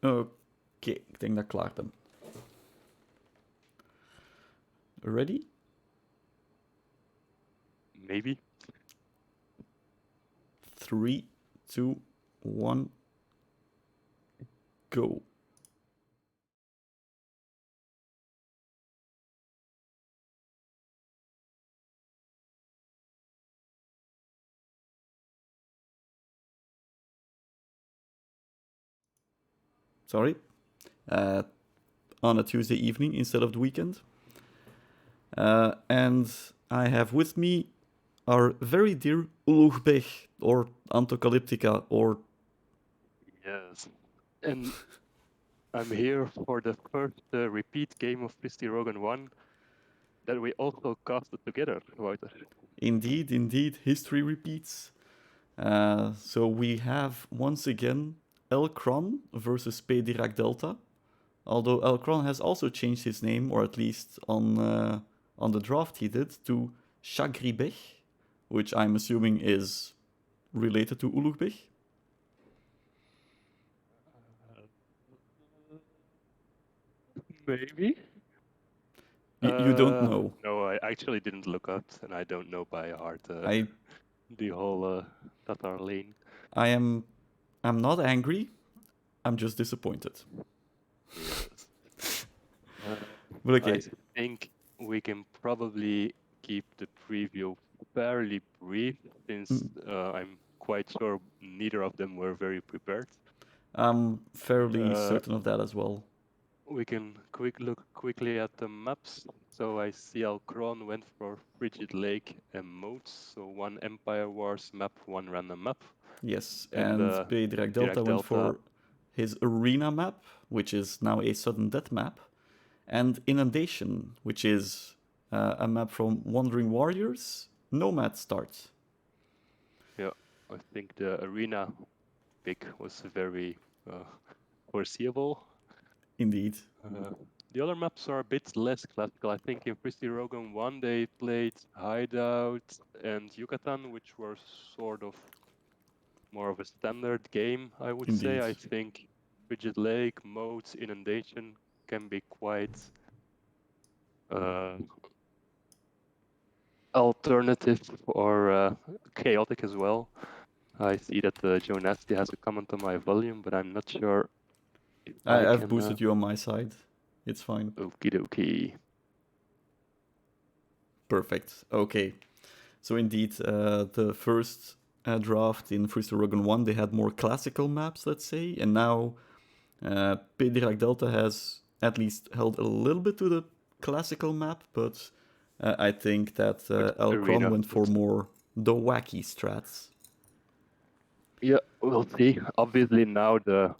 Oké, ik denk dat ik klaar ben. Ready? Maybe. 3, 2, 1, go. Sorry. On a Tuesday evening instead of the weekend. And I have with me our very dear Ulugbeg, or Antocalyptica, or... Yes. And I'm here for the first repeat game of Fristi Roggan 1 that we also casted together, Wouter. Indeed, history repeats. So we have, once again, Kron versus PDiracDelta. Although Kron has also changed his name, or at least on the draft he did, to Shagribeg, which I'm assuming is related to Ulugbeg. Maybe? You don't know. No, I actually didn't look up, and I don't know by heart I the whole Tatar lane. I'm not angry. I'm just disappointed. Yes. But I okay. think we can probably keep the preview fairly brief, since I'm quite sure neither of them were very prepared. I'm fairly Uh, certain of that as well. we can look quickly at the maps. So I see how Kron went for Frigid Lake and Moats. So one Empire Wars map, one random map. Yes, And and PDiracDelta went PDiracDelta, for his arena map, which is now a sudden death map, and Inundation, which is a map from Wandering Warriors, Nomad Start. yeah, I think the arena pick was very foreseeable. Indeed. The other maps are a bit less classical. I think in Fristi Rogan 1 they played Hideout and Yucatan, which were sort of more of a standard game, I would say. Indeed. I think Frigid Lake, Moats, Inundation can be quite uh, alternative or chaotic as well. I see that Joe Nasty has a comment on my volume, but I'm not sure if I I've can. boosted you on my side. It's fine. Okie dokie. Perfect. Okay. So indeed, the first draft in Freestyle Rogan 1, they had more classical maps, let's say, and now PDiracDelta has at least held a little bit to the classical map, but I think that But Kron arena. went for more the wacky strats. Yeah, we'll see. Obviously now the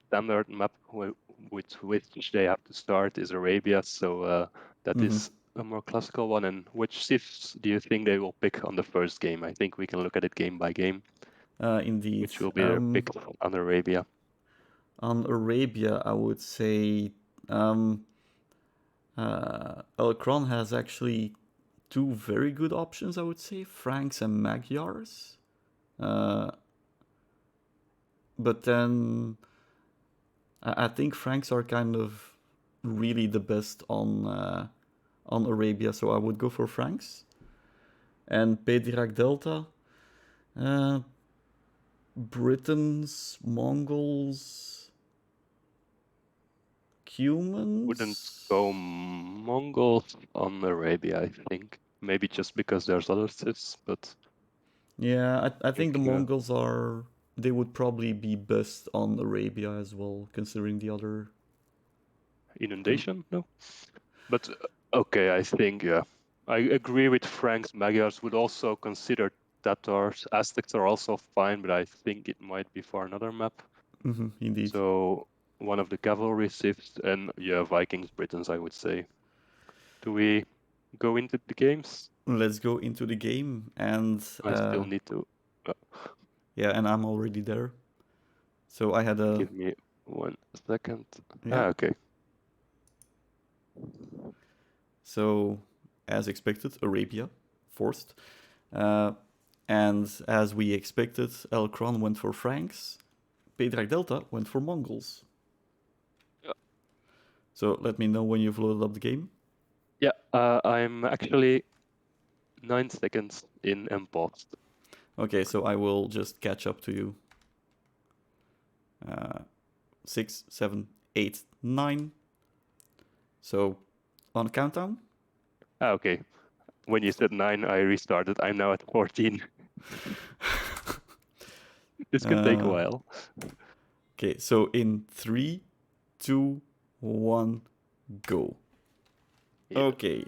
standard map with which they have to start is Arabia, so that Mm-hmm. is a more classical one. And which shifts do you think they will pick on the first game? I think we can look at it game by game. Indeed. Which will be their pick on Arabia? On Arabia, I would say um, Kron has actually two very good options, I would say, Franks and Magyars. Uh, but then I think Franks are kind of really the best on Arabia, so I would go for Franks. And PDiracDelta, uh, Britons, Mongols, Wouldn't Cumans. go Mongols on Arabia, I think. Maybe just because there's other cities, but Yeah, I think the think Mongols are. They would probably be best on Arabia as well, considering the other. Inundation, no. But okay, I think I agree with Frank's. Magyars would also consider Tatars. Aztecs are also fine, but I think it might be for another map. Indeed. So one of the cavalry shifts, and yeah, Vikings, Britons, I would say. Do we go into the games? Let's go into the game, and I still need to yeah, and I'm already there. So I had a give me 1 second. yeah. Okay. So as expected, Arabia forced, uh, and as we expected, Kron went for Franks. PDiracDelta went for Mongols. Yeah. So let me know when you've loaded up the game. Yeah, I'm actually 9 seconds in and paused. Okay, so I will just catch up to you. 6, 7, 8, 9. So on a countdown. Okay. When you said 9, I restarted. I'm now at 14. This can take a while. Okay, so in 3, 2, 1, go. Yeah. Okay,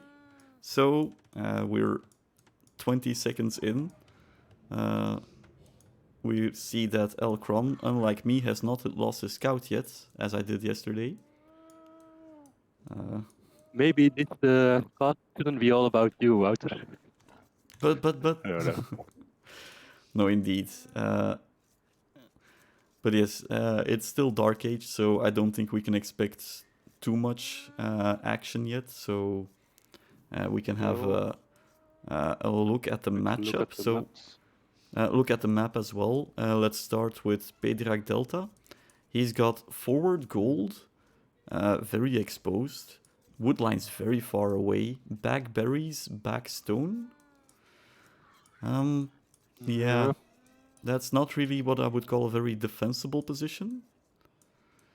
so we're 20 seconds in. We see that Kron, unlike me, has not lost his scout yet, as I did yesterday. Maybe this cast shouldn't be all about you, Wouter. But. I don't know. No, indeed. But yes, it's still Dark Age, so I don't think we can expect too much action yet. So we can have a look at the matchup. Look at the maps. Look at the map as well. Let's start with PDiracDelta. He's got forward gold, very exposed. Woodlines very far away. Back berries, back stone. Yeah, that's not really what I would call a very defensible position.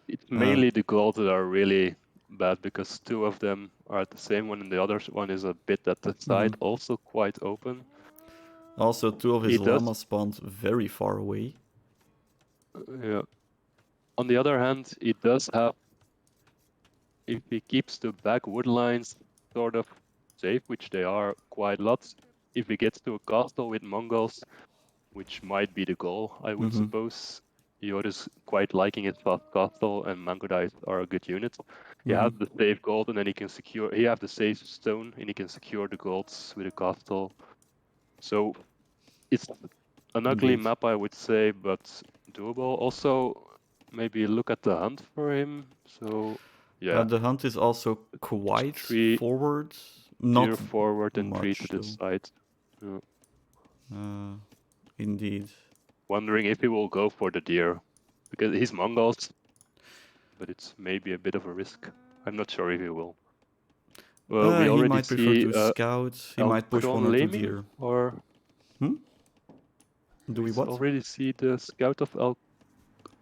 It's mainly the golds that are really bad because 2 of them are the same one and the other one is a bit at the side, also quite open. Also, 2 of his He does. llamas spawned very far away. Yeah. On the other hand, it does have, if he keeps the back wood lines sort of safe, which they are quite lots, if he gets to a castle with Mongols, which might be the goal, I would suppose. Yor is quite liking his fast castle, and Mangudais are a good unit. He has the safe gold, and then he can secure. He has the safe stone, and he can secure the golds with a castle. So it's an ugly map, I would say, but doable. Also, maybe look at the hunt for him. So yeah, The hunt is also quite 3 forward, deer not forward and 3 much to the though. side. Yeah. Indeed. Wondering if he will go for the deer because he's Mongols, but it's maybe a bit of a risk. I'm not sure if he will. Well, we He already might prefer see to scout. He El might push Kron 1 or 2 Laming, deer. or Do we what? already see the scout of El.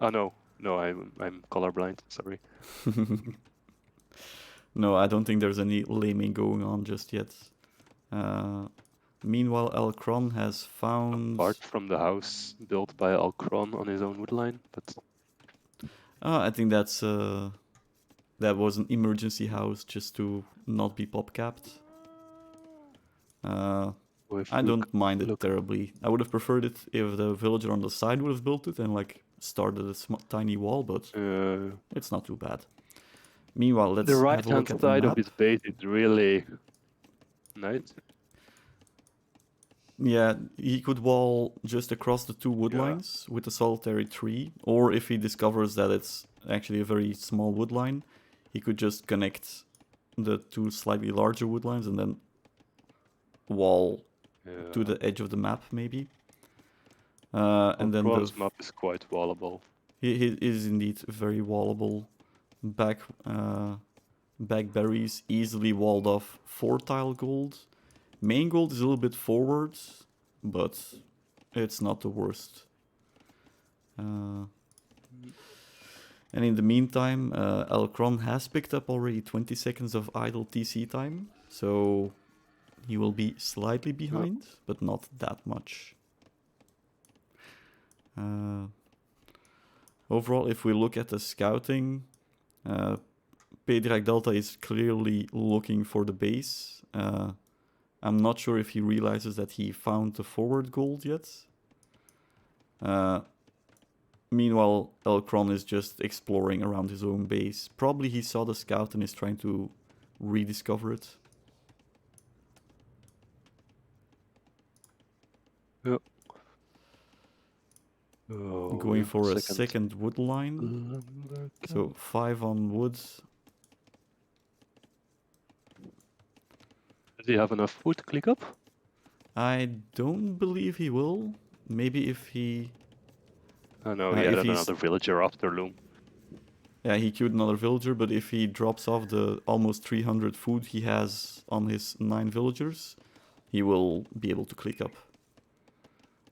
Oh no, I'm colorblind. Sorry. No, I don't think there's any laming going on just yet. Meanwhile, Kron has found... Apart from the house built by El Kron on his own woodline, but... I think that's... that was an emergency house just to not be pop-capped. I don't mind it terribly. I would have preferred it if the villager on the side would have built it and like started a tiny wall, but it's not too bad. Meanwhile, let's the have a look at the right-hand side map. of his base is really nice. Yeah, he could wall just across the 2 wood lines with a solitary tree, or if he discovers that it's actually a very small wood line, he could just connect the 2 slightly larger wood lines and then wall to the edge of the map, maybe. And then the map is quite wallable. He is indeed very wallable. Back berries easily walled off 4 tile gold. Main gold is a little bit forward, but it's not the worst. And in the meantime, Kron has picked up already 20 seconds of idle TC time, so he will be slightly behind, but not that much. Overall, if we look at the scouting, PDiracDelta is clearly looking for the base. I'm not sure if he realizes that he found the forward gold yet. Meanwhile, Kron is just exploring around his own base. Probably he saw the scout and is trying to rediscover it. Yep. Going for a second wood line. So 5 on wood. Does he have enough wood to click up? I don't believe he will. Maybe if he... Oh no, he if added he's another villager after Loom. yeah, he queued another villager, but if he drops off the almost 300 food he has on his 9 villagers, he will be able to click up.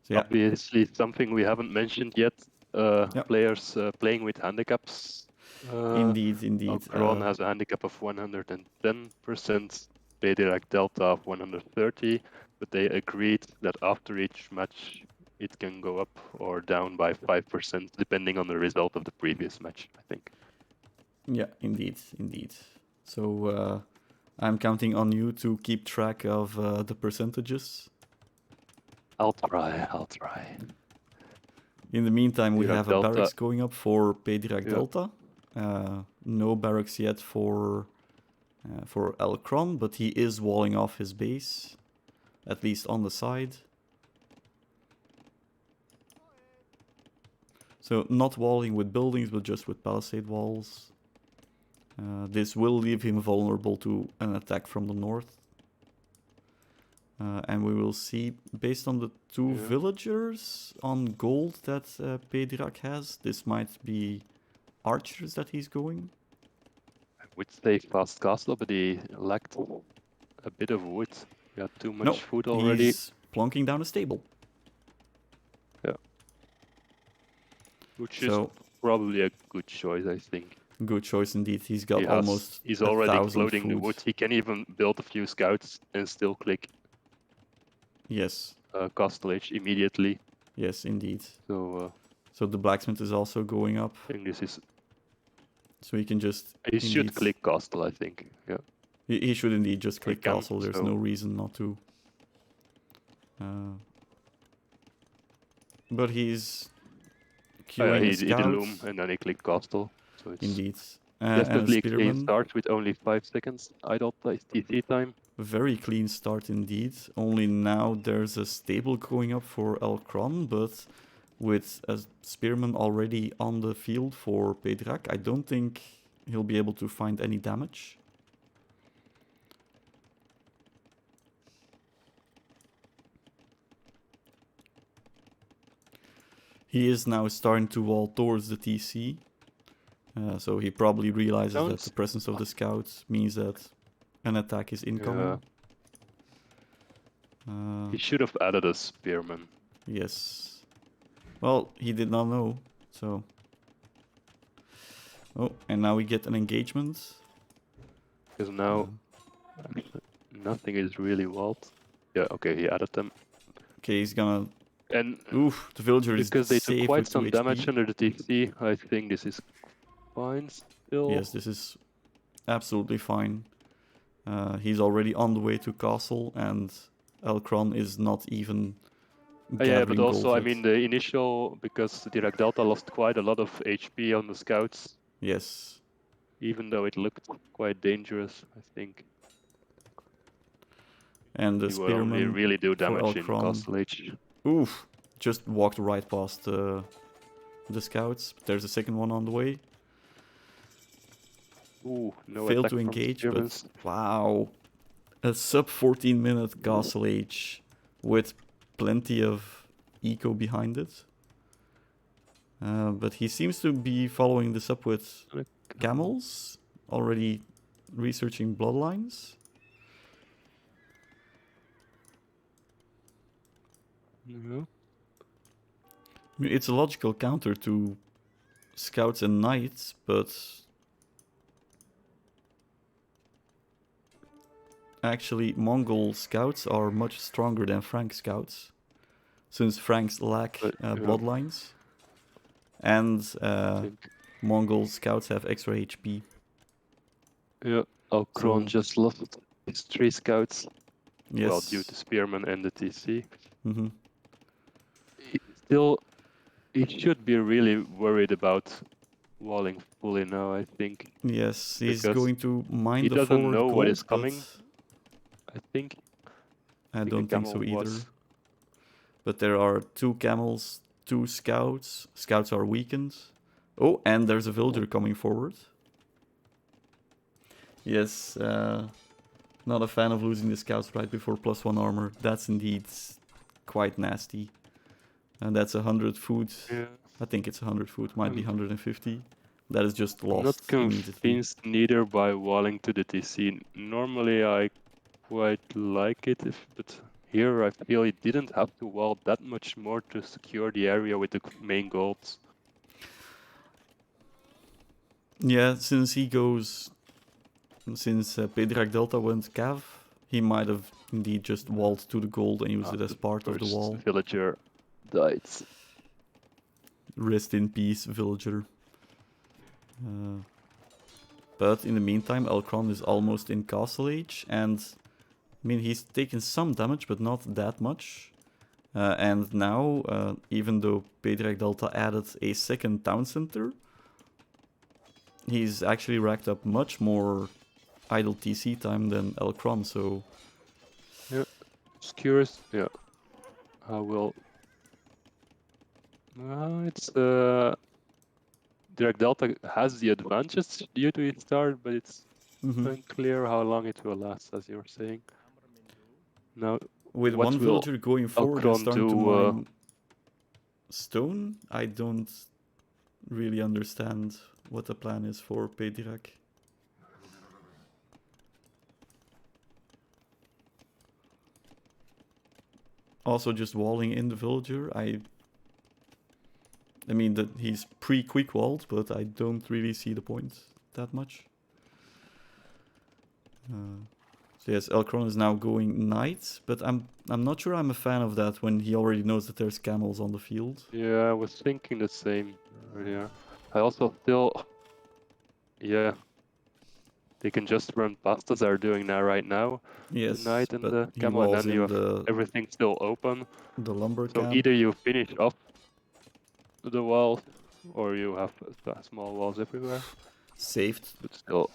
So yeah, Obviously, something we haven't mentioned yet. Yep. Players playing with handicaps. indeed. Kron has a handicap of 110%, PDiracDelta of 130, but they agreed that after each match it can go up or down by 5%, depending on the result of the previous match, I think. Yeah, indeed. So I'm counting on you to keep track of the percentages. I'll try. In the meantime, we have a PDiracDelta. barracks going up for PDiracDelta. No barracks yet for Kron, but he is walling off his base, at least on the side. So not walling with buildings, but just with palisade walls. This will leave him vulnerable to an attack from the north. And we will see, based on the 2 villagers on gold that PDirac has, this might be archers that he's going. I would say fast castle, but he lacked a bit of wood. He had too much food already. He's plonking down a stable. Yeah. Which is probably a good choice, I think. Good choice indeed. He's got almost He's already 1,000 exploding food. the wood. He can even build a few scouts and still click Yes. castle age immediately. Yes, indeed. So the blacksmith is also going up. I think this is... So he can just... He should click castle, I think. Yeah. He should indeed just click castle. There's no reason not to. But he's queuing he scouts. did loom and then he clicked castle. So it's indeed. definitely a clean start with only 5 seconds idle TC time. Very clean start indeed. Only now there's a stable going up for Kron, but with a spearman already on the field for PDirac, I don't think he'll be able to find any damage. He is now starting to wall towards the TC. So he probably realizes that the presence of the scouts means that an attack is incoming. He should have added a spearman. Yes. Well, he did not know, so... Oh, and now we get an engagement. Because now nothing is really walled. Yeah, okay, he added them. Okay, he's gonna... And oof, the villager is because they took quite some HP. damage under the TC, I think this is fine still. Yes, this is absolutely fine. He's already on the way to castle, and Kron is not even yeah, but also, I yet. mean, the initial, because PDiracDelta lost quite a lot of HP on the scouts. Yes. Even though it looked quite dangerous, I think. And the spearman really do damage in Kron. castle age. Oof, just walked right past the scouts. There's a second one on the way. Ooh, no Failed attack to engage, from but wow. A sub 14-minute castle age with plenty of eco behind it. But he seems to be following this up with camels, already researching bloodlines. Mm-hmm. I mean, it's a logical counter to scouts and knights, but actually Mongol scouts are much stronger than Frank scouts, since Franks lack bloodlines, and Mongol scouts have extra HP. Yeah, Kron just lost his 3 scouts. Yes. Well, due to Spearman and the TC. Mm-hmm. He should be really worried about walling fully now, I think. Yes, he's going to mine the forward gold. He doesn't know what is gold, coming, I think. I don't think so either. But there are 2 camels, 2 scouts. Scouts are weakened. Oh, and there's a villager coming forward. Yes, not a fan of losing the scouts right before +1 armor. That's indeed quite nasty. And that's 100 food. Yeah. I think it's 100 food, might be 150. That is just I'm not lost immediately. convinced neither by walling to the TC. Normally I quite like it, but here I feel he didn't have to wall that much more to secure the area with the main golds. Yeah, since PDiracDelta went Cav, he might have indeed just walled to the gold and used it as part of the First wall. villager died. Rest in peace, villager. But in the meantime, Kron is almost in Castle Age, and I mean, he's taken some damage, but not that much. And now, even though PDiracDelta added a second town center, he's actually racked up much more idle TC time than Kron, so... Yeah, just curious. Yeah, how will... it's... PDiracDelta has the advantage due to its start, but it's unclear how long it will last, as you were saying. Now, with what one will villager going forward and Kron starting to do? mine stone, I don't really understand what the plan is for PDirac. Also, just walling in the villager, I mean that he's pre-quick walled, but I don't really see the point that much. So yes, Kron is now going knight, but I'm not sure I'm a fan of that when he already knows that there's camels on the field. Yeah, I was thinking the same earlier. I also still... Yeah, they can just run past as they're doing now right now. Yes, The knight and but the he camel, and walls then you in have everything still open. the lumber So camp. either you finish off the wall, or you have small walls everywhere. Saved. But still,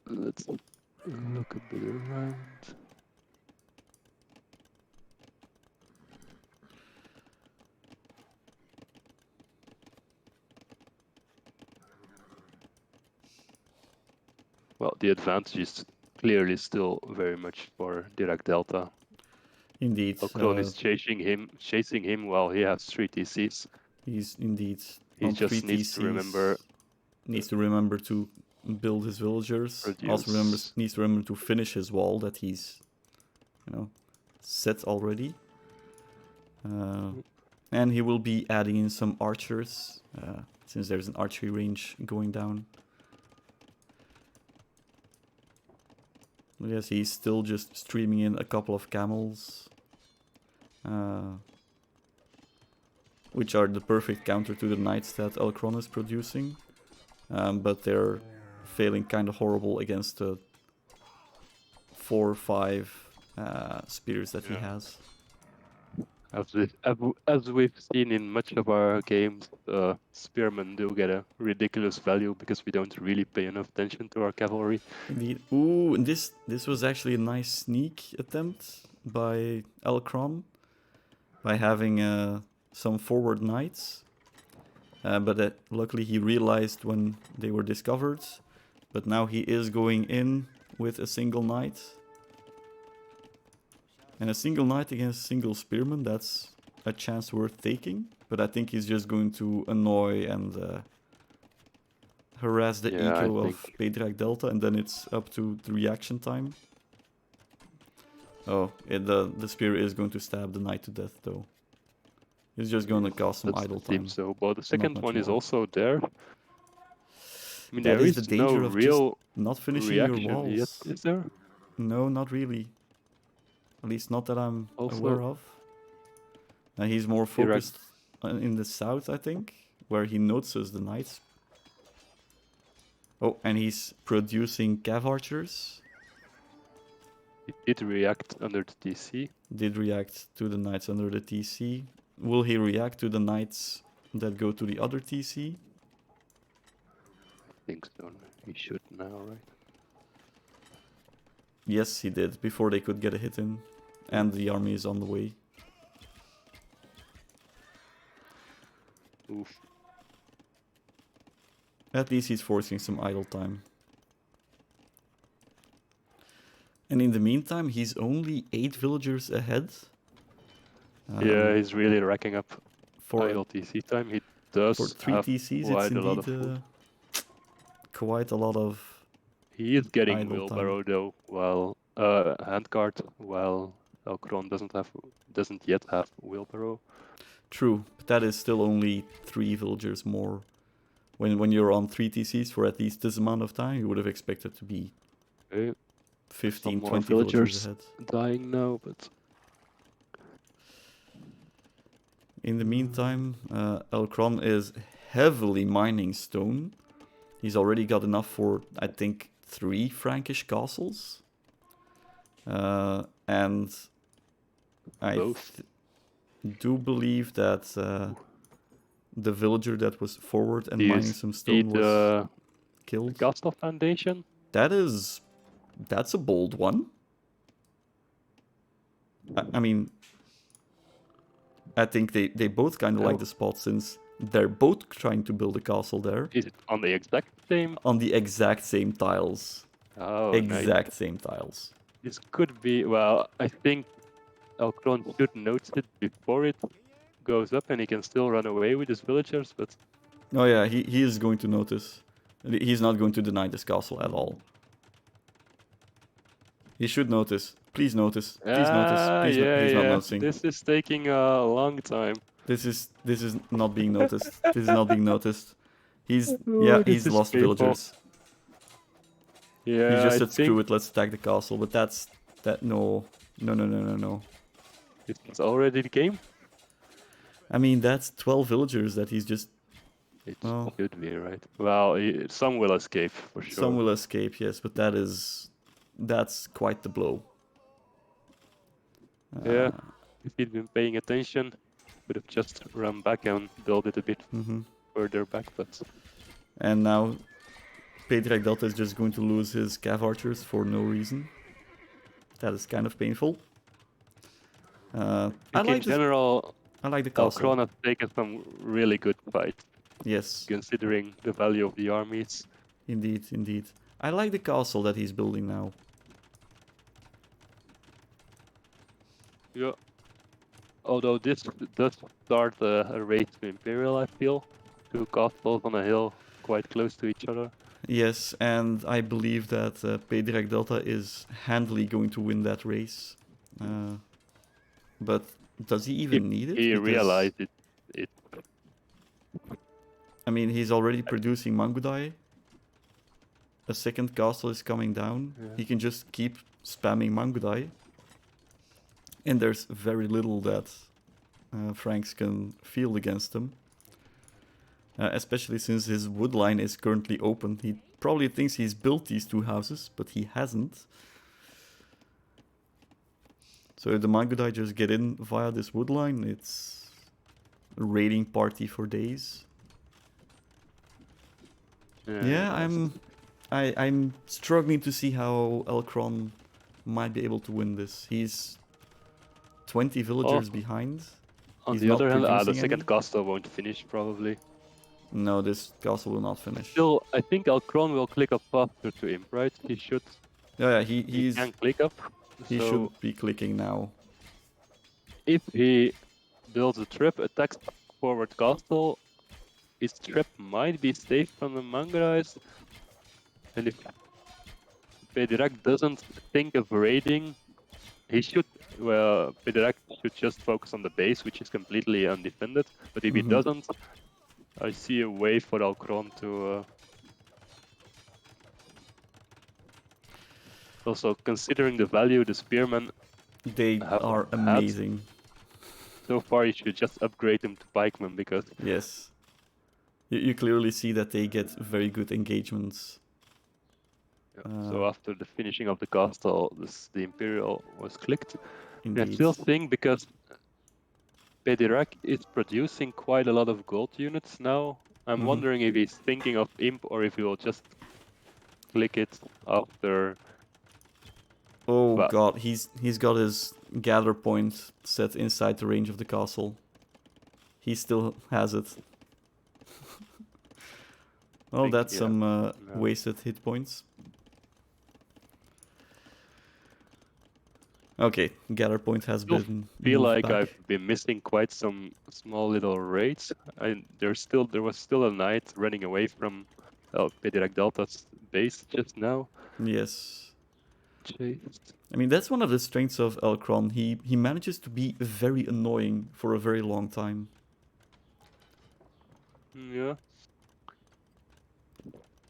let's look a bit around. Well, the advantage is clearly still very much for PDiracDelta. Indeed. Kron is chasing him while he has 3 TCs. He's indeed He on just 3 needs TCs. to remember to build his villagers. Produce. Also needs to remember to finish his wall that he's, set already. And he will be adding in some archers, since there's an archery range going down. Yes, he's still just streaming in a couple of camels, which are the perfect counter to the knights that Kron is producing, but they're failing kind of horrible against the 4 or 5 spears that he has. As we've seen in much of our games, spearmen do get a ridiculous value because we don't really pay enough attention to our cavalry. Indeed. Ooh, and this was actually a nice sneak attempt by Kron by having some forward knights. But luckily he realized when they were discovered. But now he is going in with a single knight. And a single knight against a single spearman, that's a chance worth taking. But I think he's just going to annoy and harass the eco of PDiracDelta, and then it's up to the reaction time. Oh, the spear is going to stab the knight to death, though. He's just going to cause some idle time. So, but the second one is also there. I mean, that there is the danger no of real just not finishing reaction your walls. yet, is there? No, not really. At least not that I'm aware of. He's more focused in the south, I think, where he notices the knights. Oh, and he's producing cav archers. It did react under the TC. Did react to the knights under the TC. Will he react to the knights that go to the other TC? I think so. He should now, right? Yes, he did, before they could get a hit in. And the army is on the way. Oof. At least he's forcing some idle time. And in the meantime, he's only 8 villagers ahead. Yeah, he's really racking up. For idle TC time. He does for 3 have TCs, it's quite a lot indeed of food. quite a lot of He is getting idle wheelbarrow time. though, while handcart, while Kron doesn't yet have wheelbarrow. True, but that is still only 3 villagers more. When you're on 3 TCs for at least this amount of time, you would have expected to be Okay, 15, some more 20 villagers villagers ahead. dying now, but In the meantime, Kron is heavily mining stone. He's already got enough for, I think, 3 Frankish castles. And I both. do believe that the villager that was forward and Do you mining some see stone was the killed. castle foundation? That's a bold one. I mean, I think they both kind of like the spot since they're both trying to build a castle there. Is it on the exact same? On the exact same tiles. Oh, Exact nice. same tiles. This could be, well, I think Kron should notice it before it goes up and he can still run away with his villagers, but Oh yeah, he is going to notice. He's not going to deny this castle at all. He should notice. Please notice. Please notice. Please no, he's not yeah. noticing. This is taking a long time. This is not being noticed. This is not being noticed. He's Oh, this he's is lost painful. villagers. Yeah, He just I said think screw it, let's attack the castle, but no. it's already the game. I mean that's 12 villagers that he's just It well, could be, right? Well, some will escape for sure. some will escape, yes, but that's quite the blow. Yeah, if he'd been paying attention, would have just run back and built it a bit further back, but And now PDiracDelta is just going to lose his cav archers for no reason. That is kind of painful. I like the castle. Kron has taken some really good fights. Yes. Considering the value of the armies. Indeed, indeed. I like the castle that he's building now. Yeah. Although this does start a race to Imperial, I feel. 2 castles on a hill quite close to each other. Yes, and I believe that PDiracDelta is handily going to win that race. But does he even need it? He realized it. I mean, he's already producing Mangudai. A second castle is coming down. Yeah. He can just keep spamming Mangudai. And there's very little that Franks can field against him. Especially since his wood line is currently open. He probably thinks he's built these 2 houses, but he hasn't. So if the Mangudai just get in via this wood line, it's a raiding party for days. Yeah, I'm struggling to see how Kron might be able to win this. He's 20 villagers behind. On the other hand, the second castle won't finish probably. No, this castle will not finish. Still, I think Kron will click up faster to Imp, right? He should. Yeah, he can click up. He should be clicking now. If he builds a trap, attacks forward castle, his trap might be safe from the Mangudais. And if PDirac doesn't think of raiding, he should. Well, PDirac should just focus on the base, which is completely undefended. But if he doesn't, I see a way for Kron to. Also, considering the value of the spearmen, they are amazing. So far, you should just upgrade them to pikemen because. Yes. You clearly see that they get very good engagements. Yeah, so after the finishing of the castle, the Imperial was clicked. Indeed. I still think because PDirac is producing quite a lot of gold units now. I'm wondering if he's thinking of Imp or if he will just click it after. Oh god, he's got his gather point set inside the range of the castle. He still has it. Well, that's some wasted hit points. Okay, gather point has Still been feel moved like back. I've been missing quite some small little raids. There was still a knight running away from PDiracDelta's base just now. Yes. Chased. I mean, that's one of the strengths of Kron. He manages to be very annoying for a very long time. Yeah.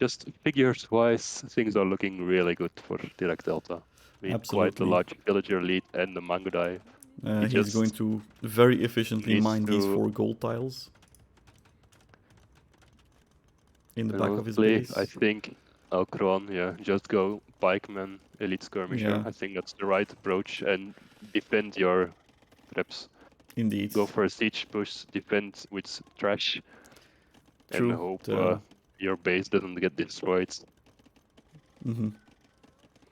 Just figures-wise, things are looking really good for PDiracDelta. I mean, quite a Absolutely. large villager lead and the Mangudai. He He's going just to very efficiently needs mine these to 4 gold tiles in the back of his honestly, I base. think Kron, yeah, just go pikeman, elite skirmisher. Yeah, I think that's the right approach and defend your traps. indeed. Go for a siege push, defend with trash, and True. hope your base doesn't get destroyed. Mhm.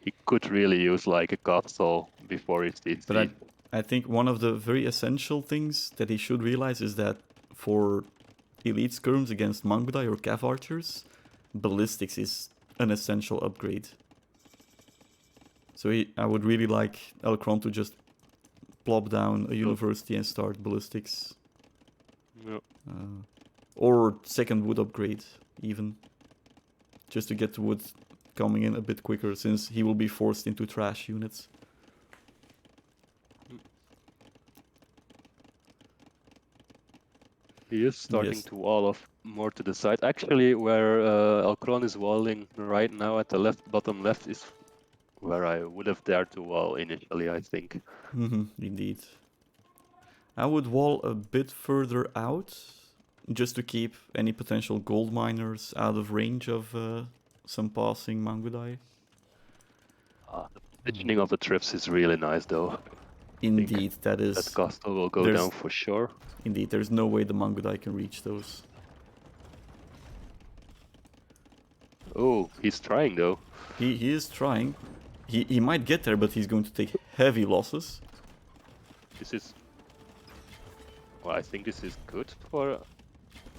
He could really use like a castle before his But CC. I think one of the very essential things that he should realize is that for elite skirms against Mangudai or Cav archers, ballistics is an essential upgrade. So I would really like Elkron to just plop down a university and start ballistics. Yeah. Or second wood upgrade, even. Just to get the wood coming in a bit quicker, since he will be forced into trash units. He is starting Yes. to wall off more to the side. Actually, where Elkron is walling right now at the bottom left is where I would have dared to wall initially, I think. Indeed. I would wall a bit further out, just to keep any potential gold miners out of range of some passing Mangudai. The positioning of the trips is really nice, though. Indeed, that That is... castle will go down for sure. Indeed, there's no way the Mangudai can reach those. Oh, he's trying, though. He is trying. He might get there, but he's going to take heavy losses. This is... Well, I think this is good for...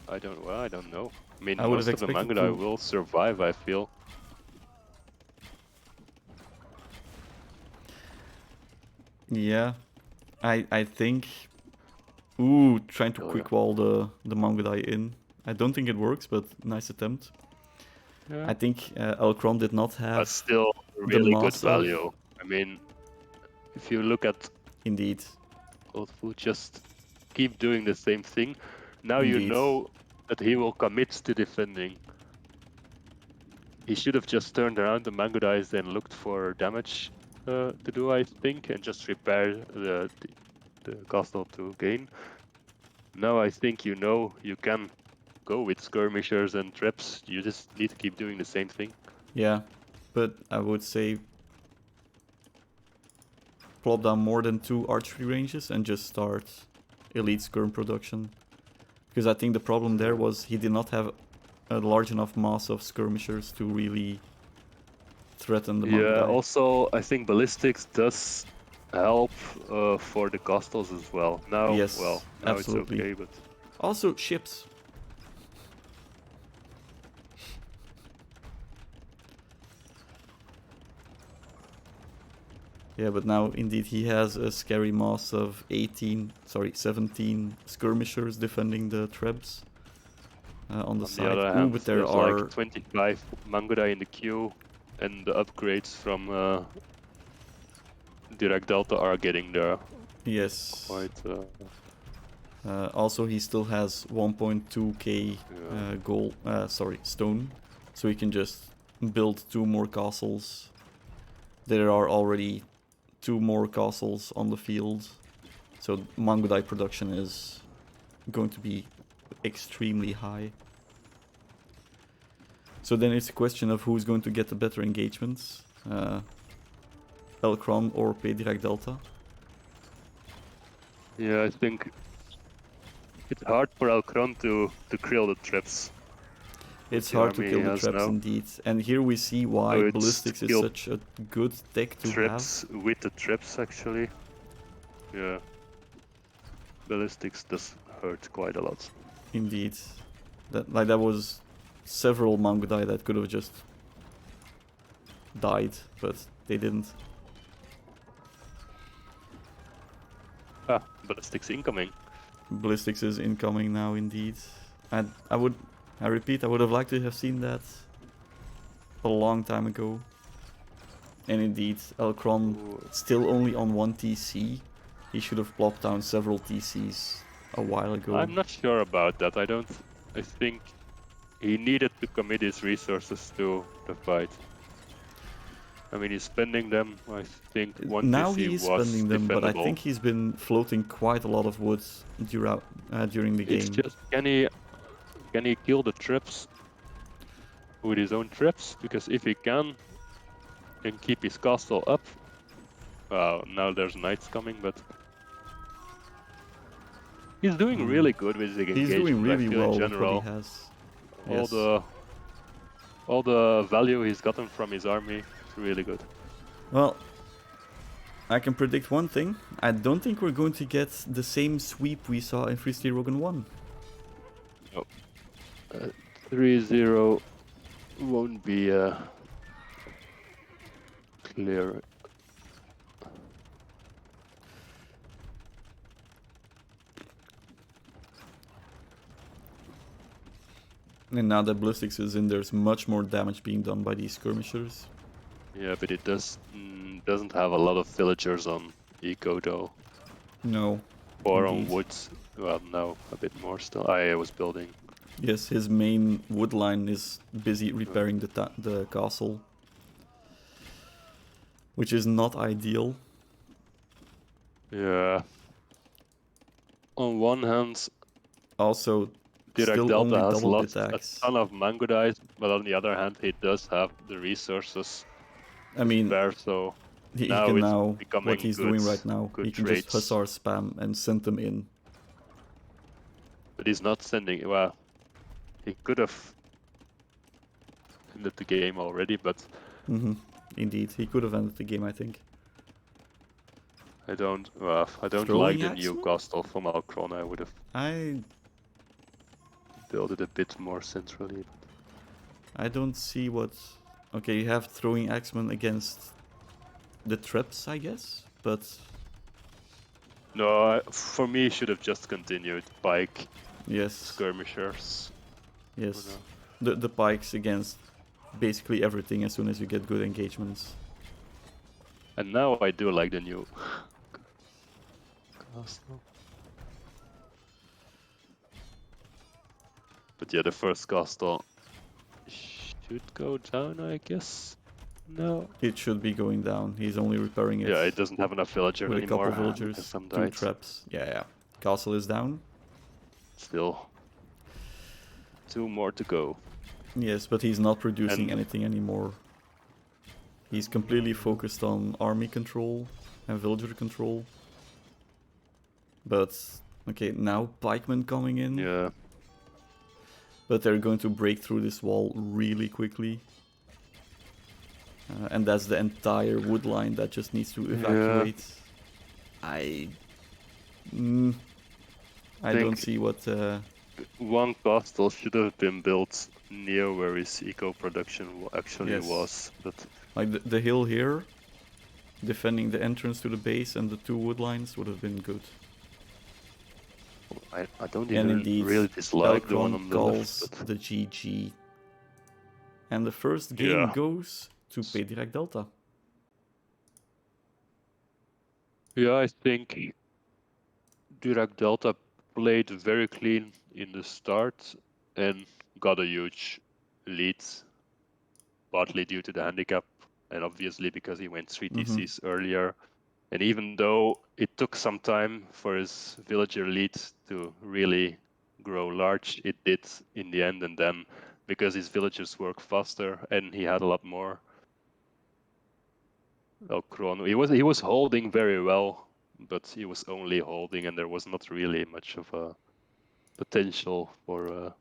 I don't know. I mean, I would most have of the expected Mangudai to... will survive, I feel. Yeah, I think... Ooh, trying to Oh, quick wall the Mangudai in. I don't think it works, but nice attempt. yeah. I think Elkron did not have But still, the really good mass of... value. I mean, if you look at Indeed, old food, just keep doing the same thing. Now you indeed. know that he will commit to defending. He should have just turned around the Mangudais and looked for damage to do, I think, and just repair the castle to gain. Now I think you know you can go with skirmishers and traps. You just need to keep doing the same thing. Yeah, but I would say plop down more than 2 archery ranges and just start elite skirm production. Because I think the problem there was he did not have a large enough mass of skirmishers to really threaten the Mangudai. Yeah, also I think ballistics does help for the castles as well. Now, Yes, well, now absolutely. it's okay, but... Also, ships. Yeah, but now indeed he has a scary mass of 17 skirmishers defending the trebs on the side. On the other Ooh, hand, but there there's are... like 25 Mangudai in the queue, and the upgrades from PDiracDelta are getting there. Yes. Quite. Also, he still has 1.2k gold, stone, so he can just build 2 more castles. There are already 2 more castles on the field, so Mangudai production is going to be extremely high. So then it's a question of who's going to get the better engagements, Elkron or PDiracDelta. Yeah, I think it's hard for Elkron to kill the traps. It's hard to kill the traps now. indeed, and here we see why So it's ballistics is such a good tech to traps have. with the traps actually. Yeah, ballistics does hurt quite a lot. Indeed, that was several Mangudai that could have just died, but they didn't. Ballistics incoming. Ballistics is incoming now, indeed. I repeat, I would have liked to have seen that a long time ago. And indeed, Kron still only on 1 TC. He should have plopped down several TCs a while ago. I'm not sure about that. I think he needed to commit his resources to the fight. I mean, he's spending them. I think 1 now TC he is was spending them, but I defendable. think he's been floating quite a lot of wood during the It's game. just can he kill the traps with his own traps? Because if he can keep his castle up. Now there's knights coming, but he's doing really good with the engagement. He's doing really I feel well in with general. what he has. All the value he's gotten from his army is really good. Well, I can predict one thing. I don't think we're going to get the same sweep we saw in Fristi Roggan 1. No. 3-0 won't be clear. And now that Ballistics is in, there's much more damage being done by these skirmishers. Yeah, but it doesn't have a lot of villagers on eco though. No. Or indeed. on woods. Well, no, a bit more still. I was building. Yes, his main wood line is busy repairing the castle. Which is not ideal. Yeah. On one hand, Also, still only PDiracDelta has double lost a bit-axe. ton of mango dice, but on the other hand, he does have the resources. I mean, spare, so he now can it's now, becoming what he's doing right now, he can trades. just hussar spam and send them in. But he's not sending. Well, he could have ended the game already, but Indeed, he could have ended the game, I think. I don't Throwing like the axeman? new castle from Kron. I would have I built it a bit more centrally. don't see what... Okay, you have throwing axemen against the traps, I guess, but... No, for me, he should have just continued pike. Yes. Skirmishers. Yes. The pikes against basically everything as soon as you get good engagements. And now I do like the new castle. But yeah, the first castle should go down, I guess. No. It should be going down. He's only repairing it. Yeah, it doesn't have enough villagers with anymore. a couple villagers, Some 2 died. traps. Yeah. Castle is down. Still 2 more to go. Yes, but he's not producing anything anymore. He's completely focused on army control and villager control. But, okay, now pikemen coming in. Yeah. But they're going to break through this wall really quickly. And that's the entire wood line that just needs to evacuate. Yeah. I don't see what... One castle should have been built near where his eco production actually was. But like the hill here, defending the entrance to the base and the 2 wood lines would have been good. I don't even really dislike the one on the left. The GG. And the first game goes to PDiracDelta. Yeah, I think PDiracDelta played very clean in the start and got a huge lead, partly due to the handicap and obviously because he went 3 TCs earlier. And even though it took some time for his villager lead to really grow large, it did in the end. And then because his villagers work faster and he had a lot more Kron, he was holding very well, but he was only holding, and there was not really much of a potential for a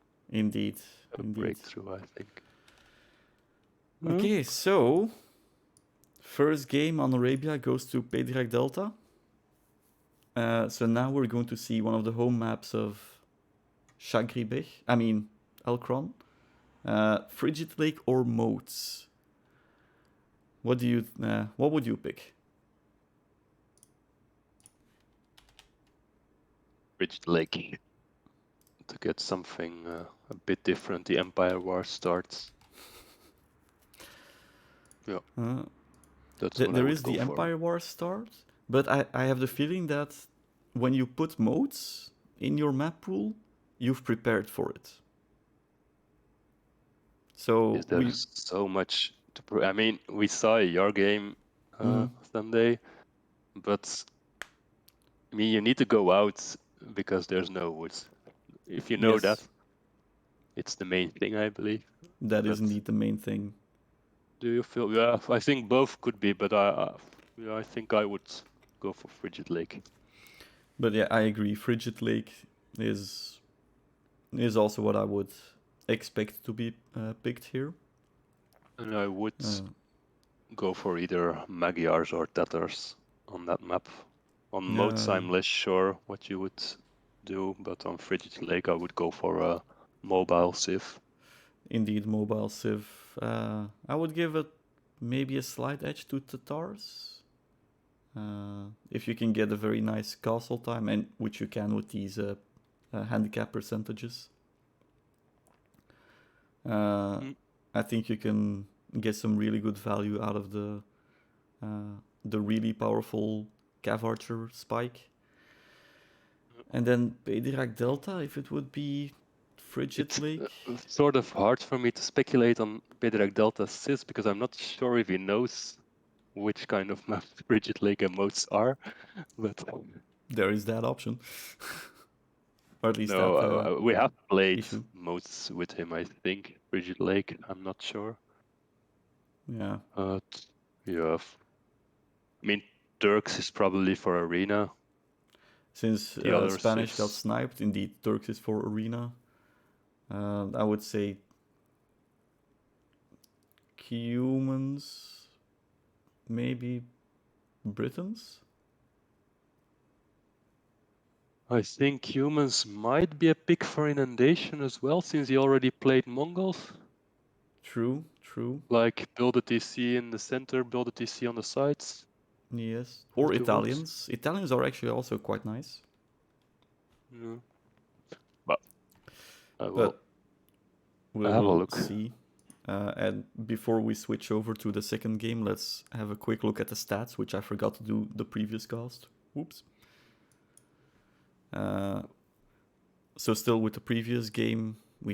breakthrough, I think. Okay, so first game on Arabia goes to PDiracDelta. So now we're going to see one of the home maps of Kron. Frigid Lake or Moats. What would you pick? Frigid Lake to get something a bit different. The Empire War starts. Yeah, that's what I There would is go the for. Empire War start, but I have the feeling that when you put modes in your map pool, you've prepared for it. So There's so much to I mean, we saw your game Sunday, but I mean, you need to go out because there's no woods. If you know that, yes, it's the main thing, I believe. that is But indeed the main thing. do you feel? Yeah, I think both could be, but yeah, I think I would go for Frigid Lake. But yeah, I agree. Frigid Lake is also what I would expect to be picked here. And I would go for either Magyars or Tatars on that map. On modes, I'm less sure what you would do, but on Frigid Lake, I would go for a mobile Civ. Indeed, mobile Civ. I would give it maybe a slight edge to Tatars. If you can get a very nice castle time, and which you can with these handicap percentages. I think you can get some really good value out of the really powerful Cav Archer spike. And then PDiracDelta, if it would be Frigid Lake. It's sort of hard for me to speculate on PDiracDelta Civ because I'm not sure if he knows which kind of map Frigid Lake and modes are, but There is that option. Or at least no, that we have played issue. modes with him, I think. Frigid Lake, I'm not sure. Yeah. Yeah. I mean, Turks is probably for Arena. Since The other Spanish got Civs. sniped, indeed, Turks is for Arena. I would say humans, maybe Britons. I think humans might be a pick for Inundation as well, since he already played Mongols. True, true. Like, build a TC in the center, build a TC on the sides. Yes. Or That works. Italians. Italians are actually also quite nice. Yeah. But I will But we have a will look. see. And before we switch over to the second game, let's have a quick look at the stats, which I forgot to do the previous cast. Oops. So still with the previous game, we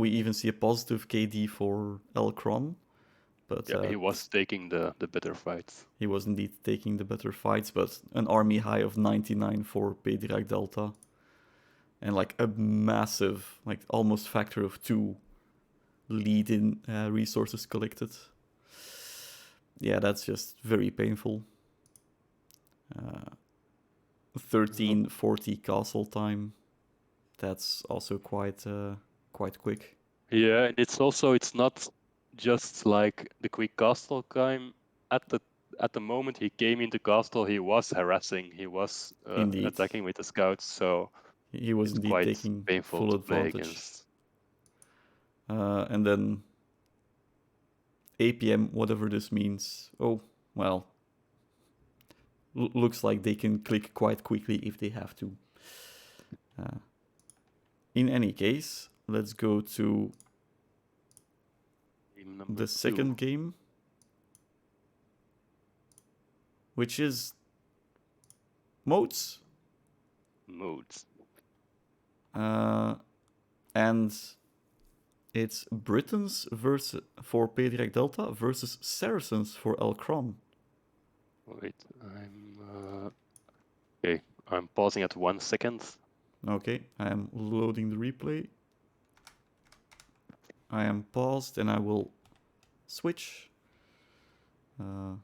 even see a positive KD for Kron. But Yeah, he was taking the better fights. he was indeed taking the better fights, but an army high of 99 for PDiracDelta. And like a massive, like almost factor of 2 lead in resources collected. Yeah, that's just very painful. 1340 castle time. That's also quite quick. Yeah, and it's not just like the quick castle time. At the moment he came into castle, he was harassing, he was Indeed. attacking with the scouts, so He was it's indeed quite taking painful full to play advantage. against. And then APM, whatever this means. Oh, well. Looks like they can click quite quickly if they have to. In any case, let's go to the second game, which is modes. And it's Britons for PDiracDelta versus Saracens for Kron. Wait, okay. I'm pausing at 1 second. Okay, I am loading the replay. I am paused and I will switch. And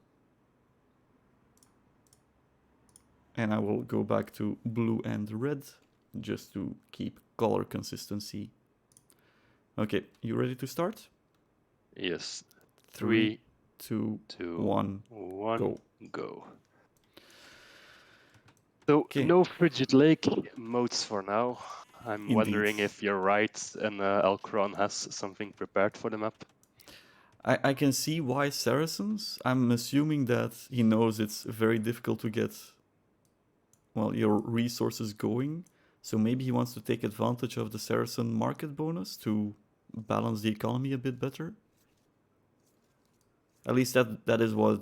I will go back to blue and red just to keep color consistency. Okay, you ready to start? Yes. 3, 2, 1, go. So no Frigid Lake modes for now. I'm wondering if you're right and Kron has something prepared for the map. I can see why Saracens. I'm assuming that he knows it's very difficult to get well, your resources going. So maybe he wants to take advantage of the Saracen market bonus to balance the economy a bit better. At least that is what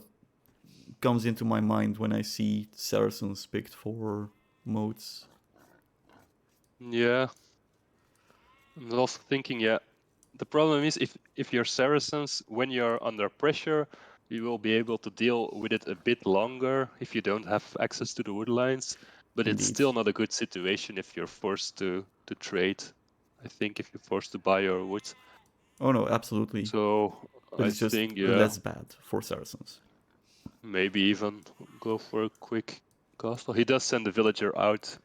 comes into my mind when I see Saracens picked for modes. Yeah. I'm also thinking, yeah, the problem is if you're Saracens, when you're under pressure, you will be able to deal with it a bit longer if you don't have access to the wood lines. But it's Indeed. still not a good situation if you're forced to trade. I think if you're forced to buy your wood. Oh no, absolutely. So But I it's just think, yeah, less bad for Saracens. maybe even go for a quick castle. He does send the villager out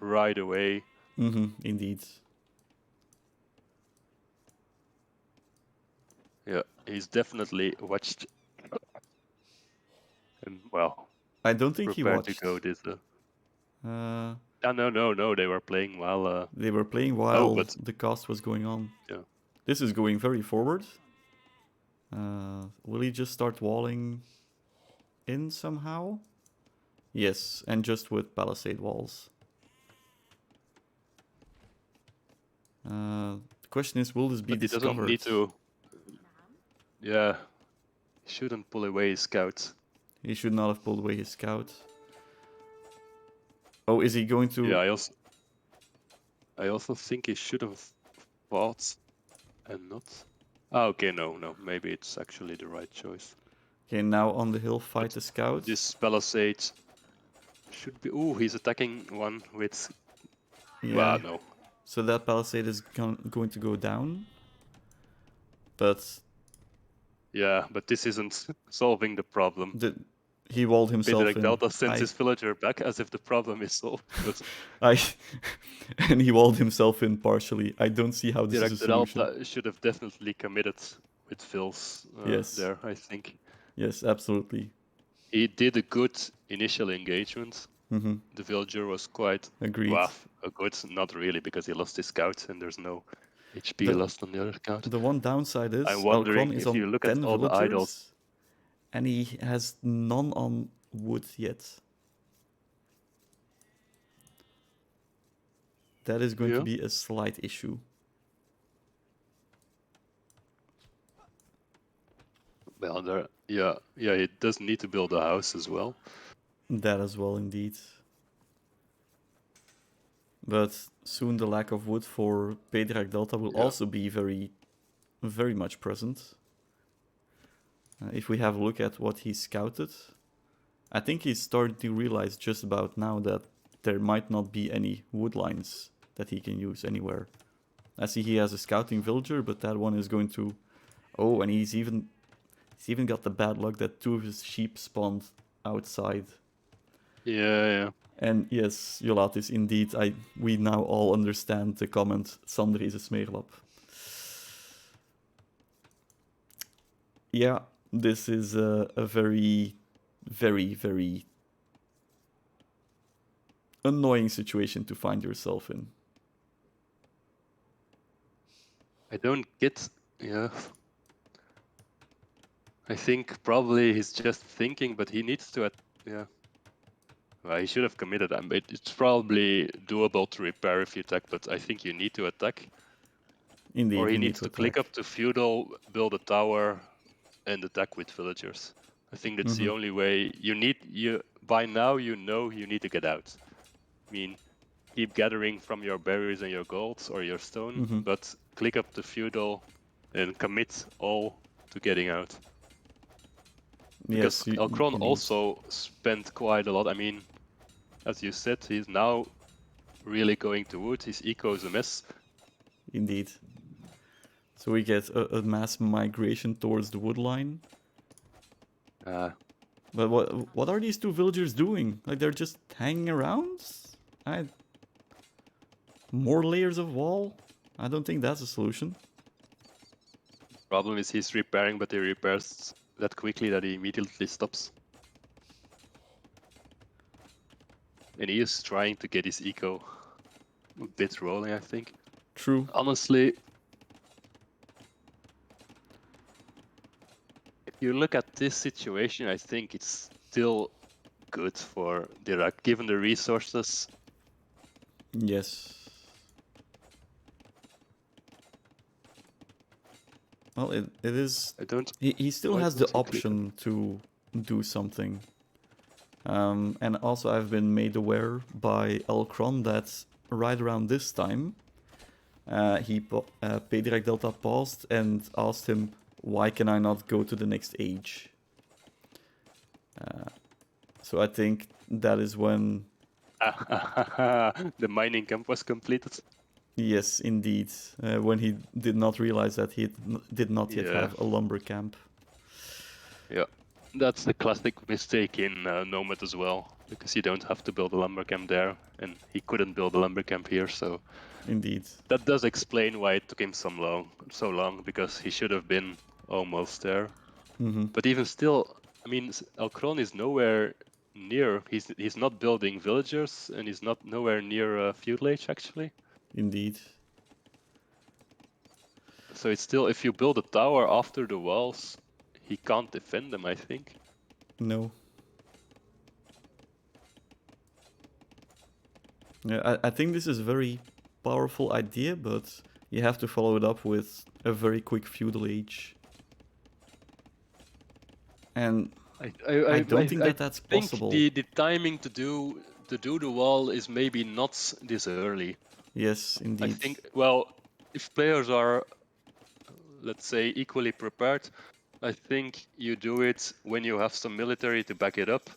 right away. Indeed. Yeah, he's definitely watched and well I don't think he prepared to watched. go this. No, No, they were playing while. they were playing Oh, while but the cast was going on. yeah, This is going very forward. Will he just start walling in somehow? Yes, and just with palisade walls. The question is, will this be but he doesn't discovered? need to. Yeah, he shouldn't pull away his scouts. He should not have pulled away his scout. Oh, is he going to? Yeah, I also think he should have fought and not. Ah, okay, no, maybe it's actually the right choice. Okay, now on the hill, fight the scout. This palisade should be. Ooh, he's attacking one with. Yeah. No. So that palisade is going to go down. But Yeah, but this isn't solving the problem. he walled himself in. PDiracDelta sends his villager back as if the problem is solved. But and he walled himself in partially. I don't see how this is a solution. PDiracDelta should have definitely committed with Phil's Yes. there, I think. Yes, absolutely. He did a good initial engagement. Mm-hmm. The villager was quite Agreed. a good, not really, because he lost his scout and there's no HP lost on the other scout. The one downside is I'm wondering Kron is if on you look 10 at all the villagers, idols. and he has none on wood yet. That is going to be a slight issue. Well, he does need to build a house as well. That as well, indeed. But soon the lack of wood for PDiracDelta will also be very, very much present. If we have a look at what he scouted, I think he's starting to realize just about now that there might not be any wood lines that he can use anywhere. I see he has a scouting villager, but that one is going to... Oh, and he's even got the bad luck that 2 of his sheep spawned outside. Yeah. And yes, Jolatis, indeed, we now all understand the comment, Sander is a smeerlap. Yeah, this is a very, very, very annoying situation to find yourself in. I don't get... I think probably he's just thinking, but he needs to... Well, he should have committed. It's probably doable to repair if you attack, but I think you need to attack. Indeed, or he needs to click up to feudal, build a tower, and attack with villagers. I think that's the only way. By now you know you need to get out. I mean, keep gathering from your berries and your golds or your stone, but click up to feudal and commit all to getting out. Because Kron also spent quite a lot. I mean, as you said, he's now really going to wood. His eco is a mess. Indeed. So we get a mass migration towards the wood line. But what are these 2 villagers doing? Like, they're just hanging around? More layers of wall? I don't think that's a solution. Problem is he's repairing, but he repairs that quickly that he immediately stops. And he is trying to get his eco a bit rolling, I think. True. Honestly, if you look at this situation, I think it's still good for Dirac, given the resources. Yes. Well, it is. I don't. He still Why has the don't you click on option to do something. And also, I've been made aware by Kron that right around this time, PDiracDelta paused and asked him, "Why can I not go to the next age?" So I think that is when, the mining camp was completed? yes, indeed, when he did not realize that he did not yet Yeah. have a lumber camp. Yeah. That's the classic mistake in Nomad as well, because you don't have to build a lumber camp there, and he couldn't build a lumber camp here, so Indeed. that does explain why it took him so long, because he should have been almost there. Mm-hmm. But even still, I mean, Kron is nowhere near. He's not building villagers, and he's not nowhere near feudal age actually. Indeed. So it's still, if you build a tower after the walls, he can't defend them, I think. No. Yeah, I think this is a very powerful idea, but you have to follow it up with a very quick feudal age. And I don't think that that's think possible. the timing to do the wall is maybe not this early. Yes, I indeed. think, well, if players are, let's say, equally prepared, I think you do it when you have some military to back it up.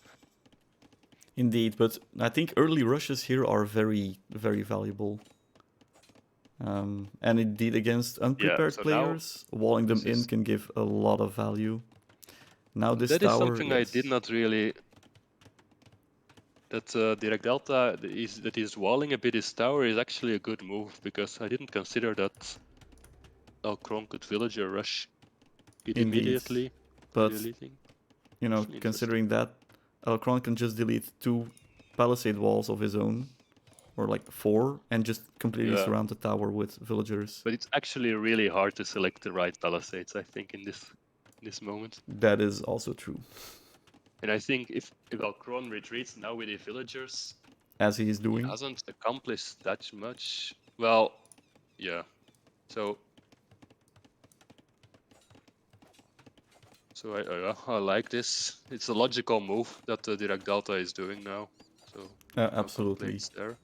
Indeed, but I think early rushes here are very, very valuable. And indeed, against unprepared so now players, walling them this in is, can give a lot of value. Now this that is tower, something I yes. did not really. That PDiracDelta that is walling a bit his tower is actually a good move, because I didn't consider that Kron could villager rush it Indeed. immediately. But, Deleting. you know, Interesting. considering that, Kron can just delete 2 palisade walls of his own, or like 4, and just completely Yeah. surround the tower with villagers. But it's actually really hard to select the right palisades, I think, in this moment. That is also true. And I think if Kron retreats now with the villagers, As he is he doing. hasn't accomplished that much. Well, yeah. So I like this. It's a logical move that PDiracDelta is doing now. So no Absolutely. complaints there.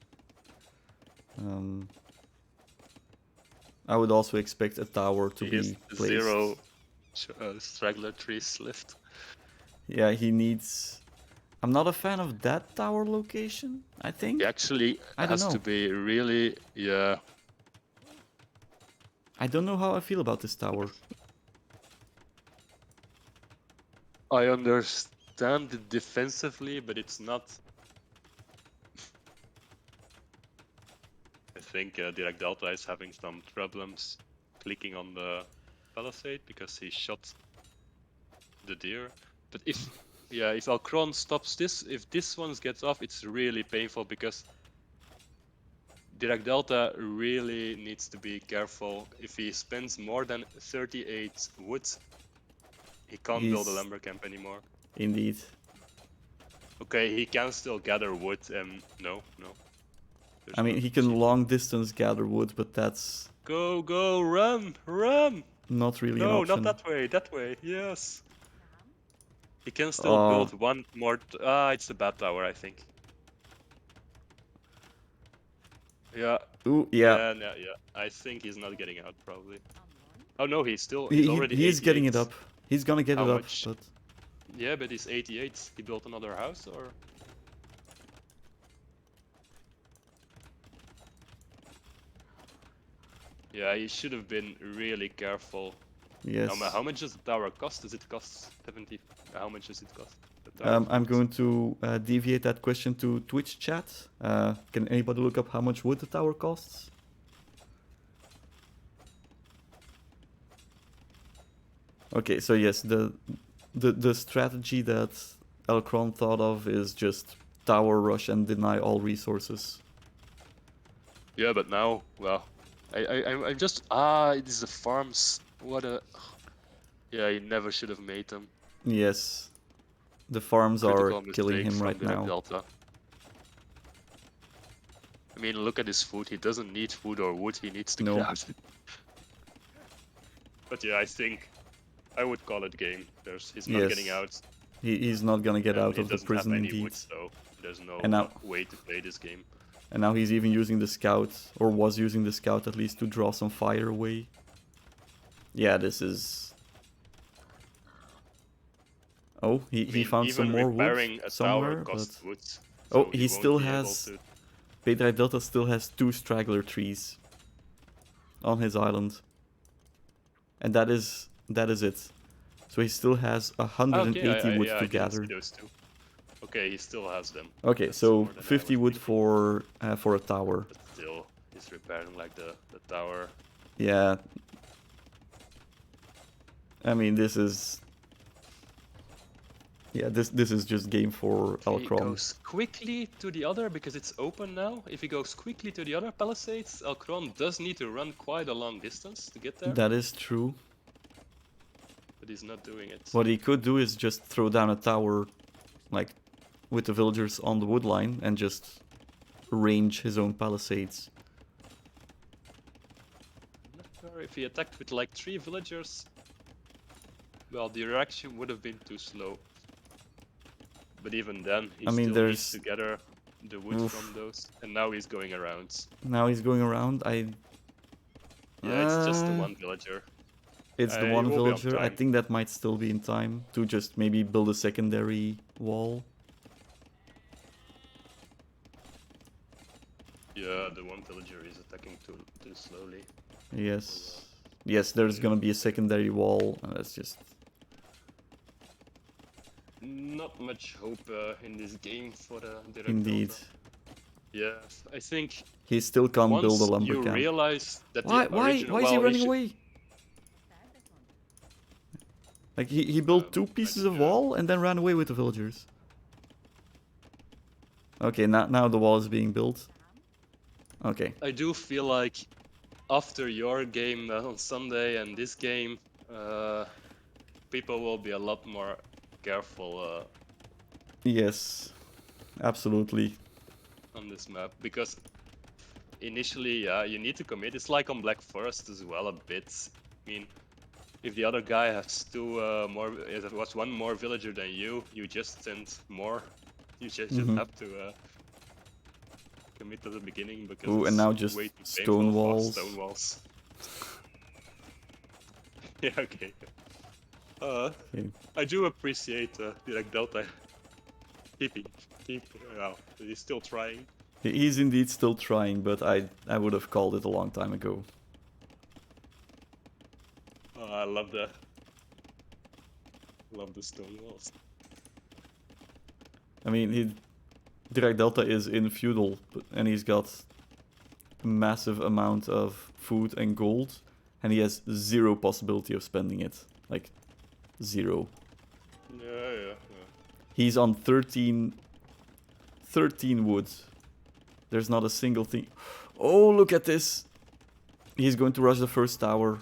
I would also expect a tower to He be has placed. 0 straggler trees left. Yeah, he needs. I'm not a fan of that tower location, I think. He actually I don't has know. to be really, yeah. I don't know how I feel about this tower. I understand it defensively, but it's not. I think PDiracDelta is having some problems clicking on the palisade because he shot the deer. But if Kron stops this, if this one gets off, it's really painful, because PDiracDelta really needs to be careful. If he spends more than 38 wood, he can't build a lumber camp anymore. Indeed. Okay, he can still gather wood, and no. I mean, he can long distance gather wood, but that's... Go, run! Not really an No, option. not that way, yes. He can still build one more... it's a bad tower, I think. Yeah. Ooh, yeah. Yeah. I think he's not getting out, probably. Oh no, he's already He's getting it 88. up. He's gonna get How it much? up, but... Yeah, but he's 88. He built another house, or? Yeah, he should have been really careful. Yes. How much does the tower cost? Does it cost 70? How much does it cost? I'm going to deviate that question to Twitch chat. Can anybody look up how much wood the tower costs? Okay, so yes, the strategy that Kron thought of is just tower rush and deny all resources. Yeah, but now, well, I'm just it is the farms. What a... Yeah, he never should have made them. Yes. The farms critical are killing mistake him from right now. PDiracDelta. I mean, look at his food. He doesn't need food or wood. He needs to No. get out. But yeah, I think I would call it game. He's not getting Yes. out. He's not gonna get And out he of the doesn't have prison any indeed. wood, so there's no And now- way to play this game. And now he's even using the scout, or was using the scout at least, to draw some fire away. Yeah, this is... Oh, he I mean, found some even more repairing wood a somewhere, tower but... costs wood. Oh, so he won't still be able has... to- PDiracDelta still has 2 straggler trees on his island. And that is it. So he still has 180 wood I to didn't gather. see those two. Okay, he still has them. Okay, That's so more than I 50 was wood thinking. for a tower. But still, he's repairing like the tower. Yeah. I mean, this is... Yeah, this is just game for He Kron. goes quickly to the other because it's open now. If he goes quickly to the other palisades, Kron does need to run quite a long distance to get there. That is true. But he's not doing it. What he could do is just throw down a tower, like, with the villagers on the wood line and just range his own palisades. I'm not sure if he attacked with like 3 villagers. Well, the reaction would have been too slow. But even then, he I mean, still needs there's... to gather the wood Oof. from those. And now he's going around. Now he's going around. Yeah, it's just the one villager. It's the He one will be on villager. I time. think that might still be in time to just maybe build a secondary wall. Yeah, the one villager is attacking too slowly. Yes. Yes, there's gonna be a secondary wall, and that's just... Not much hope in this game for the PDiracDelta. Indeed. Yeah, I think He still can't once build a lumber you camp. realize that Why, the why, original... why is he well, running should- away? Like, he built 2 pieces of wall and then ran away with the villagers. Okay, now the wall is being built. Okay. I do feel like after your game on Sunday and this game, people will be a lot more careful Yes. Absolutely. on this map, because initially, yeah, you need to commit. It's like on Black Forest as well a bit. I mean, if the other guy has 2 more, if it was 1 more villager than you just send more. You just have to commit at the beginning, because Ooh, it's and now just way too stone painful for walls. stone walls. Yeah, okay. Okay. I do appreciate PDiracDelta well, he's still trying. He's indeed still trying, but I would have called it a long time ago. I love the stone walls. I mean, PDiracDelta is in feudal, and he's got a massive amount of food and gold, and he has 0 possibility of spending it. Like, 0. Yeah. He's on 13 wood. There's not a single thing. Oh, look at this! He's going to rush the first tower.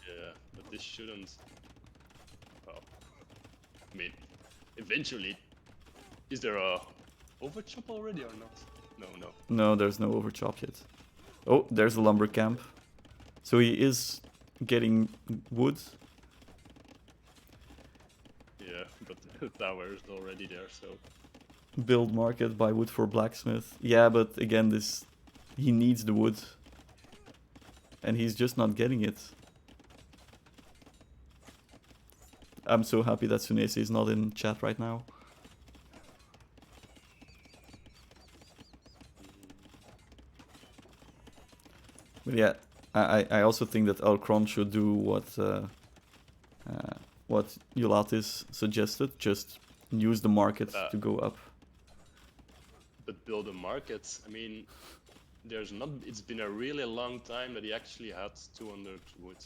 Yeah, but this shouldn't. Well, I mean, eventually, is there a overchop already or not? No. No, there's no overchop yet. Oh, there's a lumber camp. So he is getting wood. Yeah, but the tower is already there, so. Build market, buy wood for blacksmith. Yeah, but again, he needs the wood. And he's just not getting it. I'm so happy that Sunese is not in chat right now. But yeah, I also think that Kron should do what Yulatis suggested, just use the market to go up. But build a market, I mean, it's been a really long time that he actually had 200 wood.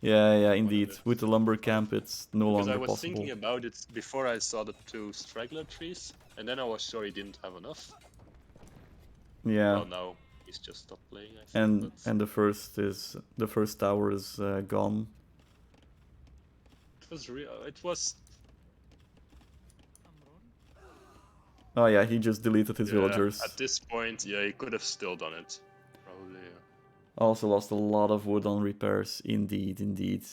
Yeah, indeed. With the lumber camp, it's no Because longer I was possible. thinking about it before I saw the 2 straggler trees, and then I was sure he didn't have enough. Yeah. Well, now he's just stopped playing, I think. And the first tower is gone. It was real. It was. Oh yeah, he just deleted his Yeah, villagers. at this point, yeah, he could have still done it. Probably, yeah. Also lost a lot of wood on repairs, indeed, indeed.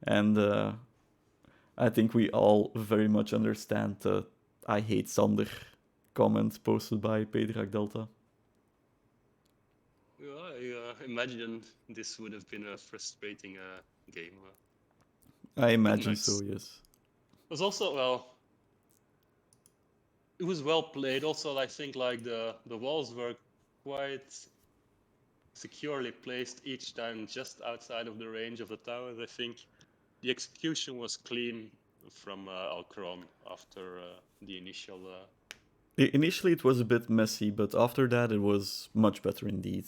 And I think we all very much understand the I hate Sander comment posted by PDiracDelta. Yeah, I imagine this would have been a frustrating game. I imagine nice. so, yes. It was also, well, it was well played. Also, I think like the walls were quite securely placed each time just outside of the range of the towers. I think the execution was clean from Kron after the initial. Initially it was a bit messy, but after that it was much better indeed.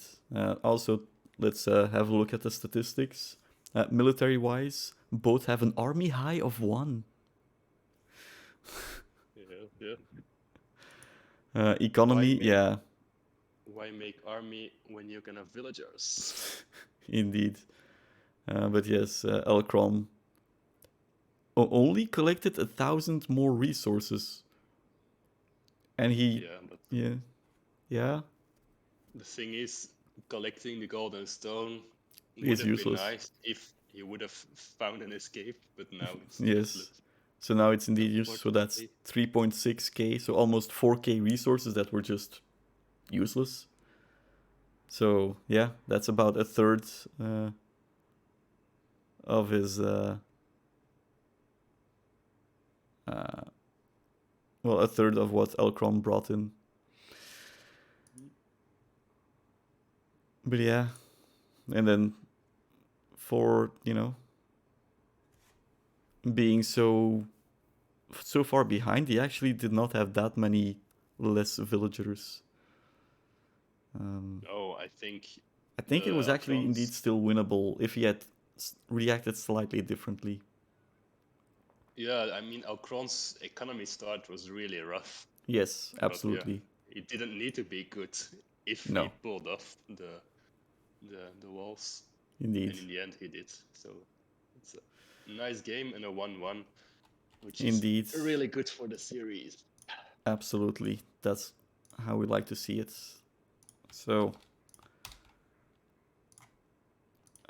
Also, let's have a look at the statistics. Military-wise, both have an army high of 1. Yeah. Economy, yeah. Why make army when you can have villagers? Indeed. But yes, Elkron only collected 1,000 more resources. And he... Yeah. The thing is, collecting the golden stone would Is have useless. been nice if he would have found an escape, but now it's Yes. useless. So now it's indeed useless. So that's 3.6k, so almost 4k resources that were just useless. So yeah, that's about a third of his well, a third of what Elkron brought in. But yeah, and then for, you know, being so far behind, he actually did not have that many less villagers. No, I think it was actually indeed still winnable if he had reacted slightly differently. Yeah, I mean, Alcron's economy start was really rough. Yes, absolutely. But, yeah, it didn't need to be good if No. he pulled off the walls. Indeed. And in the end, he did. So it's a nice game and a 1-1, which indeed is really good for the series. Absolutely. That's how we like to see it. So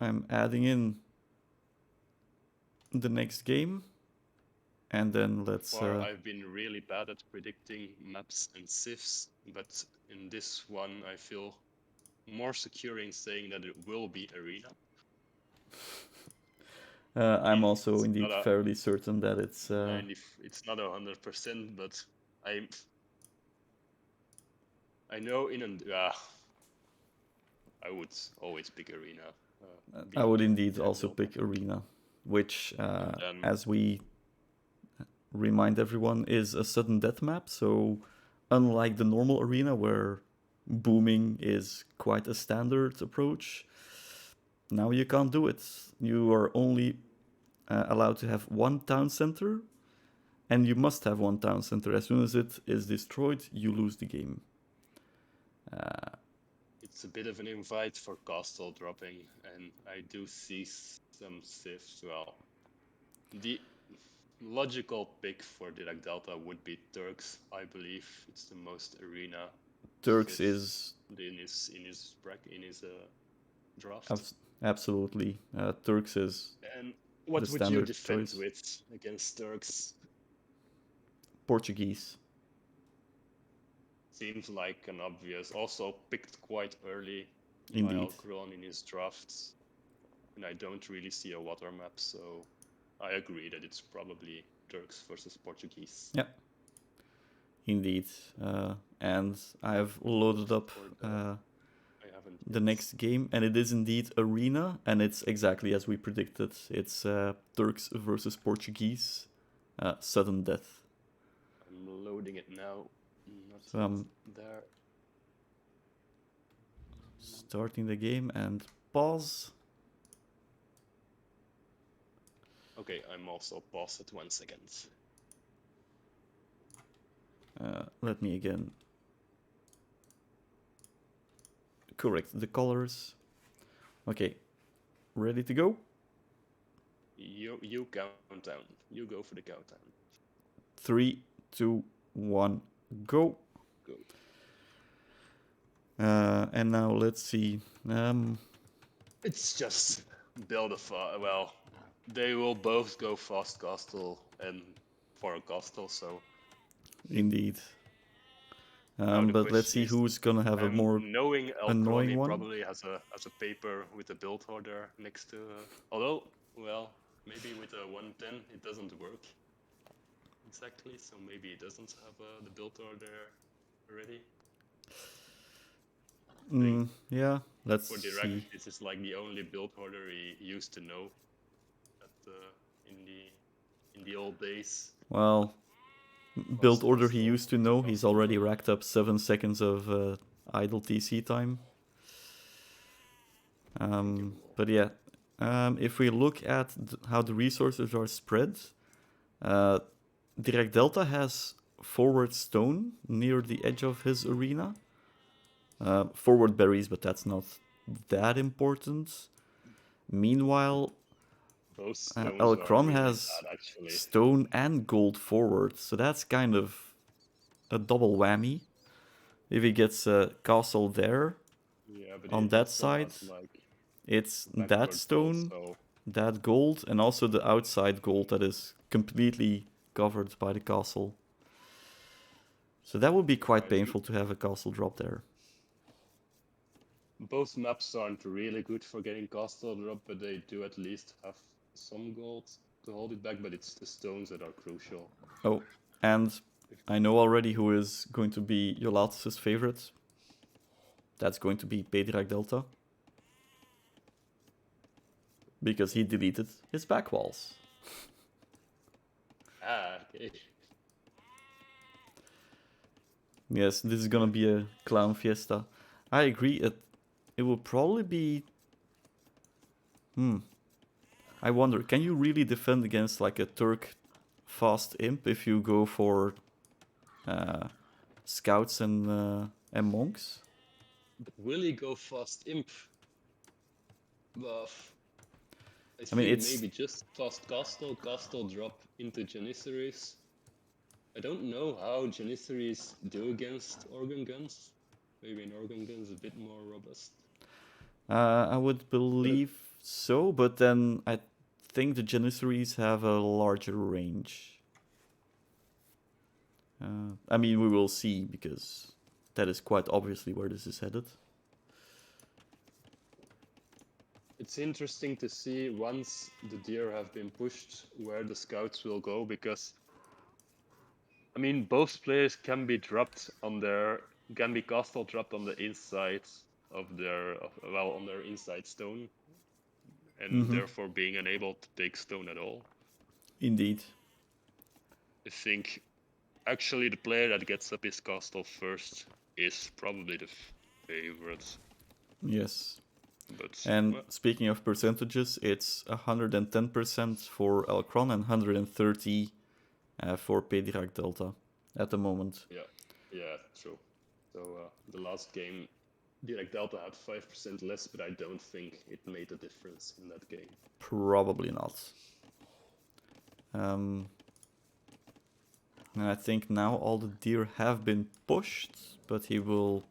I'm adding in the next game. And then let's... I've been really bad at predicting maps and civs, but in this one I feel more secure in saying that it will be arena. I'm also indeed fairly certain that it's... and if it's not 100%, but I know I would always pick arena. I would indeed also pick arena, which, as we remind everyone, is a sudden death map. So unlike the normal arena where booming is quite a standard approach, now you can't do it. You are only allowed to have one town center, and you must have one town center. As soon as it is destroyed, you lose the game. It's a bit of an invite for castle dropping, and I do see some civs. Well, the logical pick for PDiracDelta would be Turks. I believe it's the most arena. Turks is in his draft. Absolutely, Turks is. And what would you defend with against Turks? Portuguese. Seems like an obvious. Also picked quite early Indeed. by Kron in his drafts, and I don't really see a water map, so I agree that it's probably Turks versus Portuguese. Yeah. Indeed, and I have loaded up the next game, and it is indeed arena, and it's exactly as we predicted. It's Turks versus Portuguese, sudden death. I'm loading it now. So there. Starting the game and pause. Okay, I'm also paused at 1 second. Let me again correct the colors. Okay, ready to go? You count down. You go for the countdown. 3, 2, 1, Go. Go. And now let's see. It's just build a well, they will both go fast castle and for a castle, so Indeed. now the But let's question see is, who's gonna have a more knowing Kron, annoying he one. probably has a paper with a build order next to. Although, well, maybe with a 110 it doesn't work exactly, so maybe he doesn't have the build order ready. Yeah, let's For see. Dirac, this is like the only build order he used to know at, in the old days. Well, build order he used to know, he's already racked up 7 seconds of idle TC time. But yeah, if we look at how the resources are spread, PDiracDelta has forward stone near the edge of his arena. Forward berries, but that's not that important. Meanwhile, Kron really has bad, stone and gold forward, so that's kind of a double whammy. If he gets a castle there, on that side, it's that stone, that gold, and also the outside gold that is completely covered by the castle. So that would be quite painful to have a castle drop there. Both maps aren't really good for getting castle drop, but they do at least have some gold to hold it back, but it's the stones that are crucial. Oh, and I know already who is going to be Jolatus' favorite. That's going to be PDiracDelta. Because he deleted his back walls. Okay. Yes, this is gonna be a clown fiesta. I agree, it will probably be... I wonder, can you really defend against like a Turk fast imp if you go for scouts and monks? But will he go fast imp? Buff. I mean, it's... maybe just fast castle drop into Janissaries. I don't know how Janissaries do against organ guns. Maybe an organ gun is a bit more robust. I would believe so, but then I think the Janissaries have a larger range. I mean, we will see, because that is quite obviously where this is headed. It's interesting to see once the deer have been pushed where the scouts will go, because I mean both players can be dropped on their castle dropped on the inside of their on their inside stone, and therefore being unable to take stone at all. Indeed. I think actually the player that gets up his castle first is probably the favorite. Yes. But and speaking of percentages, it's 110% for Kron and 130 for PDiracDelta at the moment. Yeah, true. So the last game, PDiracDelta had 5% less, but I don't think it made a difference in that game. Probably not. And I think now all the deer have been pushed, but he will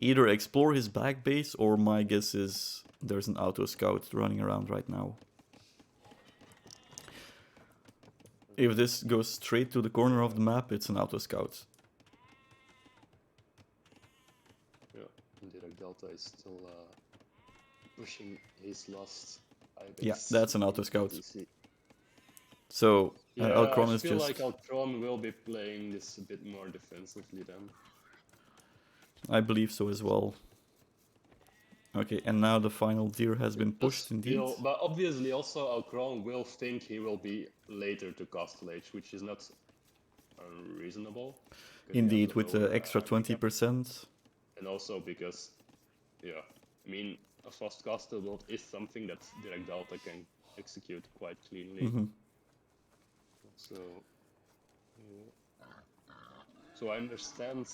either explore his back base, or my guess is there's an auto scout running around right now. If this goes straight to the corner of the map, it's an auto scout. Yeah, PDiracDelta is still pushing his last high base. Yeah, that's an auto scout. So Kron is just... I feel like Kron will be playing this a bit more defensively then. I believe so as well. Okay, and now the final deer has been pushed indeed. But obviously also Kron will think he will be later to Castle Age, which is not unreasonable. Indeed, with the extra 20%. And also because, yeah, I mean, a fast castle build is something that PDiracDelta can execute quite cleanly. So I understand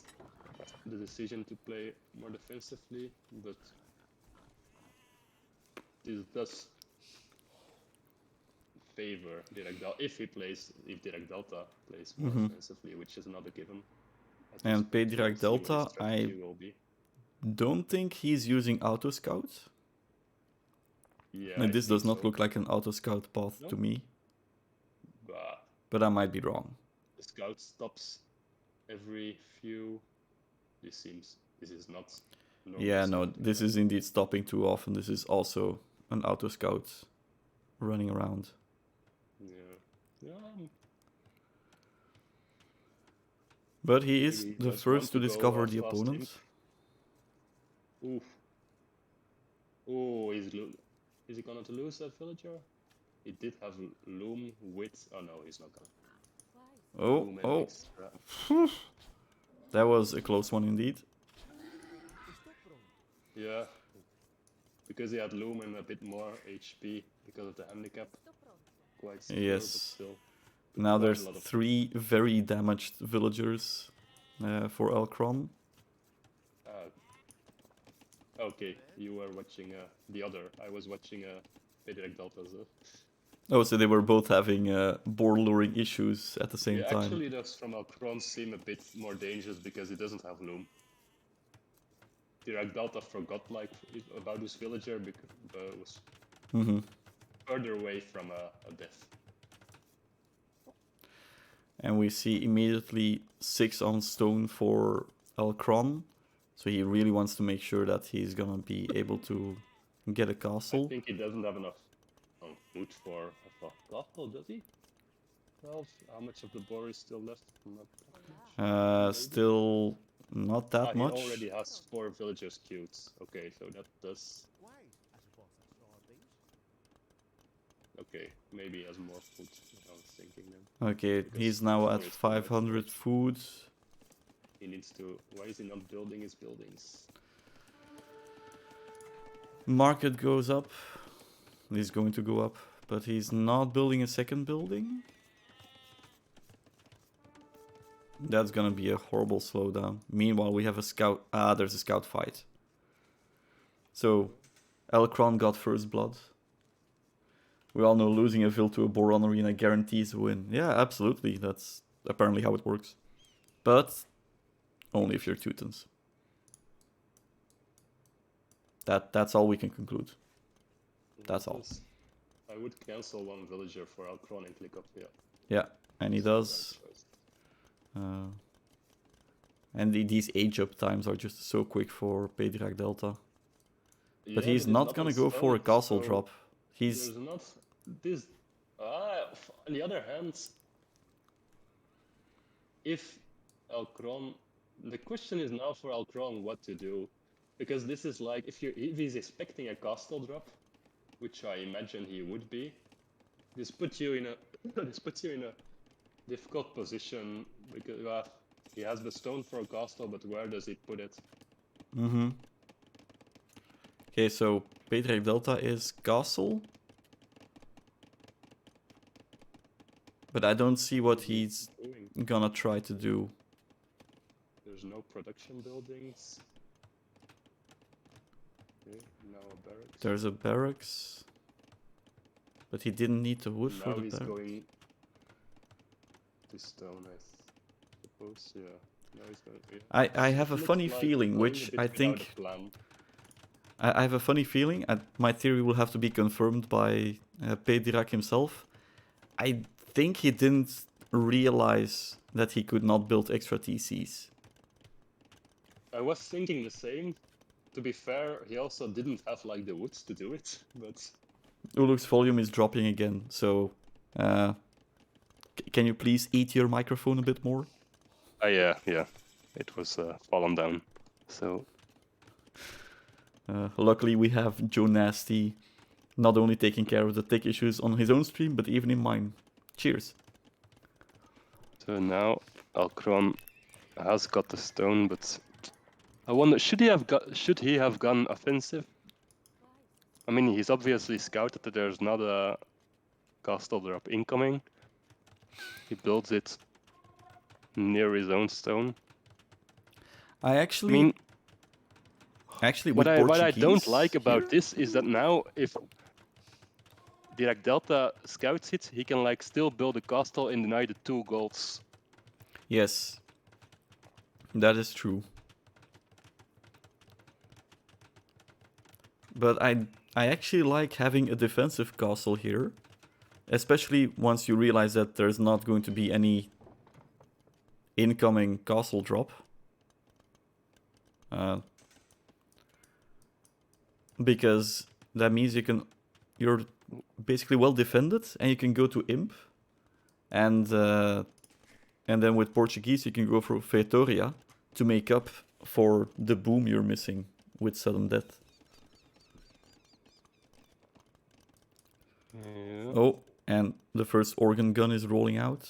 the decision to play more defensively, but this does... favor DirecDelta if DirecDelta plays more offensively, which is another given. And PDiracDelta, I don't think he's using Auto Scout. Yeah, And this does not look like an Auto Scout path to me. But I might be wrong. The scout stops every few. This is not. Yeah, no, this is indeed stopping too often. This is also an Auto Scout running around. Yeah. But he is the first to discover the opponent. Oof. Oh, is he gonna lose that villager? He did have loom with. Oh no, he's not gonna. Oh. That was a close one indeed. Yeah. Because he had loom and a bit more HP because of the handicap. Quite secure, yes. But still. Now there's 3 very damaged villagers for Kron. Okay, you were watching the other. I was watching PDiracDelta as well. Oh, so they were both having boar luring issues at the same time. Actually, those from Kron seem a bit more dangerous because he doesn't have loom. PDiracDelta forgot about this villager because was further away from a death. And we see immediately 6 on stone for Kron. So he really wants to make sure that he's gonna be able to get a castle. I think he doesn't have enough food for a castle, does he? 12. How much of the boar is still left? Still not that much. He already has 4 villagers queued. Okay, so that does. Okay, maybe he has more food. I was thinking then. Okay, because he's now at 500 food. He needs to. Why is he not building his buildings? Market goes up. He's going to go up, but he's not building a second building. That's gonna be a horrible slowdown. Meanwhile, we have a scout. There's a scout fight. So, Kron got first blood. We all know losing a vill to a Boron Arena guarantees a win. Yeah, absolutely. That's apparently how it works. But only if you're Teutons. That's all we can conclude. That's all. I would cancel 1 villager for Kron and click up here. Yeah, and he does. And these age up times are just so quick for PDiracDelta. Yeah, but he's not gonna go for a castle drop. He's. There's not this. On the other hand, if Kron, the question is now for Kron what to do, because this is like if he's expecting a castle drop, which I imagine he would be. This puts you in a difficult position because he has the stone for a castle, but where does he put it? Okay, so PDiracDelta is castle. But I don't see what he's gonna try to do. There's no production buildings. Okay, now a barracks. There's a barracks. But he didn't need the wood for the barracks. Now he's going to stone, I suppose, yeah. Now he's going, yeah. I have a funny feeling, which I think... I have a funny feeling, and my theory will have to be confirmed by PDirac himself. I think he didn't realize that he could not build extra TCs. I was thinking the same. To be fair, he also didn't have like the woods to do it, but... Uluk's volume is dropping again, so... can you please eat your microphone a bit more? Yeah. It was fallen down, so... Luckily we have Joe Nasty not only taking care of the tech issues on his own stream, but even in mine. Cheers. So now Kron has got the stone, but I wonder, should he have gone offensive? I mean, he's obviously scouted that there's not a castle drop incoming. He builds it near his own stone. Actually, what I don't like about this is that now, if PDiracDelta scouts it, he can like still build a castle and deny the 2 golds. Yes, that is true. But I actually like having a defensive castle here, especially once you realize that there's not going to be any incoming castle drop. Because that means you're basically well defended and you can go to Imp, and then with Portuguese you can go for Feitoria to make up for the boom you're missing with sudden death. Yeah. Oh, and the first organ gun is rolling out.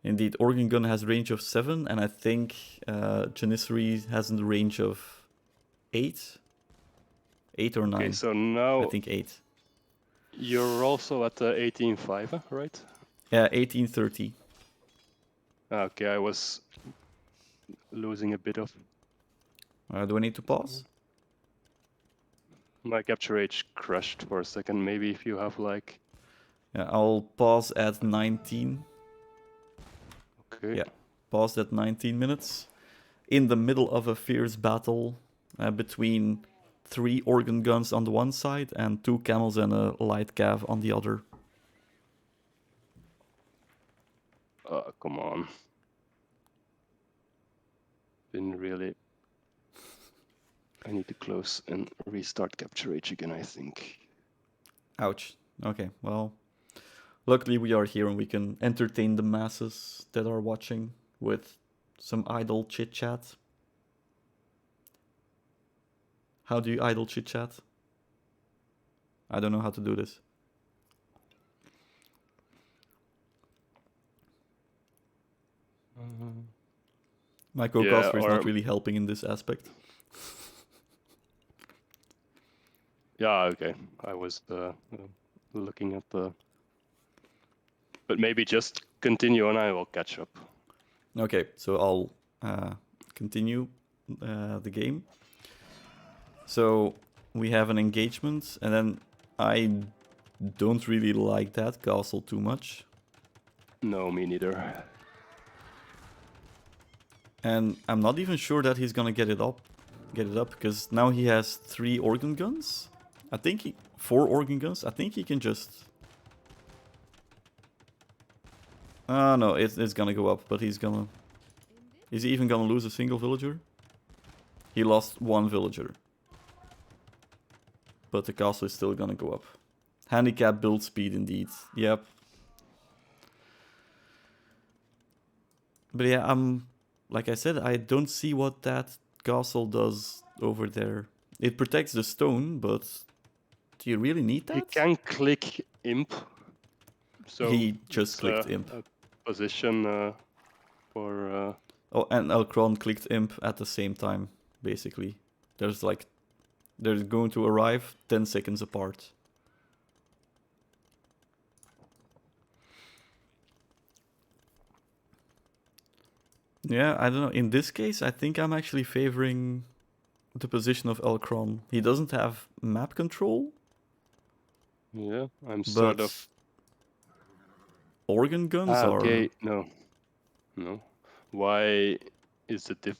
Indeed, organ gun has range of 7, and I think Janissary has a range of 8. 8 or 9. Okay, so now I think 8. you're also at 18.5, right? Yeah, 1830. Okay, I was losing a bit of Do I need to pause? my capture age crashed for a second. Maybe if you have like... Yeah, I'll pause at 19. Okay. Yeah, paused at 19 minutes. In the middle of a fierce battle between 3 organ guns on the one side and 2 camels and a light cav on the other. Come on. Didn't really... I need to close and restart capture age again, I think. Ouch. Okay, well, luckily we are here and we can entertain the masses that are watching with some idle chit-chat. How do you idle chit-chat? I don't know how to do this. My co-caster is not really helping in this aspect. Yeah, okay. I was looking at the... But maybe just continue and I will catch up. Okay, so I'll continue the game. So we have an engagement, and then I don't really like that castle too much. No, me neither. And I'm not even sure that he's gonna get it up, because now he has 3 organ guns. I think 4 organ guns. I think he can just... no, it's gonna go up, but he's gonna... Is he even gonna lose a single villager? He lost 1 villager. But the castle is still gonna go up. Handicap build speed indeed. Yep. But yeah, like I said, I don't see what that castle does over there. It protects the stone, but do you really need that? He can click imp. So he just clicked imp. A position for... Oh, and Kron clicked imp at the same time, basically. They're going to arrive 10 seconds apart. Yeah, I don't know. In this case, I think I'm actually favoring the position of Kron. He doesn't have map control. Yeah, I'm sort of... Organ guns are... Okay, no. Why is the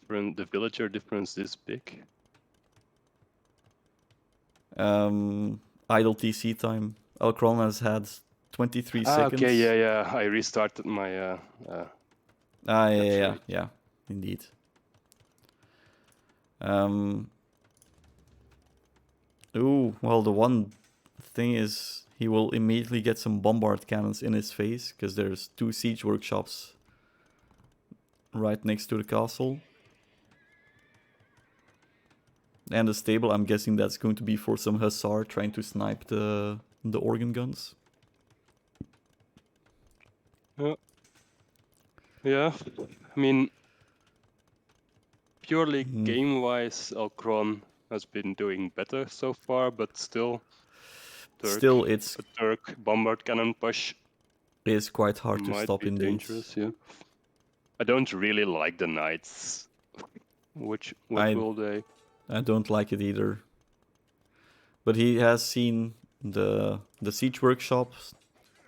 villager difference this big? Idle TC time. Kron has had 23 seconds. Okay, yeah. I restarted my... yeah, indeed. Ooh, well, the one thing is he will immediately get some bombard cannons in his face, because there's 2 siege workshops right next to the castle. And the stable, I'm guessing that's going to be for some hussar trying to snipe the organ guns. Yeah, I mean, purely game-wise, Kron has been doing better so far, but still, it's a Turk bombard cannon push is quite hard to stop indeed. Dangerous, yeah. I don't really like the knights. What will they? I don't like it either. But he has seen the siege workshops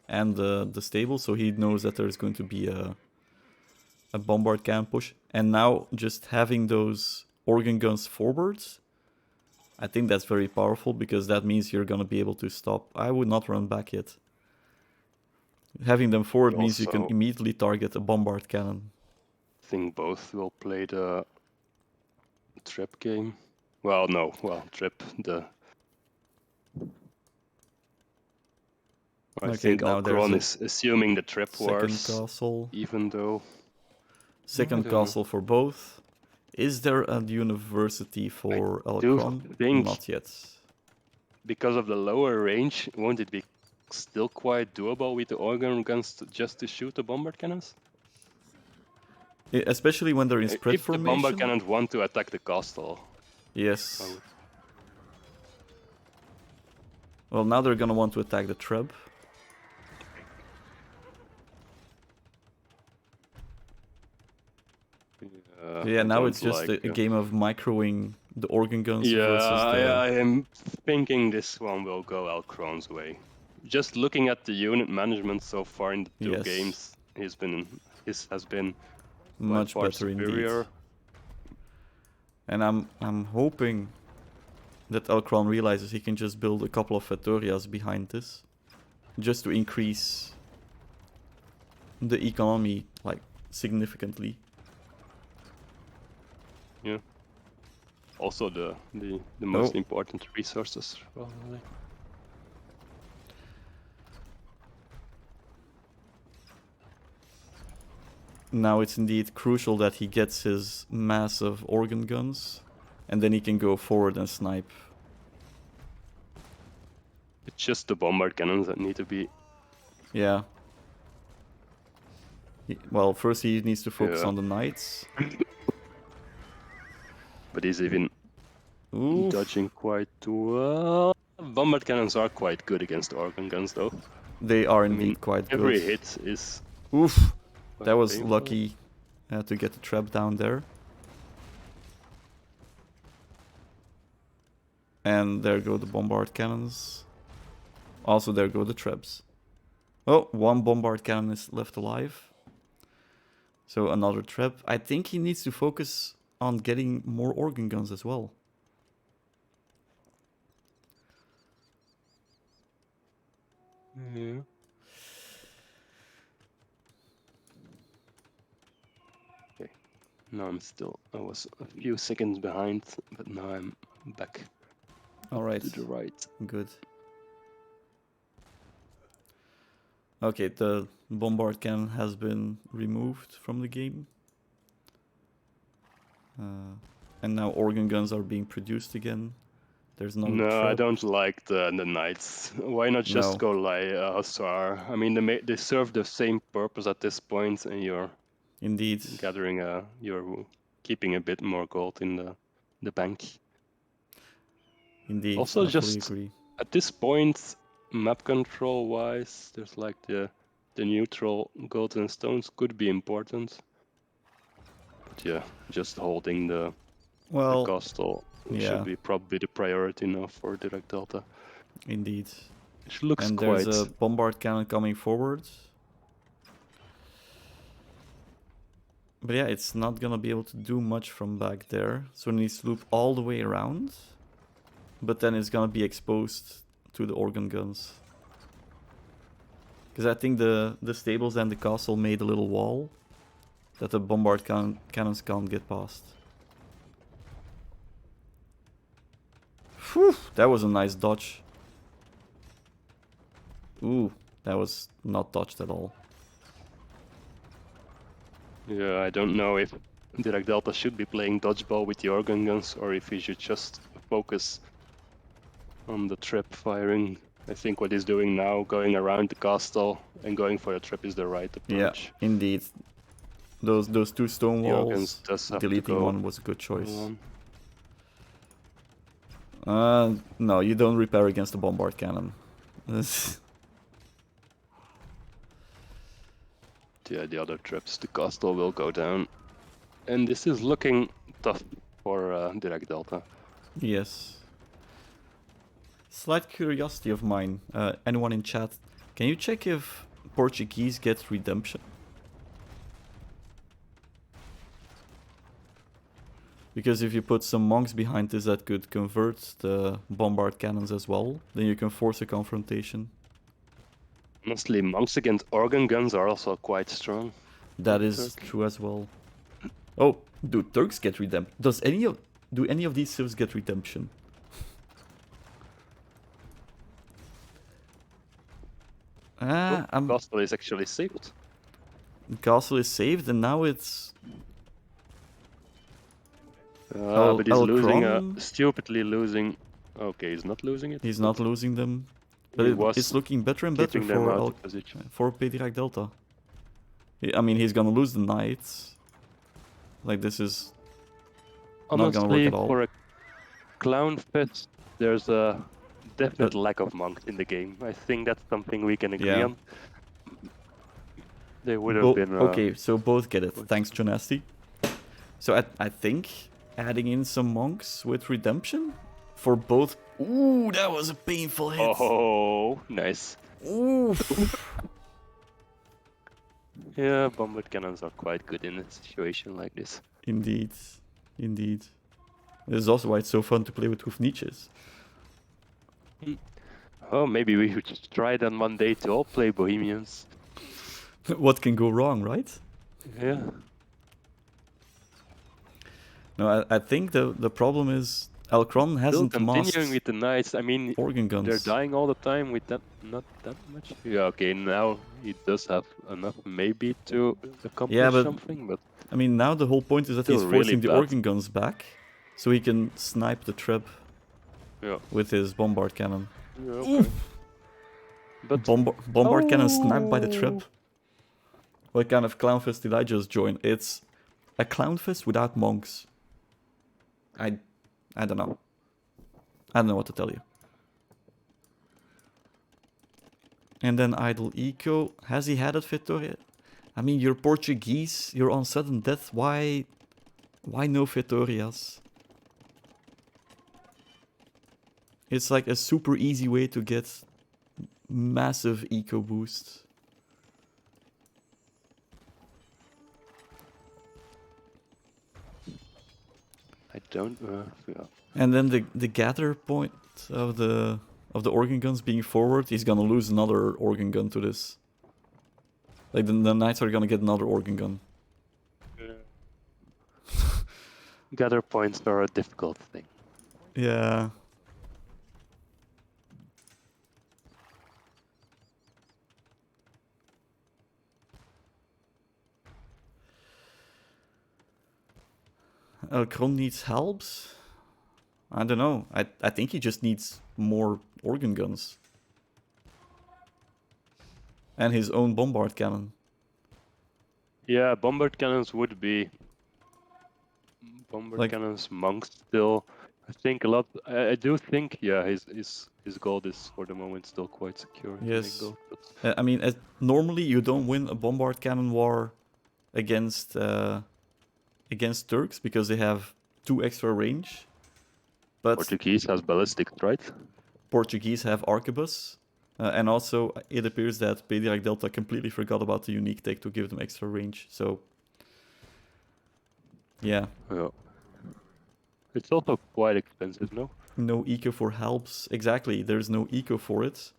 and the stable, so he knows that there's going to be a bombard cannon push. And now just having those organ guns forwards, I think that's very powerful, because that means you're going to be able to stop. I would not run back yet. Having them forward means you can Also- immediately target a bombard cannon. I think both will play the trip game. Well, no, trip the. I Okay, think now there's Kron a is assuming the trip second wars, castle. even though. Second don't know. castle for both. Is there a university for do Kron? think- Not yet. Because of the lower range, won't it be still quite doable with the organ guns just to shoot the bombard cannons? Especially when they're in spread If the bombard formation. cannons want to attack the castle. Yes. Oh. Well, now they're gonna want to attack the Treb. Yeah, I now don't it's just like, a game of microing the organ guns Yeah, versus the... I am thinking this one will go Kron's way. Just looking at the unit management so far in the two Yes. games, his has been by much far better superior. indeed. And I'm hoping that Kron realizes he can just build a couple of Fattorias behind this, just to increase the economy like significantly. Yeah. Also the most important resources, probably. Now it's indeed crucial that he gets his massive organ guns, and then he can go forward and snipe. It's just the bombard cannons that need to be. Yeah. Well, first he needs to focus Yeah. on the knights. But he's even Oof. dodging quite well. Bombard cannons are quite good against organ guns, though. They are I indeed mean, quite every good. hit is. Oof. quite That was painful. lucky to get the trap down there. And there go the bombard cannons. Also, there go the traps. Oh, one bombard cannon is left alive. So another trap. I think he needs to focus on getting more organ guns as well. Yeah. Okay. Now I was a few seconds behind, but now I'm back All right. to the right. Good. Okay, the bombard cannon has been removed from the game. And now organ guns are being produced again. There's no No, I trap. don't like the knights. Why not just No. go like Hussar? I mean, they serve the same purpose at this point, and you're Indeed. gathering you're keeping a bit more gold in the bank. Indeed. Also, I fully just agree. at this point, map control wise, there's like the neutral gold and stones could be important. But yeah, just holding the castle should be probably the priority now for PDiracDelta. Indeed. It looks And quite. there's a bombard cannon coming forward. But yeah, it's not gonna be able to do much from back there. So it needs to loop all the way around. But then it's gonna be exposed to the organ guns. Because I think the stables and the castle made a little wall that the bombard cannons can't get past. Whew, that was a nice dodge. Ooh, that was not dodged at all. Yeah, I don't know if PDiracDelta should be playing dodgeball with the organ guns or if he should just focus on the trip firing. I think what he's doing now, going around the castle and going for the trip, is the right approach. Yeah, indeed. Those two stone The organs walls, does have deleting to go one was a good choice. on. No, you don't repair against the bombard cannon. Yeah, the other trips, the castle will go down. And this is looking tough for PDiracDelta. Yes. Slight curiosity of mine. Anyone in chat, can you check if Portuguese get redemption? Because if you put some monks behind this that could convert the bombard cannons as well, then you can force a confrontation. Honestly, monks against organ guns are also quite strong. That is true as well. Oh, do Turks get redemption? Do any of these civs get redemption? Castle is actually saved. The castle is saved, and now it's. But he's losing. Kron? Stupidly losing. Okay, he's not losing it. He's not losing them, but it's looking better and better for PDiracDelta. I mean, he's gonna lose the knights. Like, this is honestly, not gonna work at all. For a clown fest, there's a definite lack of monks in the game. I think that's something we can agree on. They would have been... okay, so both get it. Thanks, Jonasti. So I think adding in some monks with redemption for both... Ooh, that was a painful hit. Oh, nice. Ooh. Yeah, bombard cannons are quite good in a situation like this. Indeed. Indeed. This is also why it's so fun to play with Hoefniches. Oh, maybe we should just try then one day to all play Bohemians. What can go wrong, right? Yeah. No, I think the problem is Kron hasn't continuing with the knights. I mean, organ guns. They're dying all the time with that, not that much. Yeah, okay, now he does have enough maybe to accomplish something, but... I mean, now the whole point is that he's forcing the organ guns back, so he can snipe the treb with his bombard cannon. Yeah, okay. But bombard cannon sniped by the treb. What kind of clownfest did I just join? It's a clownfest without monks. I don't know. I don't know what to tell you. And then Idle Eco. Has he had it, Vittoria? I mean, you're Portuguese. You're on sudden death. Why no Vittorias? It's like a super easy way to get massive eco boost. I don't. And then the gather point of the organ guns being forward, he's gonna lose another organ gun to this. Like the knights are gonna get another organ gun. Gather points are a difficult thing. Yeah. Kron needs helps? I don't know. I think he just needs more organ guns. And his own bombard cannon. Yeah, bombard cannons would be... Bombard cannons, monks still. I think a lot... I do think, yeah, his gold is for the moment still quite secure. Yes. I mean, normally you don't win a bombard cannon war against Turks because they have 2 extra range. But Portuguese has ballistic, right? Portuguese have arquebus. And also, it appears that PDiracDelta completely forgot about the unique tech to give them extra range. So, yeah. It's also quite expensive, no? No eco for helps. Exactly, there's no eco for it.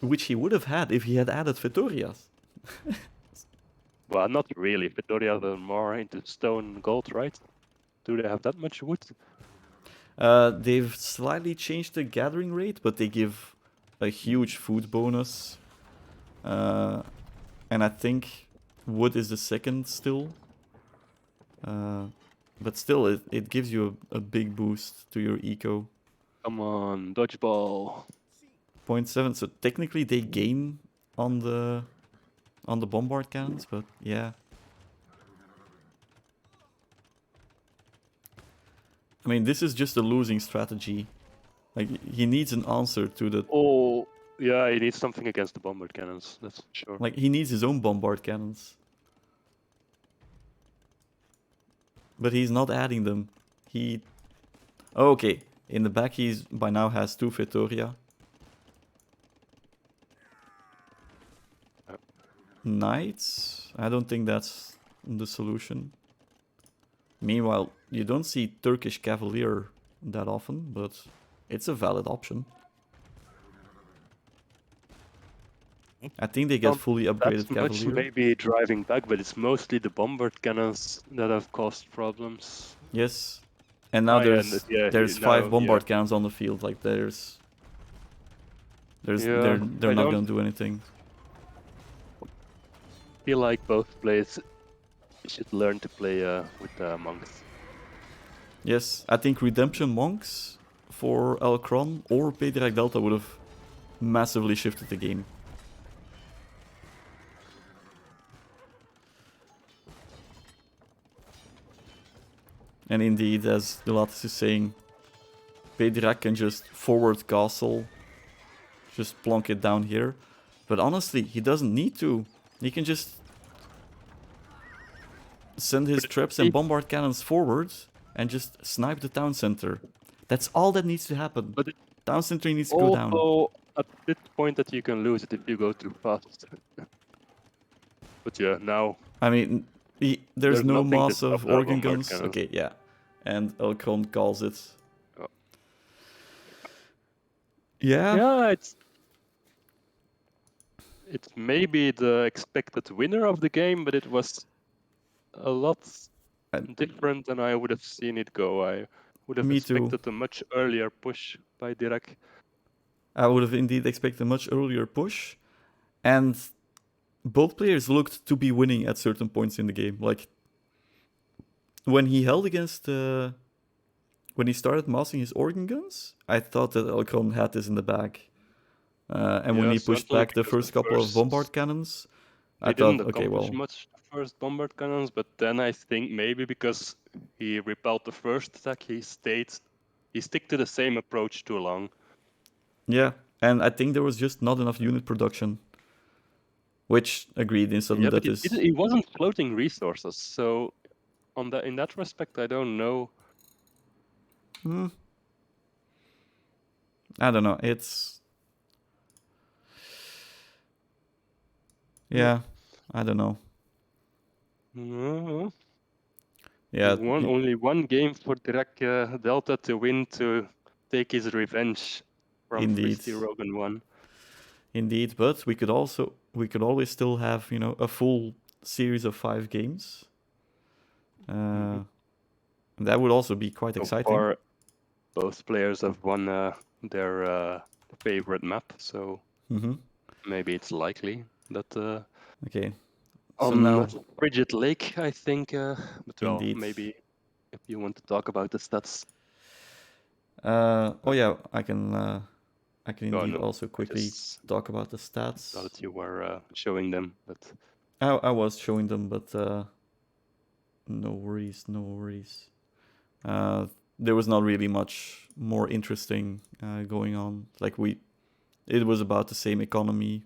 Which he would have had if he had added Vittorias. Well, not really. Vittorias are more into stone and gold, right? Do they have that much wood? They've slightly changed the gathering rate, but they give a huge food bonus. And I think wood is the second still. But still, it gives you a big boost to your eco. Come on, dodgeball. 0.7, so technically they gain on the bombard cannons, but yeah. I mean, this is just a losing strategy. Like, he needs an answer to the... Oh, yeah, he needs something against the bombard cannons, that's for sure. Like, he needs his own bombard cannons. But he's not adding them. Oh, okay. In the back, he's by now has 2 Vittoria. Knights? I don't think that's the solution. Meanwhile, you don't see Turkish Cavalier that often, but it's a valid option. I think they get fully upgraded That's much Cavalier. maybe driving back, but it's mostly the bombard cannons that have caused problems. Yes. And now there's now, 5 bombard cannons on the field. Like they're not gonna do anything. I feel like both players should learn to play with monks. Yes, I think Redemption Monks for Kron or PDiracDelta would have massively shifted the game. And indeed, as Delatus is saying, PDirac can just forward castle, just plonk it down here. But honestly, he doesn't need to. He can just send his traps and bombard cannons forward and just snipe the town center. That's all that needs to happen. But town center needs to go down. Also, at this point that you can lose it if you go too fast. But yeah, now... I mean, there's no massive organ guns. Cannons. Okay, yeah. And Kron calls it. Oh. Yeah. Yeah, it's maybe the expected winner of the game, but it was a lot different than I would have seen it go. I would have expected a much earlier push by Dirac. I would have indeed expected a much earlier push. And both players looked to be winning at certain points in the game. Like, when he held against... when he started massing his organ guns, I thought that Kron had this in the bag. And when he pushed back the first couple of bombard cannons, I thought, okay, well... much the first bombard cannons, but then I think maybe because he repelled the first attack, he stick to the same approach too long. Yeah, and I think there was just not enough unit production. Which, agreed, in sudden that is... He wasn't floating resources, so in that respect, I don't know. I don't know, it's... Yeah, I don't know. Yeah, only one game for PDiracDelta to win to take his revenge from Fristi Roggan 1. Indeed, but we could always still have, you know, a full series of 5 games. That would also be quite exciting. Or both players have won their favorite map, so maybe it's likely that. Okay. So now Frigid Lake, I think. But well, indeed. Maybe if you want to talk about the stats. Oh yeah, I can indeed also quickly talk about the stats. Now that you were showing them, but I was showing them, but no worries. There was not really much more interesting going on. Like it was about the same economy.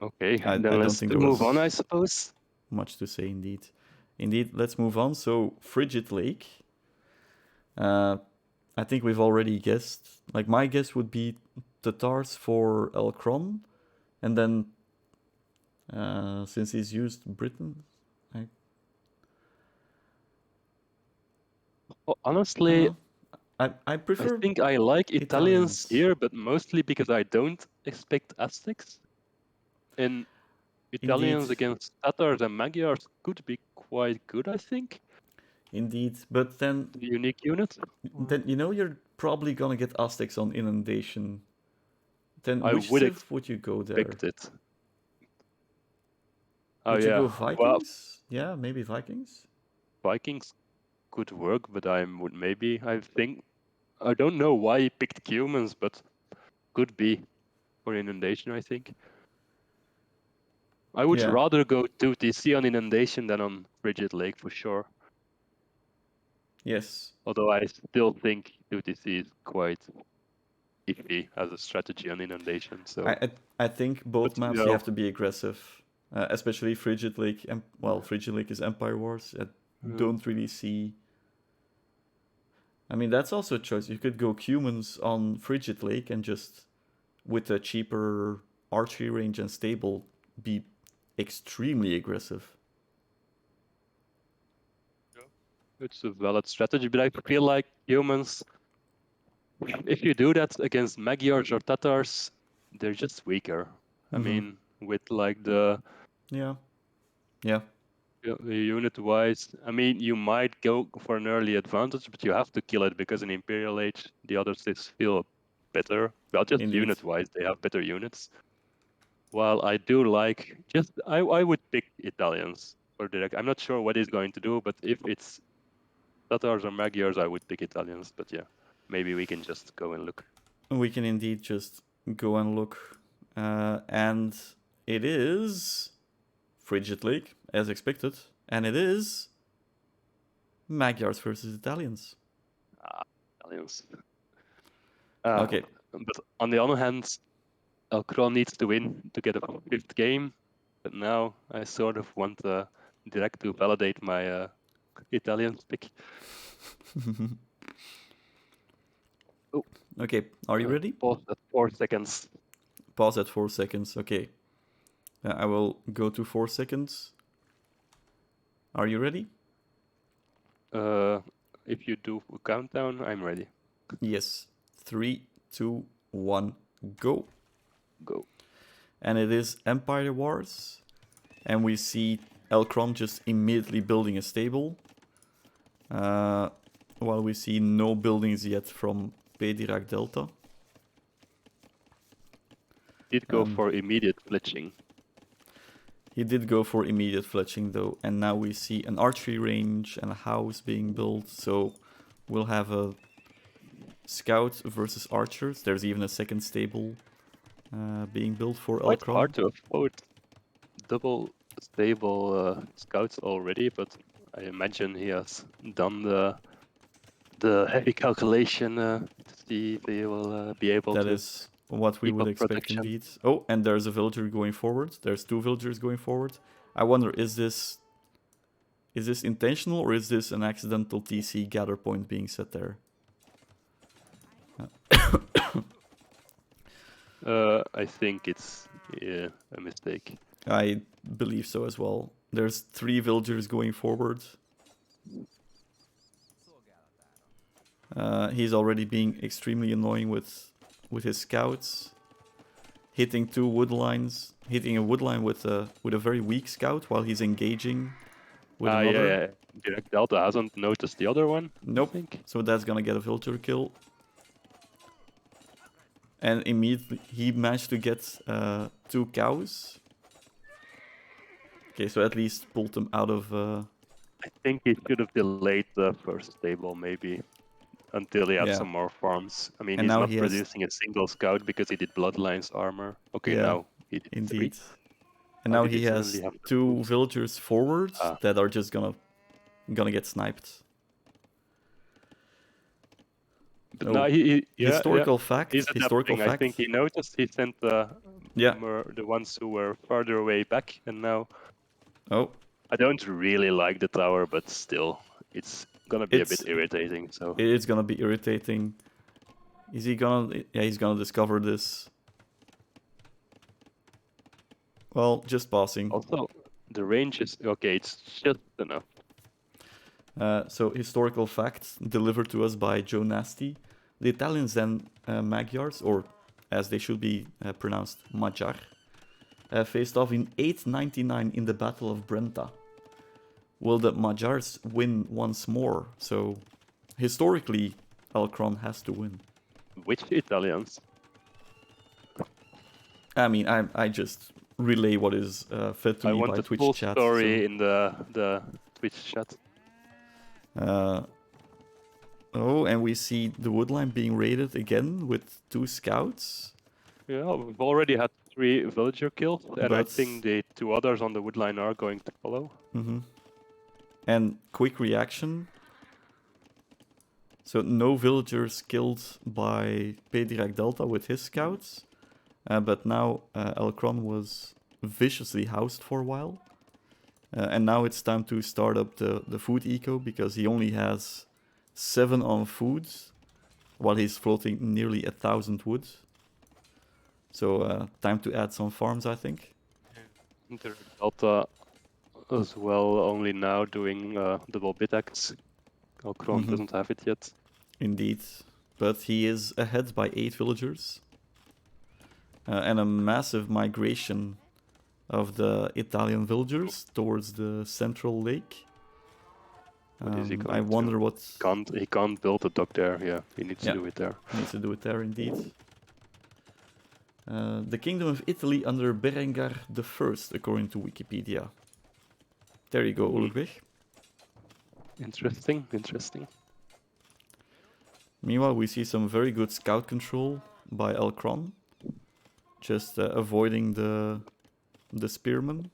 Okay, then let's move on, I suppose. Much to say, indeed. Indeed, let's move on. So, Frigid Lake. I think we've already guessed. Like, my guess would be Tatars for Kron. And then, since he's used Britain... Honestly, I prefer... I think I like Italians here, but mostly because I don't expect Aztecs. And Italians against Tatars and Magyars could be quite good, I think. Indeed, but then... The unique unit? Then, you know, you're probably gonna get Aztecs on Inundation. Then which civ would you go there? It. Would you go Vikings? Well, yeah, maybe Vikings? Vikings could work, but I don't know why he picked humans, but could be for Inundation, I think. I would rather go 2TC on Inundation than on Frigid Lake for sure. Yes. Although I still think 2TC is quite iffy as a strategy on Inundation. So I think both maps you have to be aggressive, especially Frigid Lake. Frigid Lake is Empire Wars. I don't really see I mean, that's also a choice. You could go humans on Frigid Lake and just, with a cheaper archery range and stable, be extremely aggressive. It's a valid strategy, but I feel like humans, if you do that against Magyars or Tatars, they're just weaker. I mean, with like the Yeah. Yeah. unit-wise, I mean, you might go for an early advantage, but you have to kill it because in Imperial Age, the other cities feel better. Well, just Indeed. unit-wise, they have better units. While I do like, I would pick Italians for direct. I'm not sure what he's going to do, but if it's Tatars or Magyars, I would pick Italians. But yeah, maybe we can just go and look. We can indeed just go and look. And it is Frigid Lake, as expected. And it is Magyars versus Italians. Italians. Okay. But on the other hand, Kron needs to win to get a fifth game. But now I sort of want direct to validate my Italian pick. Oh, Okay, are you ready? Pause at 4 seconds. Pause at 4 seconds. Okay. I will go to 4 seconds. Are you ready? If you do a countdown, I'm ready. Yes. 3, 2, 1, go. Go. And it is Empire Wars. And we see Kron just immediately building a stable. While we see no buildings yet from PDiracDelta. Did go for immediate fletching. He did go for immediate fletching though, and now we see an archery range and a house being built, so we'll have a scout versus archers. There's even a second stable being built for Quite Kron. hard to afford double stable scouts already, but I imagine he has done the heavy calculation to see if he will be able to. That is what we would expect indeed. Oh, and there's a villager going forward. There's 2 villagers going forward. I wonder, is this intentional or is this an accidental TC gather point being set there? I think it's a mistake. I believe so as well. There's 3 villagers going forward. He's already being extremely annoying with his scouts. Hitting 2 wood lines. Hitting a wood line with a very weak scout while he's engaging with another. Yeah. PDiracDelta hasn't noticed the other one. Nope. So that's gonna get a villager kill. And immediately he managed to get 2 cows. Okay, so at least pulled them out of... I think he should have delayed the first stable maybe until he had some more farms. I mean, and he's not producing a single scout because he did Bloodlines armor. Okay, now he did indeed. 3. And now he has 2 villagers forward that are just gonna get sniped. But now historical fact. Historical fact. I think he noticed. He sent the ones who were farther away back, and now. Oh. I don't really like the tower, but still, it's gonna be a bit irritating. So it is gonna be irritating. Is he gonna? Yeah, he's gonna discover this. Well, just passing. Also, the range is okay. It's just enough. So historical fact delivered to us by Joe Nasty. The Italians and Magyars, or as they should be pronounced, Magyar, faced off in 899 in the Battle of Brenta. Will the Magyars win once more? So, historically, Kron has to win. Which Italians? I mean, I just relay what is fed to me by Twitch chat. I want the full story in the Twitch chat. Oh, and we see the woodline being raided again with 2 scouts. Yeah, we've already had 3 villager kills, and I think the 2 others on the woodline are going to follow. And quick reaction. So no villagers killed by PDiracDelta with his scouts, but now Kron was viciously housed for a while. And now it's time to start up the food eco because he only has 7 on food, while he's floating nearly 1,000 wood. So time to add some farms, I think. PDiracDelta as well, only now doing double bit acts. Kron doesn't have it yet. Indeed. But he is ahead by 8 villagers. And a massive migration of the Italian villagers towards the central lake. What is he going I wonder what... He can't build a dock there, yeah. He needs to do it there. He needs to do it there, indeed. The Kingdom of Italy under Berengar I, according to Wikipedia. There you go, Ulrich. Interesting, interesting. Meanwhile, we see some very good scout control by Kron. Just avoiding the spearmen.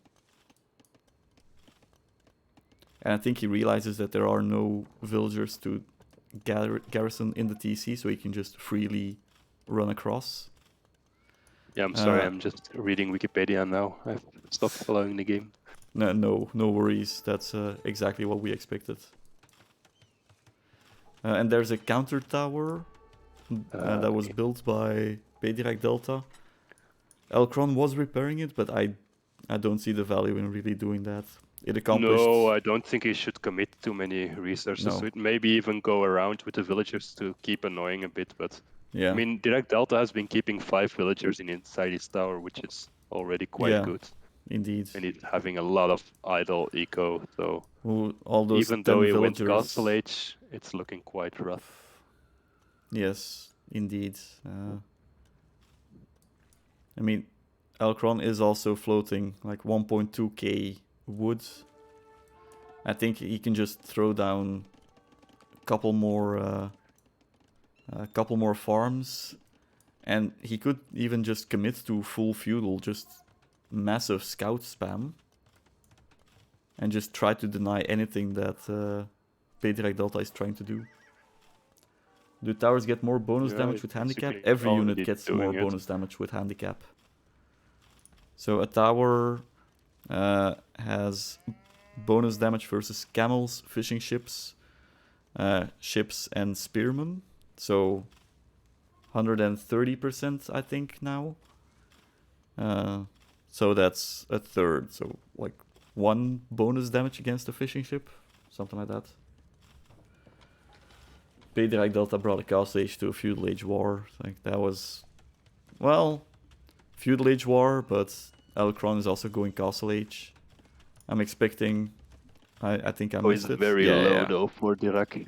And I think he realizes that there are no villagers to garrison in the TC, so he can just freely run across. Yeah, I'm sorry, I'm just reading Wikipedia now. I've stopped following the game. No worries. That's exactly what we expected. And there's a counter tower that was built by PDiracDelta. Kron was repairing it, but I don't see the value in really doing that. It accomplished... No, I don't think he should commit too many resources to it. Maybe even go around with the villagers to keep annoying a bit, but... Yeah. I mean, PDiracDelta has been keeping 5 villagers inside his tower, which is already quite good. Indeed. And he's having a lot of idle eco, so... all those even though he went villagers... Castle Age, it's looking quite rough. Yes, indeed. I mean, Kron is also floating like 1.2k wood. I think he can just throw down a couple more farms, and he could even just commit to full feudal, just massive scout spam, and just try to deny anything that PDiracDelta is trying to do. Do towers get more bonus damage with handicap? Every unit gets more bonus damage with handicap. So a tower has bonus damage versus camels, fishing ships, ships and spearmen. So 130%, I think, now. So that's a third. So like 1 bonus damage against a fishing ship, something like that. PDiracDelta brought a Castle Age to a Feudal Age war. Like that was, well, Feudal Age war, but Kron is also going Castle Age. I'm expecting. I think I missed it. It's very low though for Dirac.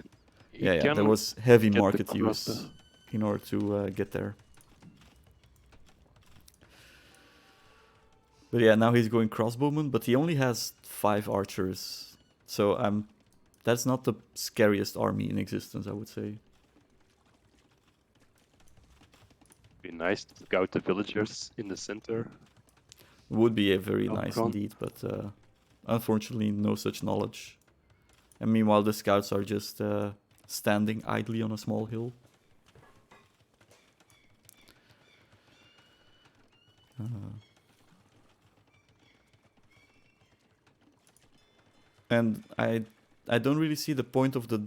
Yeah. There was heavy market use in order to get there. But yeah, now he's going crossbowman, but he only has 5 archers. So that's not the scariest army in existence, I would say. Be nice to scout the villagers in the center. Would be a very nice indeed, but unfortunately no such knowledge. And meanwhile the scouts are just standing idly on a small hill. And I don't really see the point of the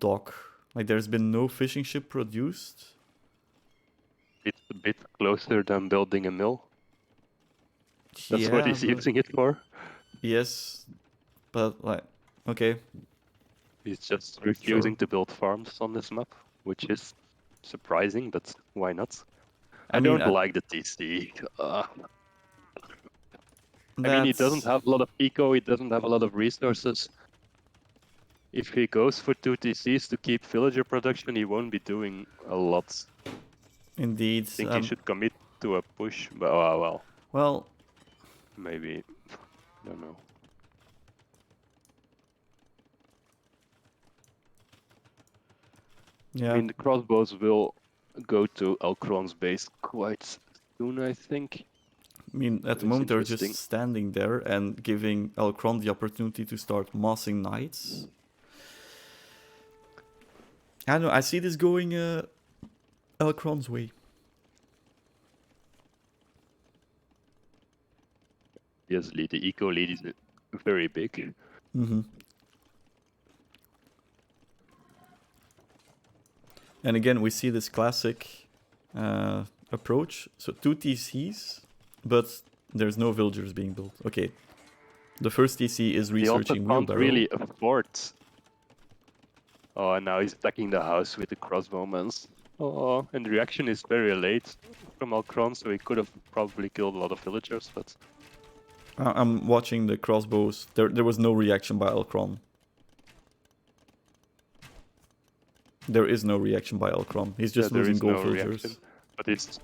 dock. Like there's been no fishing ship produced. It's a bit closer than building a mill. That's what he's using it for. Yes, but like, okay. He's just refusing to build farms on this map, which is surprising, but why not? I don't like the TC. I mean, he doesn't have a lot of eco, he doesn't have a lot of resources. If he goes for 2 TCs to keep villager production, he won't be doing a lot. Indeed. I think he should commit to a push, but well, maybe, I don't know. Yeah. I mean, the crossbows will go to Kron's base quite soon, I think. I mean, at the moment they're just standing there and giving Kron the opportunity to start mossing knights. I don't know, I see this going Kron's way. Yes, the eco lead is very big. Mm-hmm. And again, we see this classic approach. So 2 TCs, but there's no villagers being built. Okay. The first TC is He also researching can't wheelbarrow. really afford. Oh, and now he's attacking the house with the crossbowmans. Oh, and the reaction is very late from Kron, so he could have probably killed a lot of villagers, but... I'm watching the crossbows. There was no reaction by Kron. There is no reaction by Kron. He's just losing gold villagers. Reaction, but it's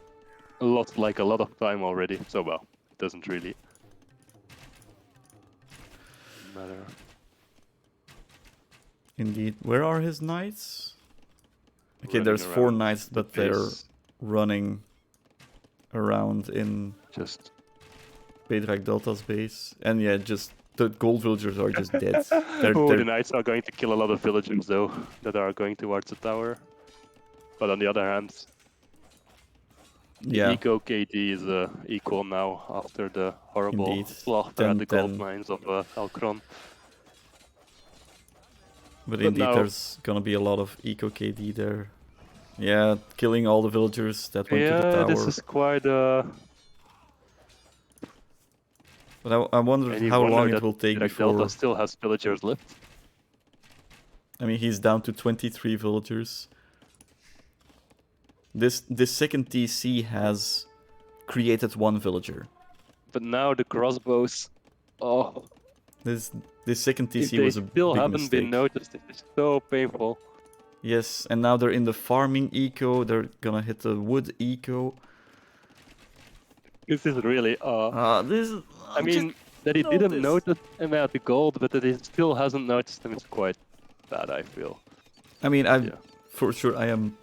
a lot of time already, so well, it doesn't really matter. Indeed. Where are his knights? Okay, there's 4 knights, but they're running around in just PDiracDelta's base. And yeah, just the gold villagers are just dead. The knights are going to kill a lot of villagers though, that are going towards the tower. But on the other hand, the eco KD is equal now after the horrible slaughter at the gold mines of Kron. But indeed, there's gonna be a lot of eco KD there. Yeah, killing all the villagers that went to the tower. Yeah, this is quite But I wonder how long it will take before... Delta still has villagers left. I mean, he's down to 23 villagers. This second TC has created 1 villager. But now the crossbows... Oh... This second TC was a big mistake. They still haven't been noticed. It is so painful. Yes, and now they're in the farming eco. They're gonna hit the wood eco. This is really... I mean, that he didn't notice him at the gold, but that he still hasn't noticed him is quite bad, I feel. I mean, for sure I am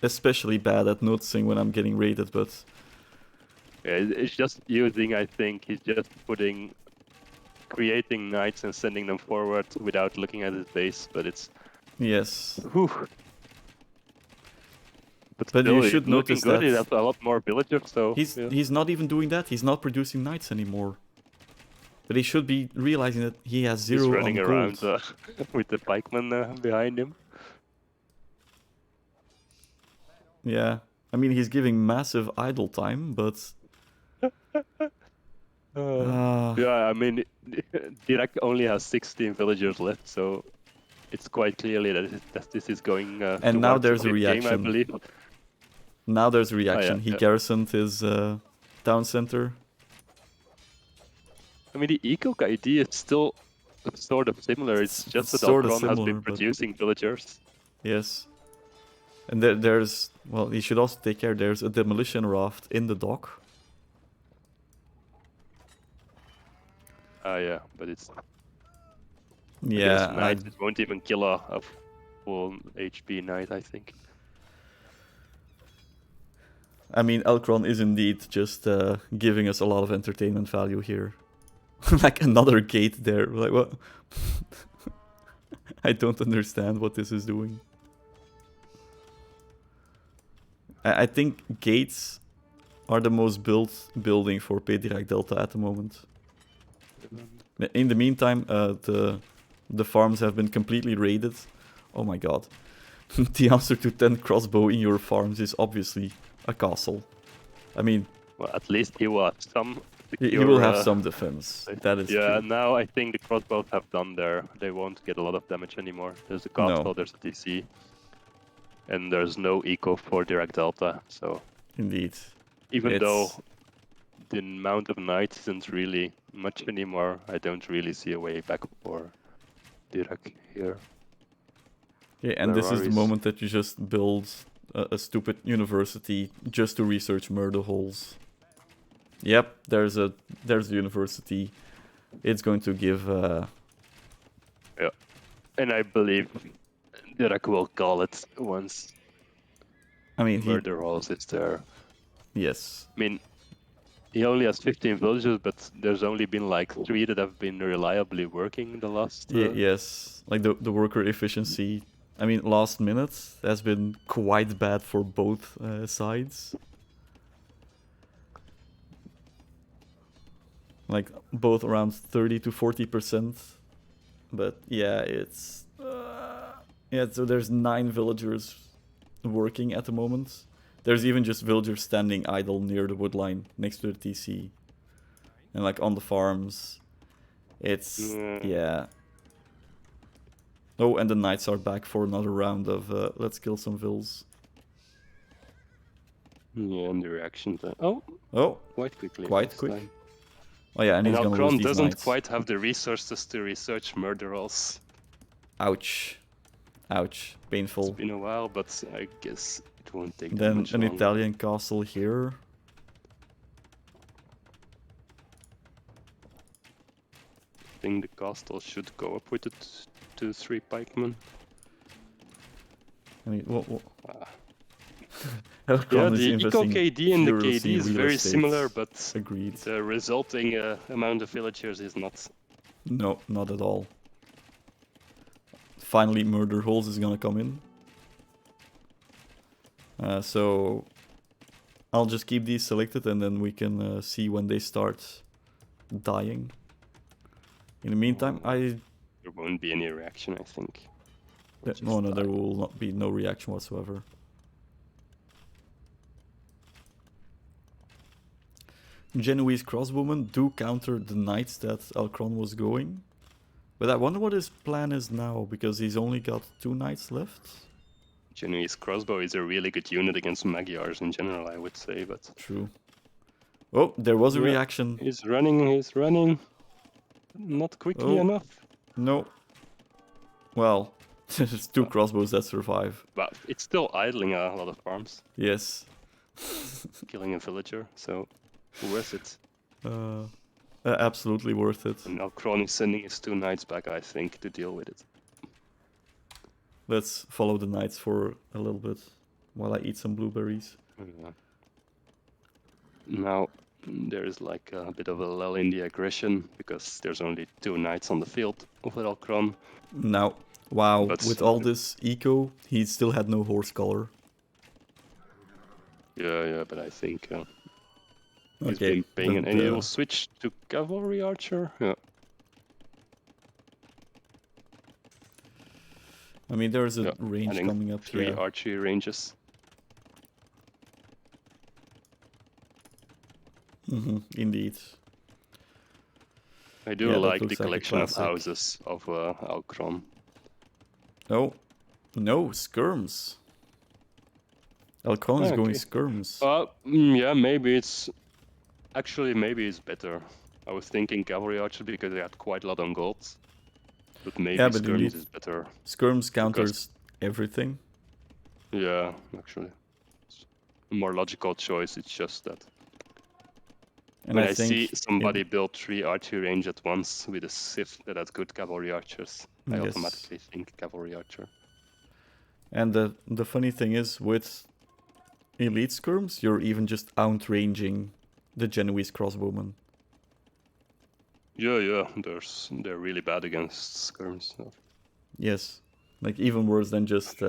especially bad at noticing when I'm getting raided, but... Yeah, it's just using, I think, he's just creating knights and sending them forward without looking at his base, but it's... Yes. Whew. But still, you should notice that he has a lot more villagers, so... He's not even doing that, he's not producing knights anymore. But he should be realizing that he has 0 on gold. He's running around with the pikemen behind him. Yeah, I mean, he's giving massive idle time, but... Yeah, I mean, Dirac only has 16 villagers left, so it's quite clearly that this is going. And now there's a reaction. Game, I believe. Now there's a reaction. He garrisoned his town center. I mean, the eco idea is still sort of similar. It's just that Kron has been producing villagers. Yes. And there's... Well, you should also take care. There's a demolition raft in the dock. Yeah, but it's... Yeah, it won't even kill a full HP knight, I think. I mean, Kron is indeed just giving us a lot of entertainment value here. Like another gate there. Like, what? I don't understand what this is doing. I think gates are the most built building for PDiracDelta at the moment. In the meantime, the farms have been completely raided. Oh my god. The answer to 10 crossbow in your farms is obviously a castle. I mean... Well, at least he will have some... He will have some defense. That is true. True. Now I think the crossbows have done they won't get a lot of damage anymore. There's a castle, there's a TC. And there's no eco for PDiracDelta, so... Indeed. Even though the amount of knights isn't really much anymore, I don't really see a way back for Dirac here. Yeah, and this is the moment that you just build a stupid university just to research murder holes. Yep, there's the university. It's going to give... Yeah, and I believe Dirac will call it once murder holes is there. Yes. I mean, he only has 15 villagers, but there's only been like 3 that have been reliably working the last... Yes, like the worker efficiency. I mean, last minute has been quite bad for both sides. Like, both around 30 to 40%. But yeah, it's... yeah, so there's 9 villagers working at the moment. There's even just villagers standing idle near the wood line next to the TC. And like on the farms. It's, yeah. Oh, and the knights are back for another round of let's kill some vills. Yeah, and the reaction time. Oh, quite quickly. Quite quick. Time. Oh yeah, and he's gonna lose Kron these doesn't knights. quite have the resources to research murder rolls. Ouch. Ouch. Painful. It's been a while, but I guess it won't take then that much an longer. Italian castle here. I think the castle should go up with it 2-3 pikemen. I mean, what? Yeah, the Eco KD and the KD is very similar, but agreed. The resulting amount of villagers is not. No, not at all. Finally, murder holes is gonna come in. So I'll just keep these selected, and then we can see when they start dying. In the meantime, There won't be any reaction, I think. No, there will not be no reaction whatsoever. Genoese crossbowmen do counter the knights that Kron was going. But I wonder what his plan is now, because he's only got 2 knights left. Genoese crossbow is a really good unit against Magyars in general, I would say, but... True. Oh, there was a reaction. He's running. Not quickly enough. No. Well, there's 2 crossbows that survive. But it's still idling a lot of farms. Yes. Killing a villager, so worth it. Absolutely worth it. And now Kron is sending his 2 knights back, I think, to deal with it. Let's follow the knights for a little bit while I eat some blueberries. Now there is like a bit of a lull in the aggression because there's only 2 knights on the field of Kron. Now, wow, but with all this eco, he still had no horse color. Yeah, but I think he's been paying an... And he will switch to cavalry archer. Yeah. I mean, there's a range coming up. 3 archery ranges. Indeed. I do like the collection of houses of Kron. Oh, no, skirms. Kron is going skirms. Yeah, maybe it's... Actually, maybe it's better. I was thinking cavalry archer because they had quite a lot on gold. But maybe skirms is better. Skirms counters everything. Yeah, actually. It's a more logical choice, it's just that. And when I see somebody build 3 archery range at once with a Sith that has good cavalry archers, I automatically think cavalry archer. And the funny thing is, with elite skirms, you're even just outranging the Genoese crossbowmen. Yeah, they're really bad against skirms. So. Yes, like even worse than just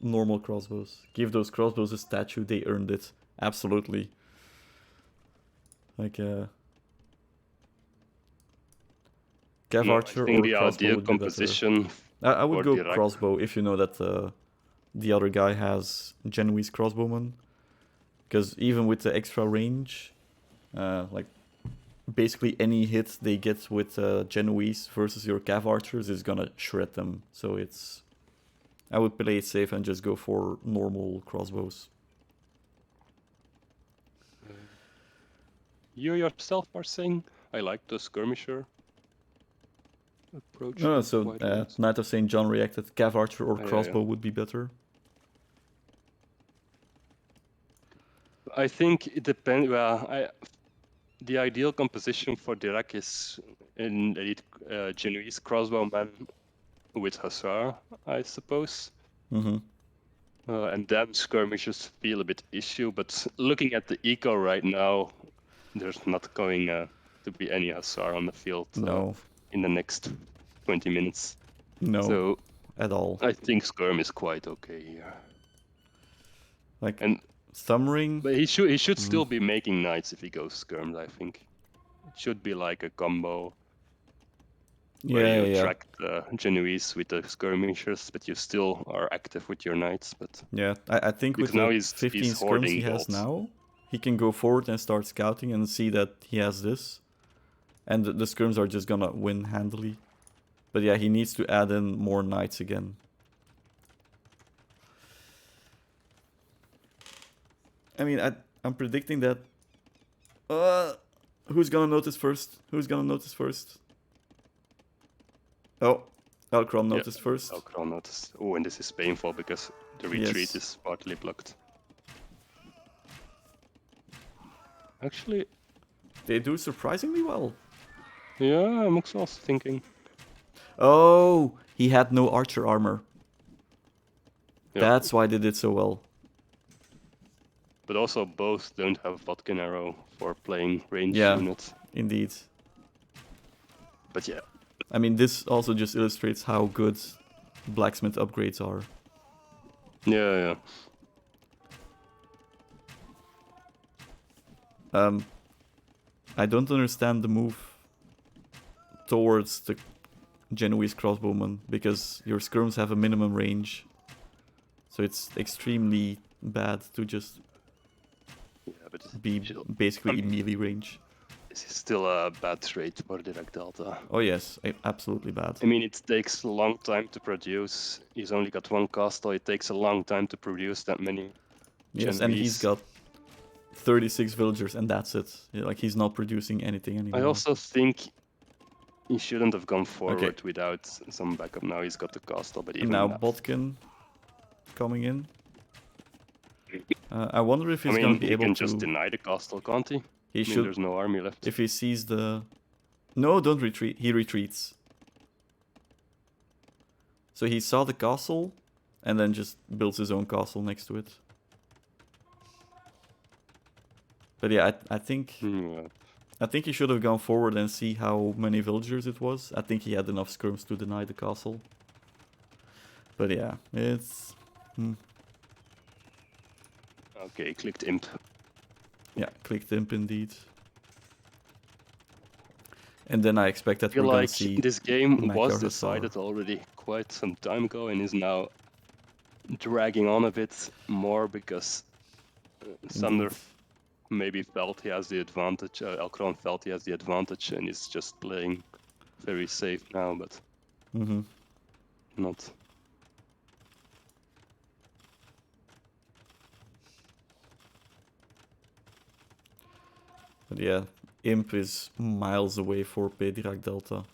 normal crossbows. Give those crossbows a statue, they earned it. Absolutely. Like Cav archer or the crossbow ideal would composition. Be I would go crossbow if you know that the other guy has Genoese crossbowman, because even with the extra range, like basically any hit they get with Genoese versus your Cav archers is gonna shred them. So it's, I would play it safe and just go for normal crossbows. You yourself are saying I like the skirmisher approach. No, so Knight of St. John reacted Cav archer or crossbow would be better. I think it depends. Well, the ideal composition for Dirac is an elite Genoese crossbowman with Hussar, I suppose. And then skirmishers feel a bit issue, but looking at the eco right now, there's not going to be any Hussar on the field in the next 20 minutes. No, so at all. I think skirm is quite okay here. Like, and Thumbring... But he should still be making knights if he goes skirms, I think. It should be like a combo. where Yeah, you yeah, yeah. track the Genoese with the skirmishers, but you still are active with your knights. But Yeah, I think with because now the he's 15 skirms hoarding he has gold. now, he can go forward and start scouting and see that he has this. And the skirms are just gonna win handily. But yeah, he needs to add in more knights again. I mean, I'm predicting that... who's gonna notice first? Who's gonna notice first? Oh, Kron Yeah, noticed first. Kron noticed. Oh, and this is painful because the retreat Yes. is partly blocked. Actually, They do surprisingly well. yeah, I'm also thinking. Oh, he had no archer armor. Yeah. That's why they did so well. But also both don't have Vodkin arrow for playing range Yeah, units. indeed. But yeah. I mean, this also just illustrates how good blacksmith upgrades are. Yeah, yeah. I don't understand the move towards the Genoese crossbowman, because your skirms have a minimum range. So it's extremely bad to just But be basically in melee range. This is still a bad trait for PDiracDelta. Oh yes, absolutely bad. I mean, it takes a long time to produce. He's only got one castle. It takes a long time to produce that many. Yes, and he's got 36 villagers and that's it. Like, he's not producing anything anymore. I also think he shouldn't have gone forward without some backup. Now he's got the castle, but even now that. Botkin coming in. I wonder if he's going to be able to... he can just deny the castle, can't he? He should. There's no army left. If he sees the... No, don't retreat. He retreats. So he saw the castle and then just builds his own castle next to it. But yeah, I think... I think he should have gone forward and see how many villagers it was. I think he had enough skirms to deny the castle. But yeah, it's... Okay, clicked imp. Yeah, clicked imp indeed. And then I expect that I feel we're gonna like see this game was Magyar decided Hussar. already quite some time ago and is now dragging on a bit more because Sander maybe felt he has the advantage. Kron felt he has the advantage and is just playing very safe now, but not. But yeah, imp is miles away for PDiracDelta.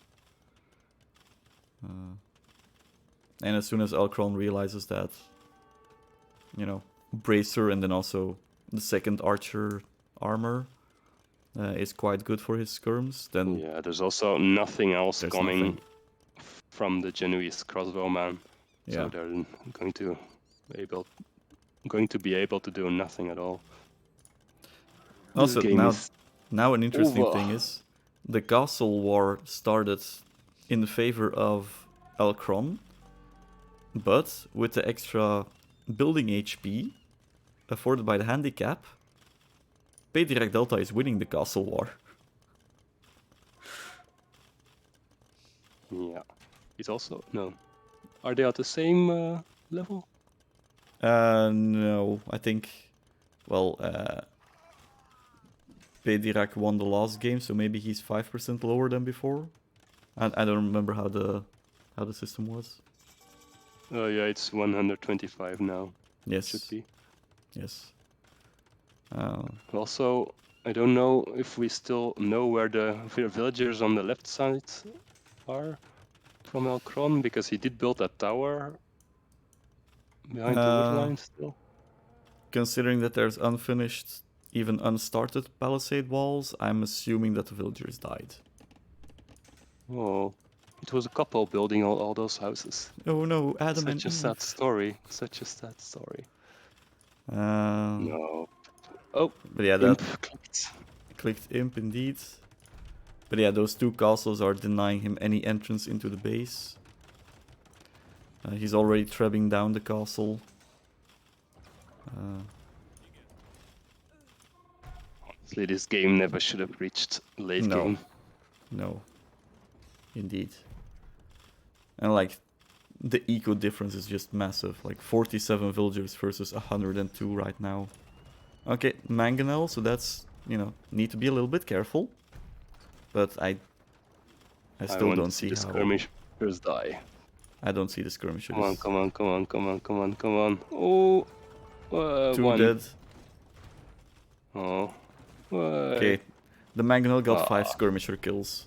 And as soon as Kron realizes that, you know, Bracer and then also the second archer armor is quite good for his skirms, then... Yeah, there's also nothing else coming from the Genoese crossbowman. Yeah. So they're going to be able to do nothing at all. Also, now an interesting thing is, the castle war started in favor of Kron, but with the extra building HP afforded by the handicap, PDiracDelta is winning the castle war. Yeah. It's also... No. Are they at the same level? No, I think... Well, PDirac won the last game, so maybe he's 5% lower than before. I don't remember how the system was. Oh yeah, it's 125 now. Yes. Should be. Yes. Also, I don't know if we still know where the villagers on the left side are from Kron, because he did build that tower behind the wood line still. Considering that there's unfinished, even unstarted palisade walls, I'm assuming that the villagers died. Oh, it was a couple building all those houses. Oh no, Adam and Eve. Such a sad story. Such a sad story. No. Oh, but yeah, imp that clicked. Clicked imp indeed. But yeah, those two castles are denying him any entrance into the base. He's already trebbing down the castle. Honestly, this game never should have reached late game. No. Indeed. And like the eco difference is just massive. Like 47 villagers versus 102 right now. Okay, mangonel, so that's, you know, need to be a little bit careful. But I still want don't to see see the how. skirmishers die. I don't see the skirmishers. Come on, come on, come on, come on, come on, come on. Oh, 2 one. dead. Oh, Okay, the mangonel got 5 Ah. skirmisher kills.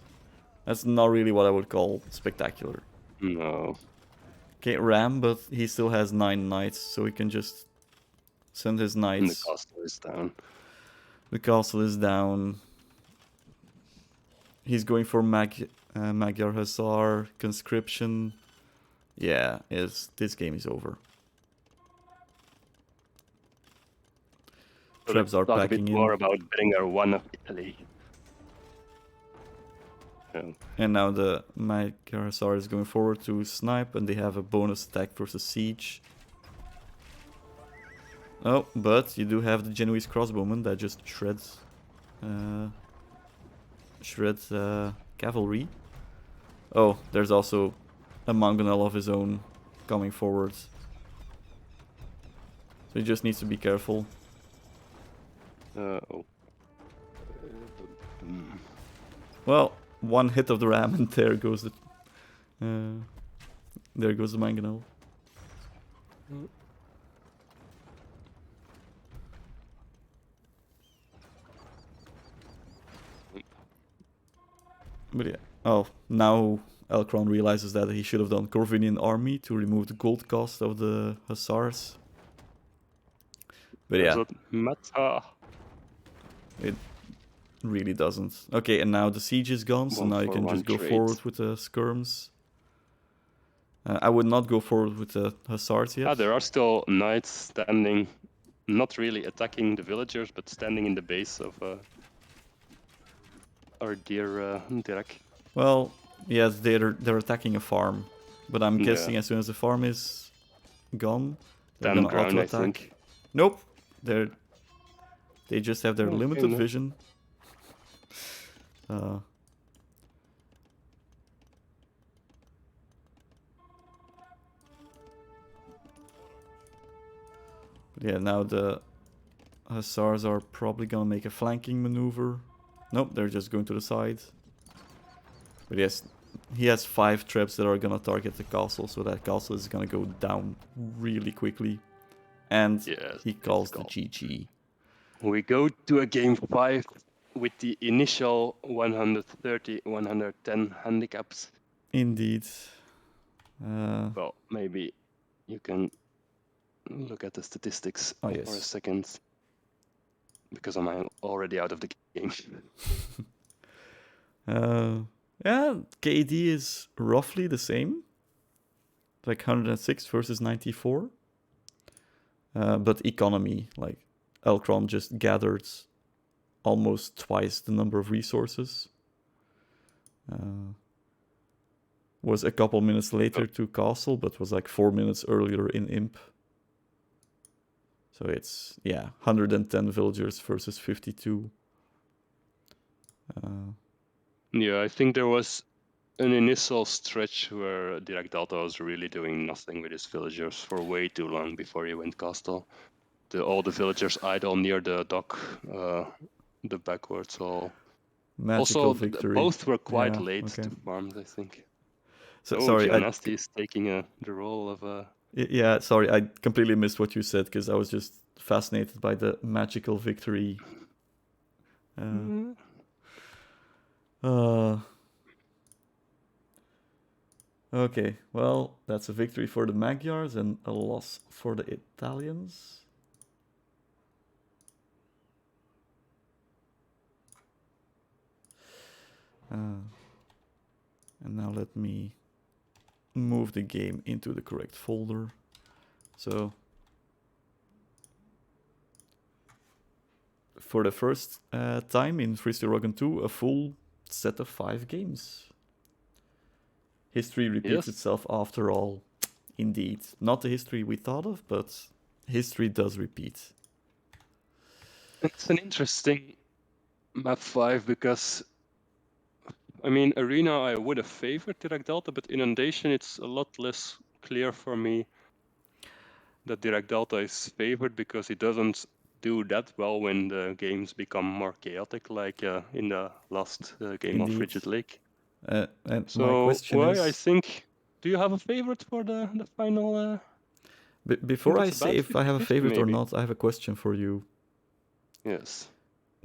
That's not really what I would call spectacular. No. Okay, ram, but he still has 9 knights, so he can just send his And the knights. castle is down. The castle is down. He's going for Magyar Hussar, conscription. Yeah, this game is over. So Trebs are let's talk a packing bit in. more about Beringer 1 of Italy. Yeah. And now the Magyar Hussar is going forward to snipe, and they have a bonus attack versus siege. Oh, but you do have the Genoese crossbowman that just shreds cavalry. Oh, there's also a mangonel of his own coming forward. So he just needs to be careful. Well, one hit of the ram and there goes the mangonel. But yeah. Oh, now Kron realizes that he should have done Corvinian army to remove the gold cost of the hussars. But yeah. It really doesn't. Okay, and now the siege is gone, so now you can just go forward with the skirms. I would not go forward with the hussars yet. There are still knights standing, not really attacking the villagers, but standing in the base of our dear Dirac. Well, yes, they're attacking a farm, but I'm guessing as soon as the farm is gone, they're gonna auto attack. Nope, they just have their limited vision. Yeah, now the hussars are probably gonna make a flanking maneuver. Nope, they're just going to the side. But yes, he has 5 traps that are gonna target the castle, so that castle is gonna go down really quickly. And he calls the GG. We go to a game 5 with the initial 130, 110 handicaps. Indeed. Well, maybe you can look at the statistics for a second, because I'm already out of the game. Yeah, KD is roughly the same. Like 106 versus 94. But economy, like Kron just gathered almost twice the number of resources. Was a couple minutes later to castle, but was like 4 minutes earlier in imp. So it's 110 villagers versus 52. Yeah, I think there was an initial stretch where PDiracDelta was really doing nothing with his villagers for way too long before he went castle. All the villagers idle near the dock, the backwards all. Magical also, victory. Both were quite late to farms, I think. So, sorry, Gianasti is taking the role of Yeah, sorry, I completely missed what you said because I was just fascinated by the magical victory. Okay, well, that's a victory for the Magyars and a loss for the Italians. And now let me move the game into the correct folder. So, for the first time in Fristi Roggan 2, a full set of 5 games. History repeats itself after all. Indeed. Not the history we thought of, but history does repeat. It's an interesting map 5 because I mean, Arena I would have favored PDiracDelta, but Inundation it's a lot less clear for me that PDiracDelta is favored because it doesn't do that well when the games become more chaotic, like in the last game of Indeed. Frigid Lake. And my So question why I is, think, do you have a favorite for the final? before I it's say about if I have a 50-50 favorite or maybe. not, I have a question for you. Yes.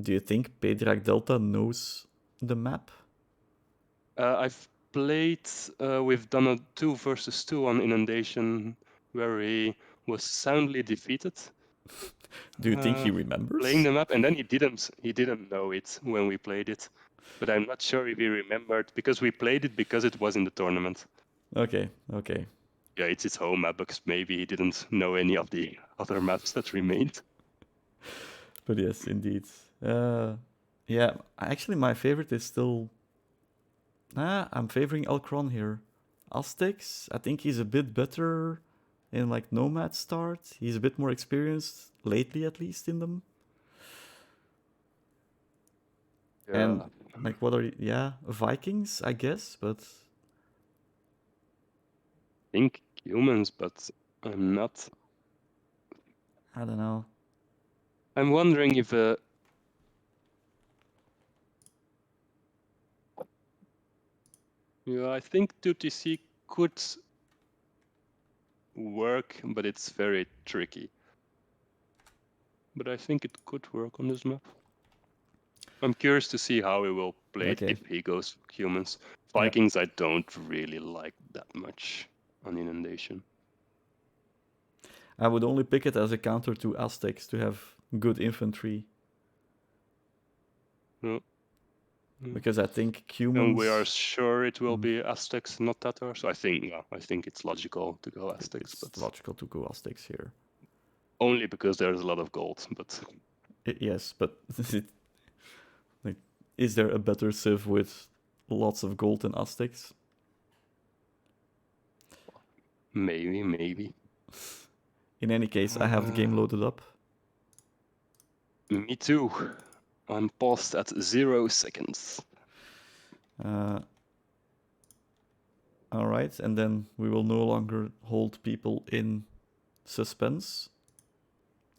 Do you think PDiracDelta knows the map? I've played, we've done a 2 versus 2 on Inundation where he was soundly defeated. Do you think he remembers? Playing the map, and then he didn't know it when we played it. But I'm not sure if he remembered, because we played it because it was in the tournament. Okay. Yeah, it's his home map, because maybe he didn't know any of the other maps that remained. But yes, indeed. Yeah, actually my favorite is still... I'm favoring Kron here. Aztecs, I think he's a bit better in like Nomad start. He's a bit more experienced, lately at least, in them. Yeah. And like what are... Yeah, Vikings, I guess, but... I think humans, but I'm not. I don't know. I'm wondering if yeah, I think 2TC could work, but it's very tricky. But I think it could work on this map. I'm curious to see how he will play it if he goes humans. Vikings I don't really like that much on Inundation. I would only pick it as a counter to Aztecs to have good infantry. No. Because I think humans... And we are sure it will be Aztecs, not Tatars. So I think it's logical to go Aztecs. It's logical to go Aztecs here. Only because there's a lot of gold, but... Yes, but like, is there a better civ with lots of gold than Aztecs? Maybe. In any case, I have the game loaded up. Me too. I'm paused at 0 seconds. Alright, and then we will no longer hold people in suspense.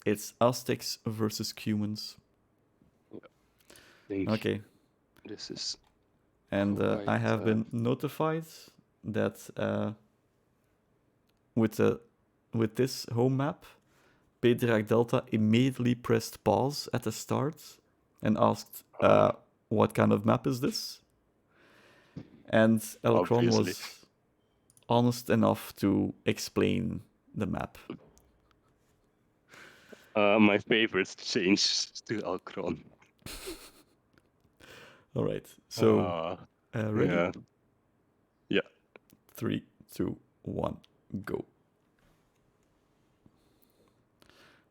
It's Aztecs versus humans. Okay. This is... And I have been notified that with this home map, PDiracDelta immediately pressed pause at the start and asked, what kind of map is this? And Kron was honest enough to explain the map. My favorites changed to Kron. All right, so ready? Yeah. 3, 2, 1, go.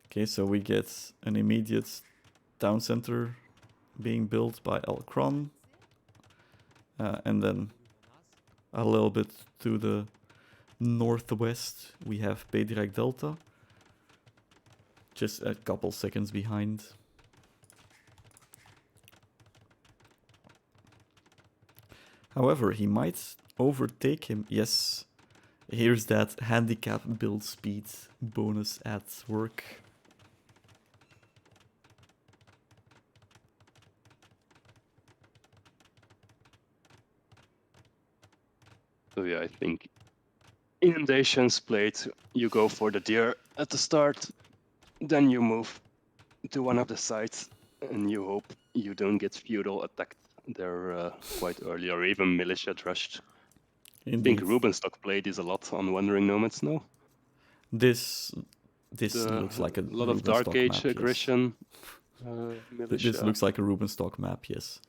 Okay, so we get an immediate town center being built by Kron. And then a little bit to the northwest, we have PDiracDelta. Just a couple seconds behind. However, he might overtake him. Yes, here's that handicap build speed bonus at work. So yeah, I think Inundations played, you go for the deer at the start, then you move to one of the sides, and you hope you don't get feudal attacked there quite early, or even militia rushed. Indeed. I think Rubenstock played this a lot on Wandering Nomads now. This looks like a lot of Dark Age map, aggression. Yes. Militia. This looks like a Rubenstock map, yes.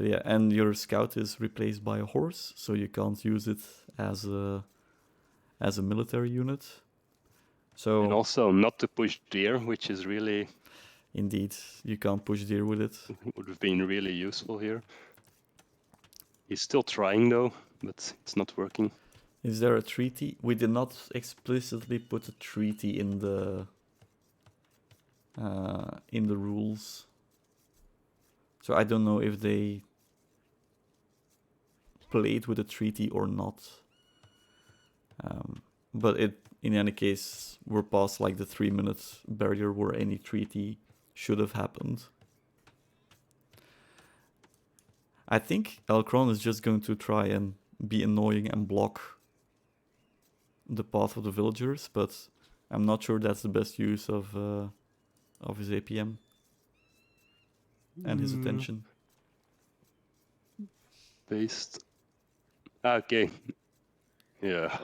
Yeah, and your scout is replaced by a horse, so you can't use it as a military unit. So and also not to push deer, which is really... Indeed, you can't push deer with it. Would have been really useful here. He's still trying though, but it's not working. Is there a treaty? We did not explicitly put a treaty in the in the rules. So I don't know if they played with a treaty or not. But in any case, we're past like the 3-minute barrier where any treaty should have happened. I think Kron is just going to try and be annoying and block the path of the villagers, but I'm not sure that's the best use of his APM and his attention. Based. Okay. Yeah.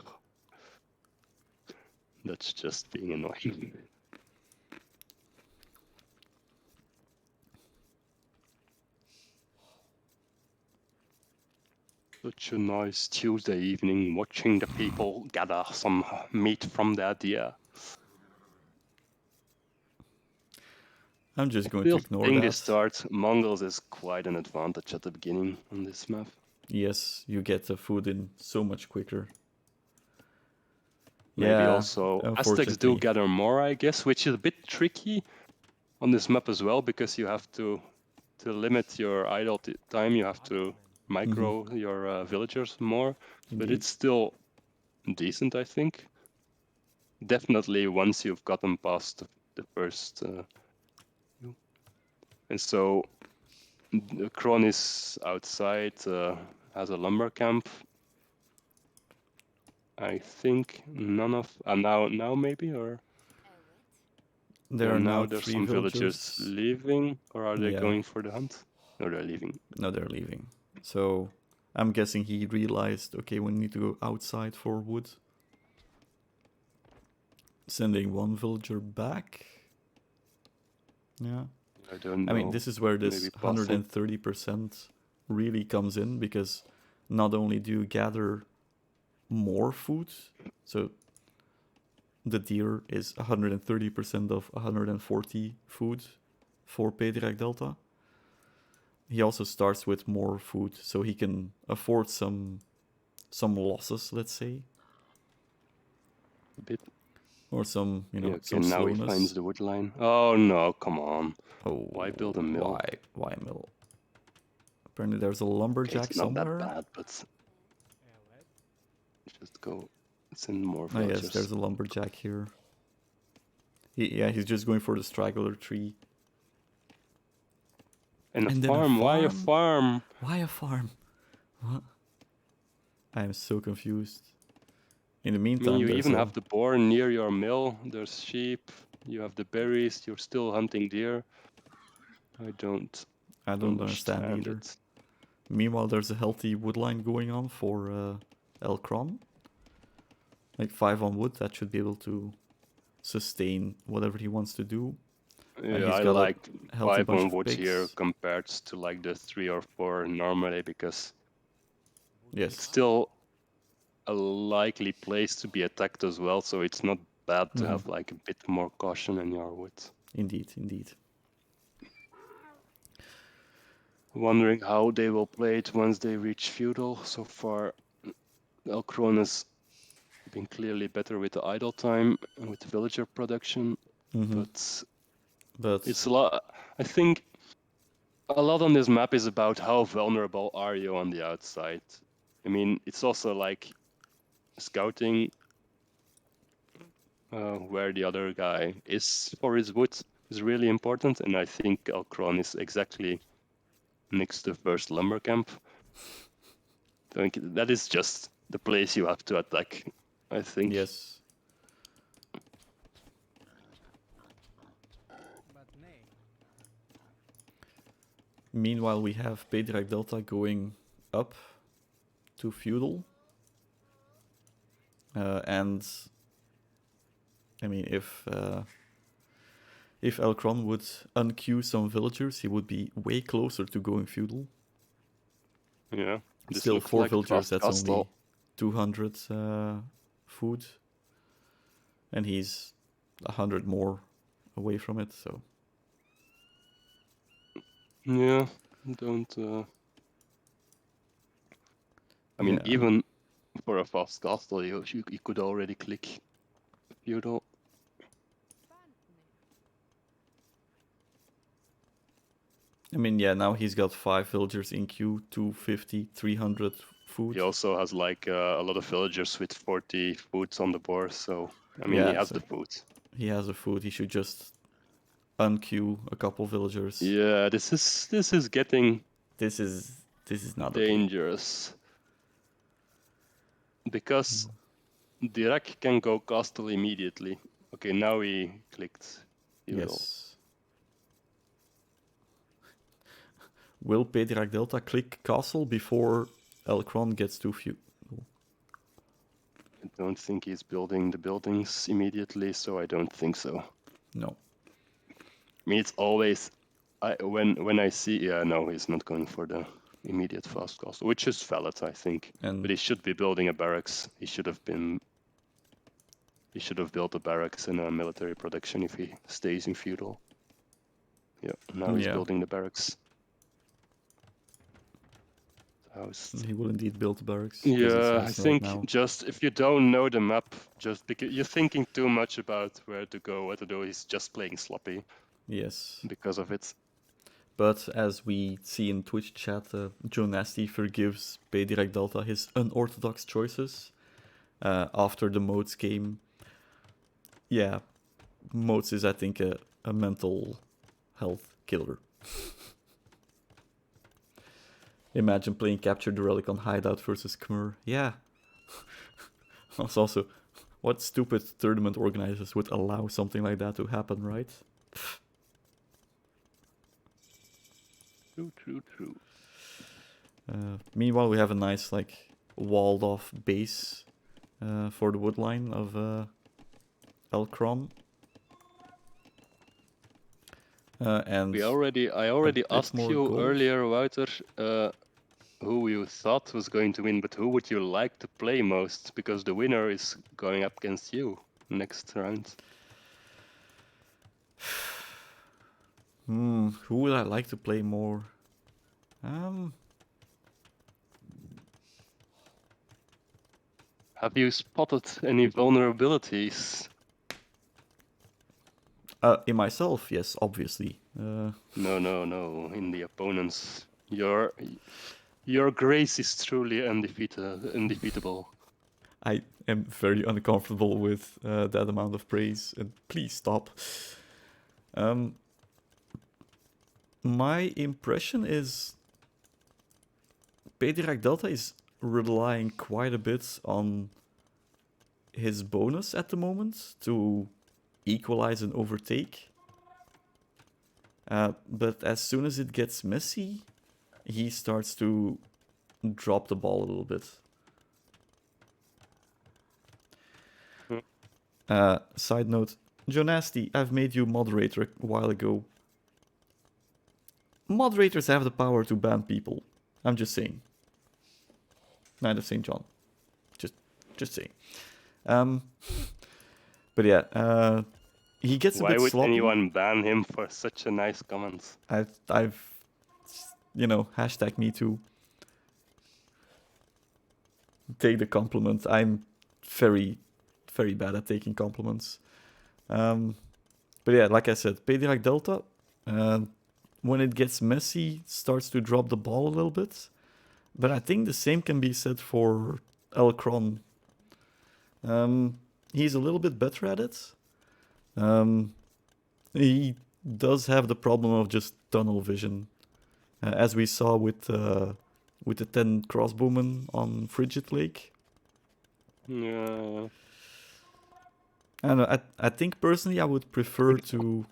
That's just being annoying. Such a nice Tuesday evening watching the people gather some meat from their deer. I'm just going to Still ignore think that. this start, Mongols is quite an advantage at the beginning on this map. Yes, you get the food in so much quicker. Maybe Yeah, also Aztecs unfortunately. do gather more, I guess, which is a bit tricky on this map as well, because you have to limit your idle time, you have to micro your villagers more. Indeed. But it's still decent, I think. Definitely once you've gotten past the first. And so Kron is outside, has a lumber camp. I think none of now maybe, or There are now there's 3 some villagers leaving, or are they Yeah. going for the hunt? No, they're leaving. No, they're leaving. So I'm guessing he realized, okay, we need to go outside for wood. Sending 1 villager back. Yeah. I don't know. I mean, this is where this Maybe passing. 130% really comes in, because not only do you gather more food, so the deer is 130% of 140 food for PDiracDelta. He also starts with more food, so he can afford some losses, let's say, A bit. or some, Yeah, okay, some now slowness. he finds the wood line. Oh no, come on. Oh, Why build a mill? Why a mill? Apparently there's a lumberjack It's not somewhere. that bad, but just go send more Oh villagers. yes, there's a lumberjack here. He's just going for the straggler tree. And then a farm? Why a farm? Why a farm? What? I am so confused. In the meantime, I mean, you even have the boar near your mill. There's sheep. You have the berries. You're still hunting deer. I don't understand either. it. Meanwhile, there's a healthy wood line going on for Kron. Like 5 on wood, that should be able to sustain whatever he wants to do. Yeah, I like 5 on wood here compared to like the 3 or 4 normally, because it's still a likely place to be attacked as well, so it's not bad to have like a bit more caution in your wood. Indeed, indeed. Wondering how they will play it once they reach feudal. So far, Kron has been clearly better with the idle time and with the villager production, but it's a lot. I think a lot on this map is about how vulnerable are you on the outside. I mean, it's also like scouting where the other guy is for his wood is really important, and I think Kron is exactly next to the first lumber camp. I think that is just the place you have to attack, I think. Yes. Meanwhile, we have PDiracDelta going up to feudal. And I mean, if Kron would unqueue some villagers, he would be way closer to going feudal. Yeah. Still 4 villagers, that's only 200 food. And he's 100 more away from it, so... Yeah, don't... I mean, even for a fast castle, you could already click feudal. I mean, yeah, now he's got 5 villagers in queue, 250, 300 food. He also has like a lot of villagers with 40 foods on the board, so I mean he Yeah, has so the food. he has a food. He should just unqueue a couple villagers. Yeah, this is getting This is not okay. dangerous. Because Dirac can go castle immediately. Okay, now he clicked. Yes. Will PDiracDelta click castle before Kron gets too few? I don't think he's building the buildings immediately, so I don't think so. No. I mean, it's always when I see, yeah, no, he's not going for the immediate fast castle, which is valid, I think. And But he should be building a barracks. He should have built a barracks and a military production if he stays in feudal. Yeah, now he's building the barracks. He will indeed build the barracks. Yeah, I think just if you don't know the map, just because you're thinking too much about where to go, what to do, he's just playing sloppy. Yes. Because of it. But as we see in Twitch chat, Joe Nasty forgives PDiracDelta his unorthodox choices after the Modes game. Yeah, Modes is, I think, a mental health killer. Imagine playing Capture the Relic on Hideout versus Khmer. Yeah. Also, what stupid tournament organizers would allow something like that to happen, right? True. Meanwhile, we have a nice, like, walled-off base for the woodline of Kron. And I already asked you earlier, Wouter, who you thought was going to win, but who would you like to play most? Because the winner is going up against you next round. Who would I like to play more? Have you spotted any vulnerabilities? In myself, yes, obviously. No, in the opponents. Your grace is truly undefeatable. I am very uncomfortable with that amount of praise, and please stop. My impression is PDiracDelta is relying quite a bit on his bonus at the moment to equalize and overtake. But as soon as it gets messy, he starts to drop the ball a little bit. Side note, Joe Nasty, I've made you moderator a while ago. Moderators have the power to ban people. I'm just saying. Knight of St. John. Just saying. But yeah, he gets a bit sloppy. Why would anyone ban him for such a nice comment? I've hashtag me too. Take the compliment. I'm very, very bad at taking compliments. But yeah, like I said, PDiracDelta, when it gets messy, starts to drop the ball a little bit. But I think the same can be said for Kron. He's a little bit better at it. He does have the problem of just tunnel vision, as we saw with the 10 crossbowmen on Frigid Lake. Yeah. I don't know, I think personally I would prefer to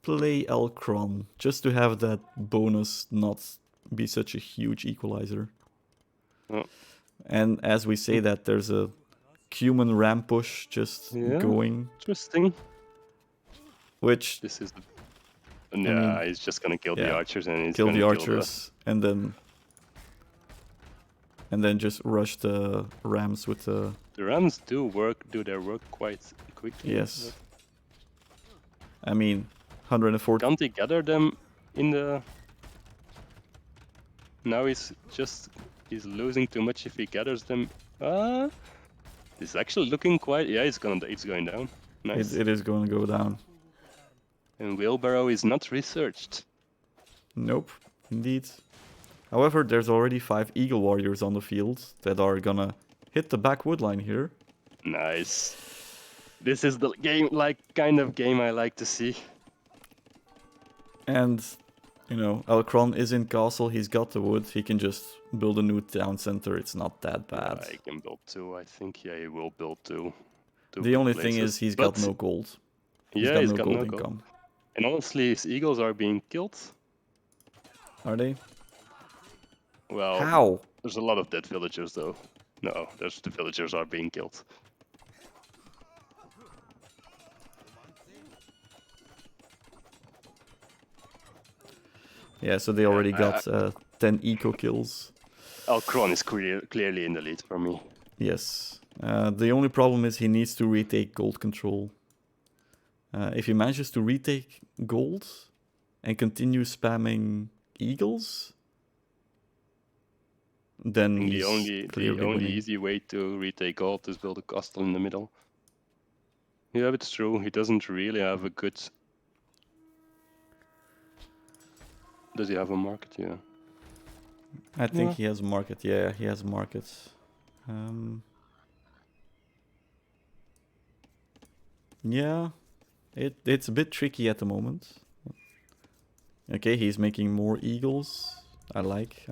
play Kron just to have that bonus not be such a huge equalizer. Oh. And as we say that, there's a human ram push just going. Interesting. Which this is he's just gonna kill the archers and he's kill gonna the archers and then just rush the rams with the. The rams do their work quite quickly. Yes. I mean, 140. Can't he gather them in the? Now he's losing too much if he gathers them. It's actually looking quite. Yeah, it's going down. Nice. It is going to go down. And wheelbarrow is not researched. Nope, indeed. However, there's already 5 Eagle Warriors on the field that are gonna hit the back wood line here. Nice. This is the game, kind of game I like to see. And, you know, Kron is in castle, he's got the wood, he can just build a new town center, it's not that bad. I can build 2, I think. Yeah, he will build 2. The only thing is he's got no gold. He's got no gold. Income. And honestly, his eagles are being killed. Are they? Well, how? There's a lot of dead villagers, though. No, the villagers are being killed. Yeah, so they already got 10 eco kills. Kron is clearly in the lead for me. Yes. The only problem is he needs to retake gold control. If he manages to retake gold and continue spamming eagles, then the only easy way to retake gold is build a castle in the middle. Yeah, it's true. He doesn't really have a good. Does he have a market? Yeah. I think he has a market. Yeah, he has a market. Yeah, it's a bit tricky at the moment. Okay, he's making more eagles. I like.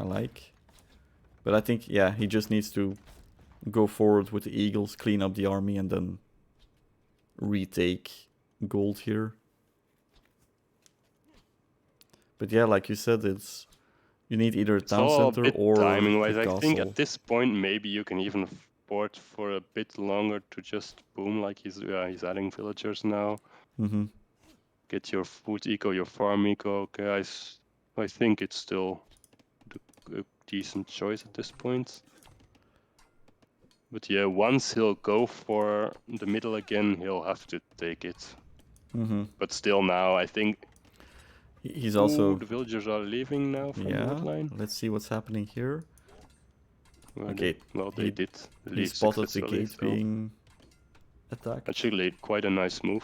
But I think, yeah, he just needs to go forward with the eagles, clean up the army, and then retake gold here. But yeah, like you said, you need either a town center or timing-wise. a castle. I think at this point maybe you can even afford for a bit longer to just boom, like he's adding villagers now. Mm-hmm. Get your food eco, your farm eco. Okay, I think it's still a decent choice at this point. But yeah, once he'll go for the middle again, he'll have to take it. Mm-hmm. But still now, I think he's also... the villagers are leaving now from the woodline. Let's see what's happening here. Okay, they did. He spotted the gate being attacked. Actually, quite a nice move.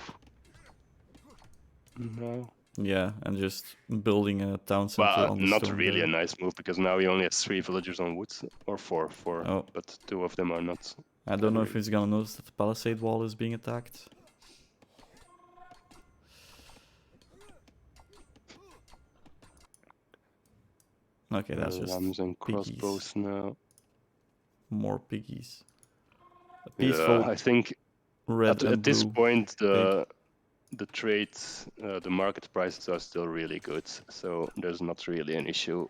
No. Yeah, and just building a town center on the not stone really there. a nice move, because now he only has 3 villagers on wood, or 4, Oh. but 2 of them are not. I don't know if he's gonna notice that the palisade wall is being attacked. Okay, that's just lambs and crossbows now. More piggies. A peaceful. I think red at this point the pig. trades, the market prices are still really good, so there's not really an issue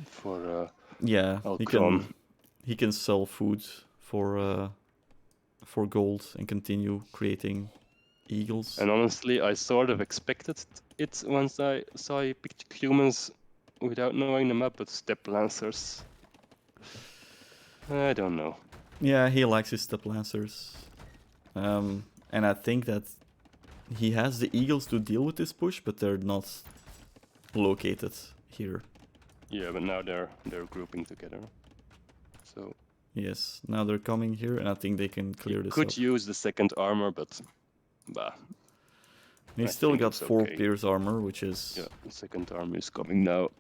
for yeah, Kron. he can sell food for gold and continue creating eagles. And honestly, I sort of expected it once I saw he picked humans without knowing the map, but step lancers, I don't know. Yeah, he likes his step lancers, and I think that he has the eagles to deal with this push, but they're not located here. Yeah, but now they're grouping together. So yes, now they're coming here, and I think they can clear this could up. use the second armor, but bah. He's still got 4 pierce armor, which is... Yeah, the second armor is coming now.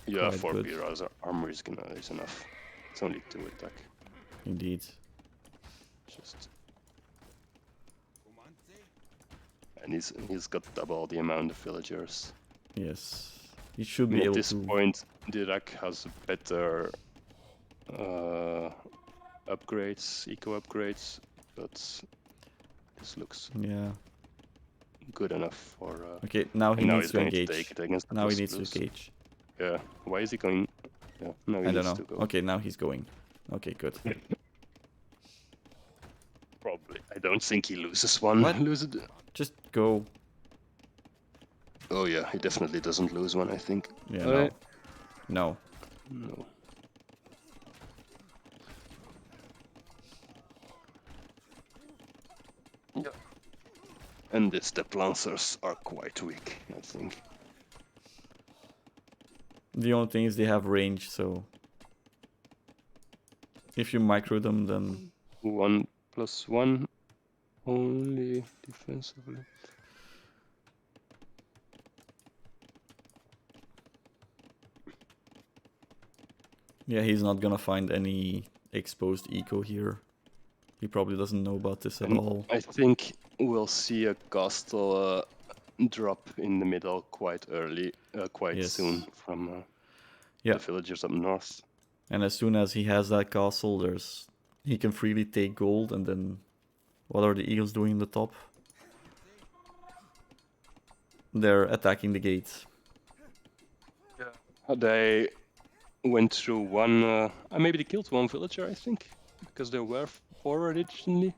Yeah, 4 good. pierce armor is enough. It's only 2 attack. Indeed. And he's got double the amount of villagers. Yes. He should be able to... At this point, Dirac has better upgrades, eco upgrades, but this looks good enough for... okay, now he needs to engage. Now he needs to engage. Yeah, why is he going? Yeah, no, he needs to go. Okay, now he's going. Okay, good. Probably. I don't think he loses one. What? Just go. Oh yeah, he definitely doesn't lose one, I think. Yeah, no. Yeah. And the step lancers are quite weak, I think. The only thing is they have range, so... if you micro them, then... 1+1 only defensively. Yeah, he's not gonna find any exposed eco here. He probably doesn't know about this at And all. I think we'll see a castle drop in the middle quite early, quite Yes. soon from Yeah. the villagers up north. And as soon as he has that castle, he can freely take gold, and then what are the eagles doing in the top? They're attacking the gate. Yeah. They went through one, maybe they killed one villager, I think, because there were 4 originally.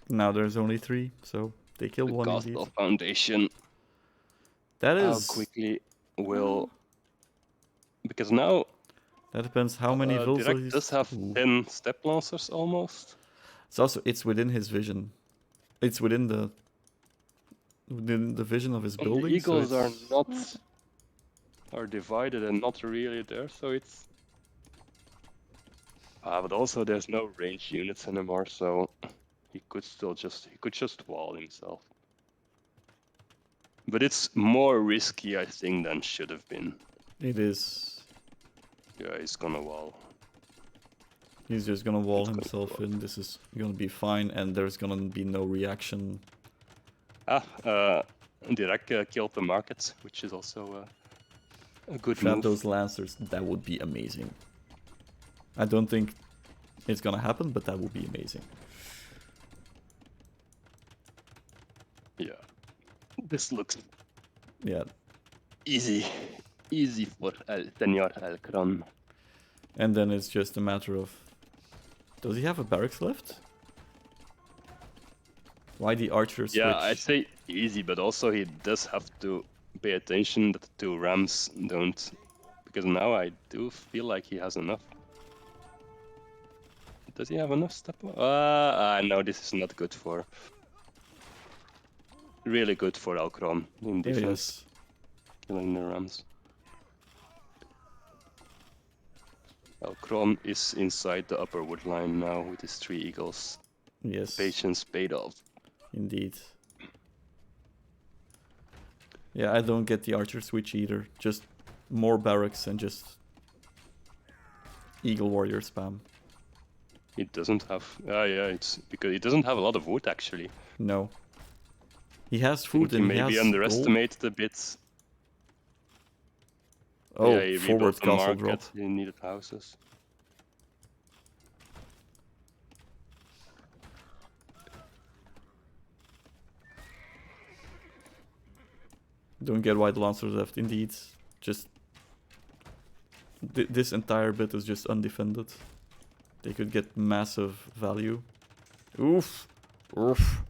Now there's only 3, so they killed The one castle indeed. foundation. That How is... quickly will... Because now... That depends how many Dirac villagers... does have 10 step lancers almost. It's within his vision. It's within the vision of his And building. the eagles so are divided and not really there, so it's... but also there's no range units anymore, so he could just wall himself. But it's more risky, I think, than should have been. It is. Yeah, he's gonna wall. He's just gonna wall himself in. This is gonna be fine, and there's gonna be no reaction. Dirac killed the market, which is also a good Trap move. those lancers. That would be amazing. I don't think it's gonna happen, but that would be amazing. Yeah. This looks... Yeah. Easy for Senor El Kron. And then it's just a matter of... Does he have a barracks left? Why the archer switch? Yeah, I say easy, but also he does have to pay attention that the 2 rams don't... Because now I do feel like he has enough. Does he have enough step? No, this is not good for... Really good for El Kron in defense. Yes. Killing the rams. El Kron is inside the upper wood line now with his 3 eagles. Yes. Patience paid off. Indeed. Yeah, I don't get the archer switch either. Just more barracks and just eagle warrior spam. It doesn't have... yeah, it's because it doesn't have a lot of wood actually. No. He has food and he has maybe underestimated a bit. Oh, yeah, he forward rebuilt the castle market. drop. He needed houses. Don't get why the lancers left. Indeed, just this entire bit is just undefended. They could get massive value. Oof, oof.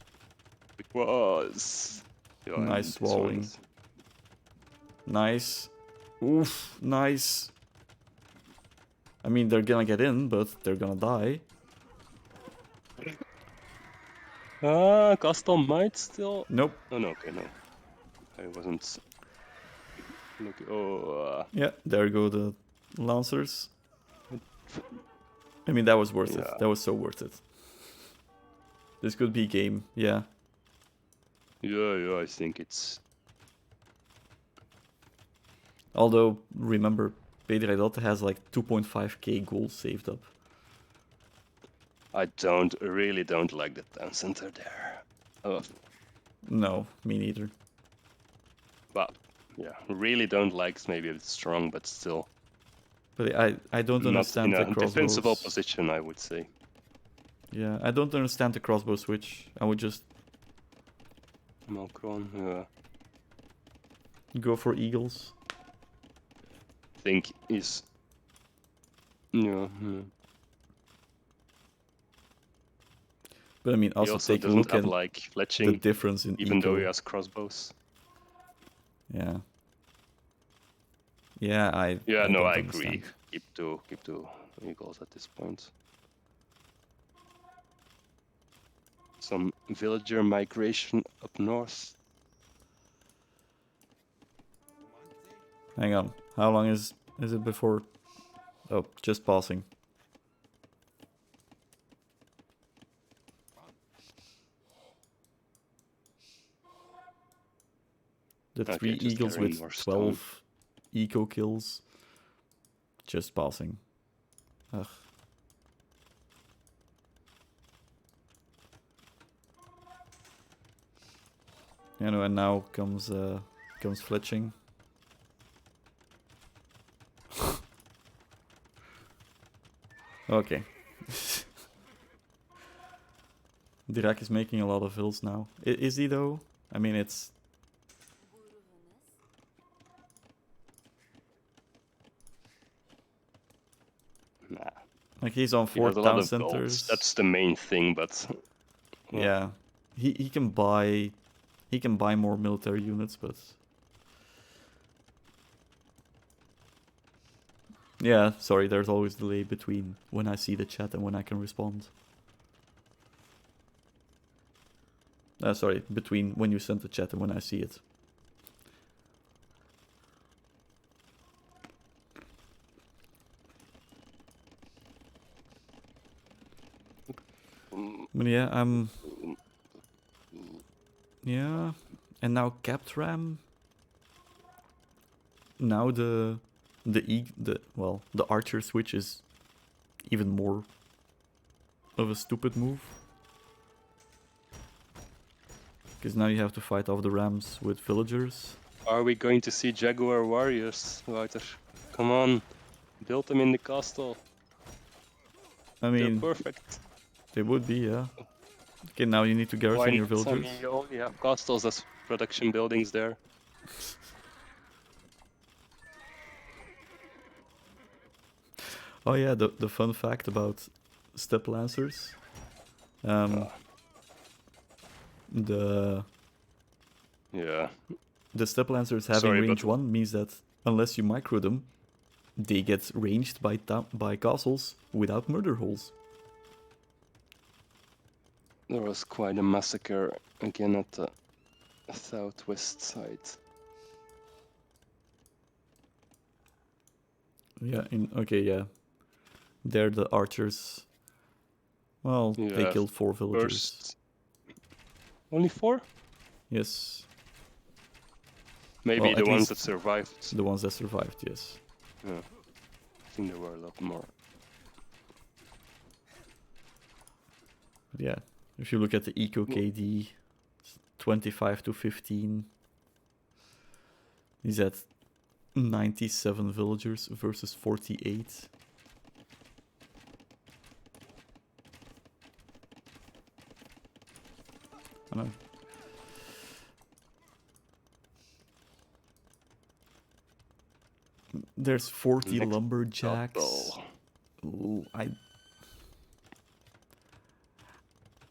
It was... Yeah, Nice swallowing. Nice. Oof, nice. I mean, they're gonna get in, but they're gonna die. Castle might still... Nope. Oh, no, okay, no. I wasn't... looking... Oh, Yeah, there go the lancers. I mean, that was worth it. That was so worth it. This could be game, yeah. Yeah, I think it's... Although, remember, PDiracDelta has like 2.5k gold saved up. I really don't like the town center there. Oh. No, me neither. But, yeah, really don't like, it's maybe a bit strong, but still. But I don't understand the not in a crossbows. defensible position, I would say. Yeah, I don't understand the crossbow switch. I would just... Malkron, go for eagles. I think is... Yeah. But I mean, also take a look at like fletching, the difference in even eco. though he has crossbows. Yeah. Yeah, I agree. Keep two eagles at this point. Some villager migration up north. Hang on. How long is it before? Oh, just passing. The 3 eagles with 12 eco kills. Just passing. Ugh. You know, and now comes fletching. Okay. Dirac is making a lot of hills now. Is he though? I mean, it's... Nah. Like, he's on He 4 has a lot town of gold. centers. That's the main thing, but Yeah. He can buy... He can buy more military units, but... Yeah, sorry, there's always delay between when I see the chat and when I can respond. Sorry, between when you send the chat and when I see it. But yeah, yeah, and now capped ram. Now the archer switch is even more of a stupid move. Because now you have to fight off the rams with villagers. are we going to see Jaguar warriors, Wouter? Come on, build them in the castle. I mean, they're perfect. They would be, yeah. Okay, now you need to garrison your villagers. I mean, you only have castles as production buildings there. Oh yeah, the fun fact about step lancers. The step lancers having range 1 means that unless you micro them, they get ranged by castles without murder holes. There was quite a massacre again at the southwest side. Yeah, yeah. There the archers... Well, they killed 4 villagers. Only 4? Yes. Maybe the ones that survived. The ones that survived, yes. Yeah. I think there were a lot more. Yeah. If you look at the eco KD, 25 to 15. He's at 97 villagers versus 48. I know. There's 40 lumberjacks. Ooh, I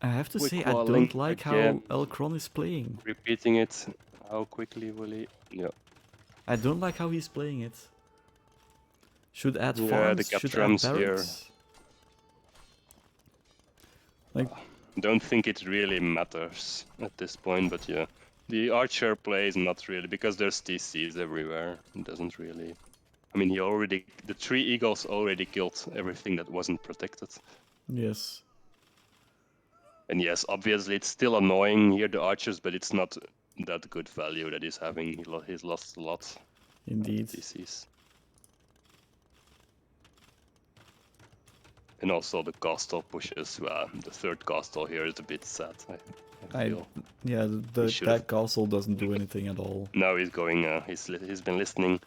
have to say, I don't like how Kron is playing. Repeating it. How quickly will he? Yeah. I don't like how he's playing it. Should add farms, should add barracks. Like, don't think it really matters at this point, but yeah. The archer play is not really, because there's TCs everywhere. It doesn't really... I mean, the 3 eagles already killed everything that wasn't protected. Yes. And yes, obviously it's still annoying here, the archers, but it's not that good value that he's having. He's lost a lot. Indeed. TCs. And also the castle pushes. Well, the 3rd castle here is a bit sad, I feel. Yeah, that castle doesn't do anything at all. Now he's going, he's been listening,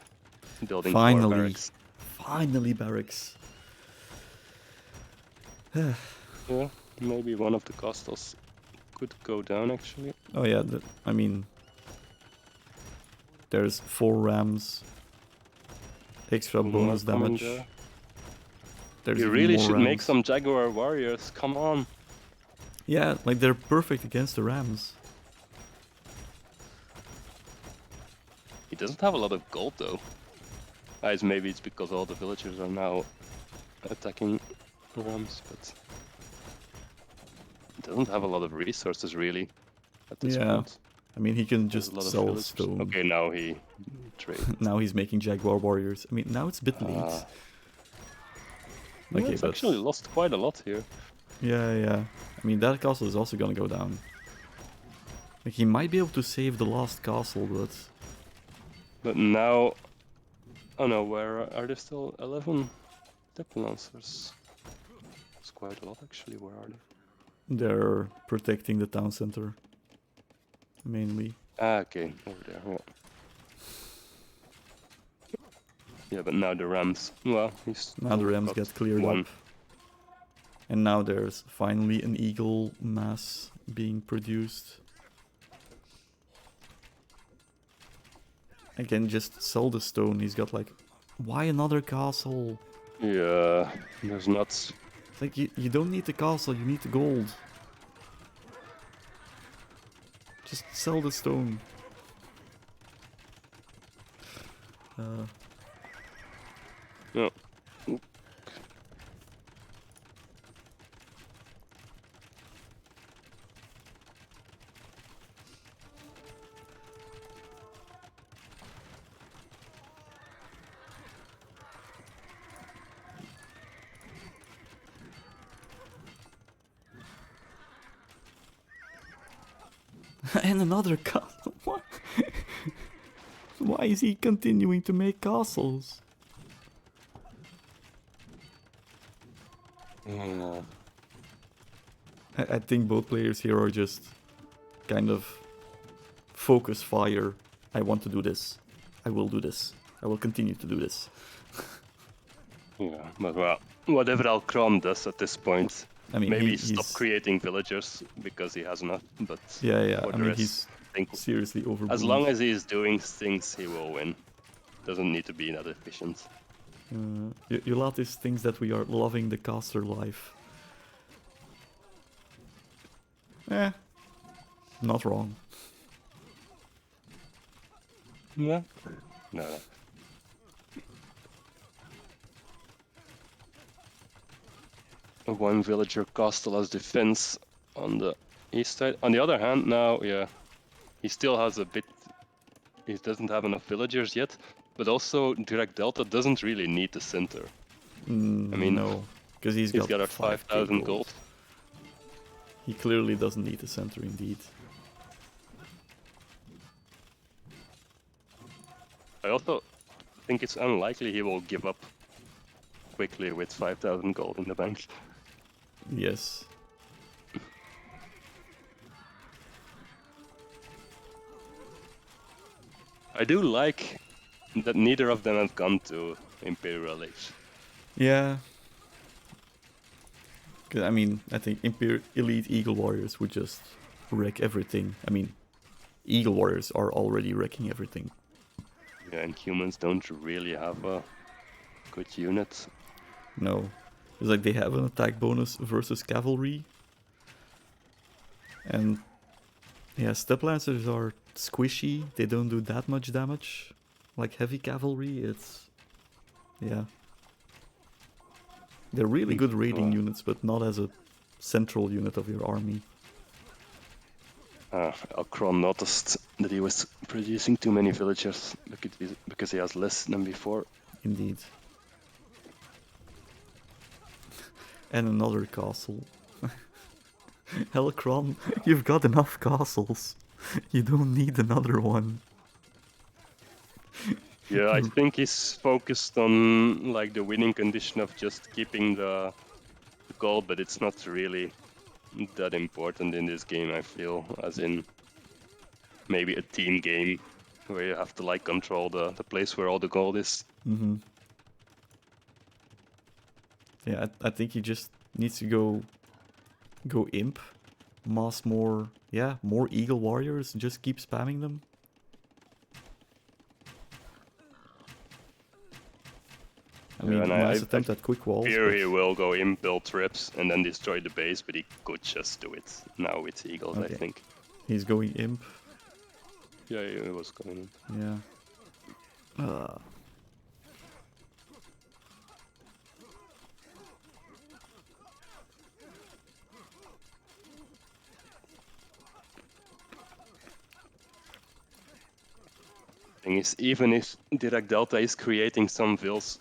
building Finally. 4 barracks. Finally barracks. Yeah, maybe one of the castles could go down actually. Oh yeah, I mean... There's 4 rams. Extra bonus damage. You really should make some Jaguar warriors, come on! Yeah, like they're perfect against the rams. He doesn't have a lot of gold though. Maybe it's because all the villagers are now attacking the rams, but... He doesn't have a lot of resources really at this point. I mean, he can just sell stone. Okay, now he trades. Now he's making Jaguar warriors. I mean, now it's a bit late. Okay, he's actually lost quite a lot here. Yeah. I mean, that castle is also gonna go down. Like, he might be able to save the last castle, but... But now... Oh no, where are there still 11? Step lancers. It's quite a lot actually. Where are they? They're protecting the town center. Mainly. Ah, okay, over there. Yeah. Yeah, but now the Rams. Well, he's Now the only Rams got get cleared one. up. And now there's finally an eagle mass being produced. Again, just sell the stone. He's got like, why another castle? Yeah, there's not. It's like you don't need the castle, you need the gold. Just sell the stone. No. And another castle. What? Why is he continuing to make castles? I think both players here are just kind of focus fire. I want to do this. I will do this. I will continue to do this. Yeah, but well, whatever Kron does at this point, I mean, maybe he's stop creating villagers because he has enough. But yeah. for I the mean, rest, he's I think seriously overboard. as long as he's doing things, he will win. Doesn't need to be that efficient. Ulatis thinks that we are loving the caster life. Not wrong. Yeah. No. A one villager castle as defense on the east side. On the other hand, now, yeah, he still has a bit. He doesn't have enough villagers yet, but also PDiracDelta doesn't really need the center. I mean, no, because he's got got at 5,000 gold. He clearly doesn't need the center, indeed. I also think it's unlikely he will give up quickly with 5,000 gold in the bank. Yes. I do like that neither of them have gone to Imperial Age. Yeah. 'Cause, I mean, I think Elite Eagle Warriors would just wreck everything. I mean, Eagle Warriors are already wrecking everything. Yeah, and humans don't really have a good unit. No. It's like they have an attack bonus versus cavalry. And yeah, step lancers are squishy. They don't do that much damage. Like heavy cavalry, it's... yeah. They're really good raiding units, but not as a central unit of your army. Kron noticed that he was producing too many villagers because he has less than before. Indeed. And another castle. Hell, Kron, you've got enough castles. You don't need another one. Yeah, I think he's focused on like the winning condition of just keeping the goal, but it's not really that important in this game, I feel, as in maybe a team game where you have to like control the place where all the gold is. Mm-hmm. Yeah, I think he just needs to go imp, mass more Eagle Warriors, just keep spamming them. I mean, nice attempt at quick walls. Here he will go in, build traps, and then destroy the base, but he could just do it now with Eagles, okay. I think. He's going imp. Yeah, he was going in. Yeah. Thing is, even if PDiracDelta is creating some vills,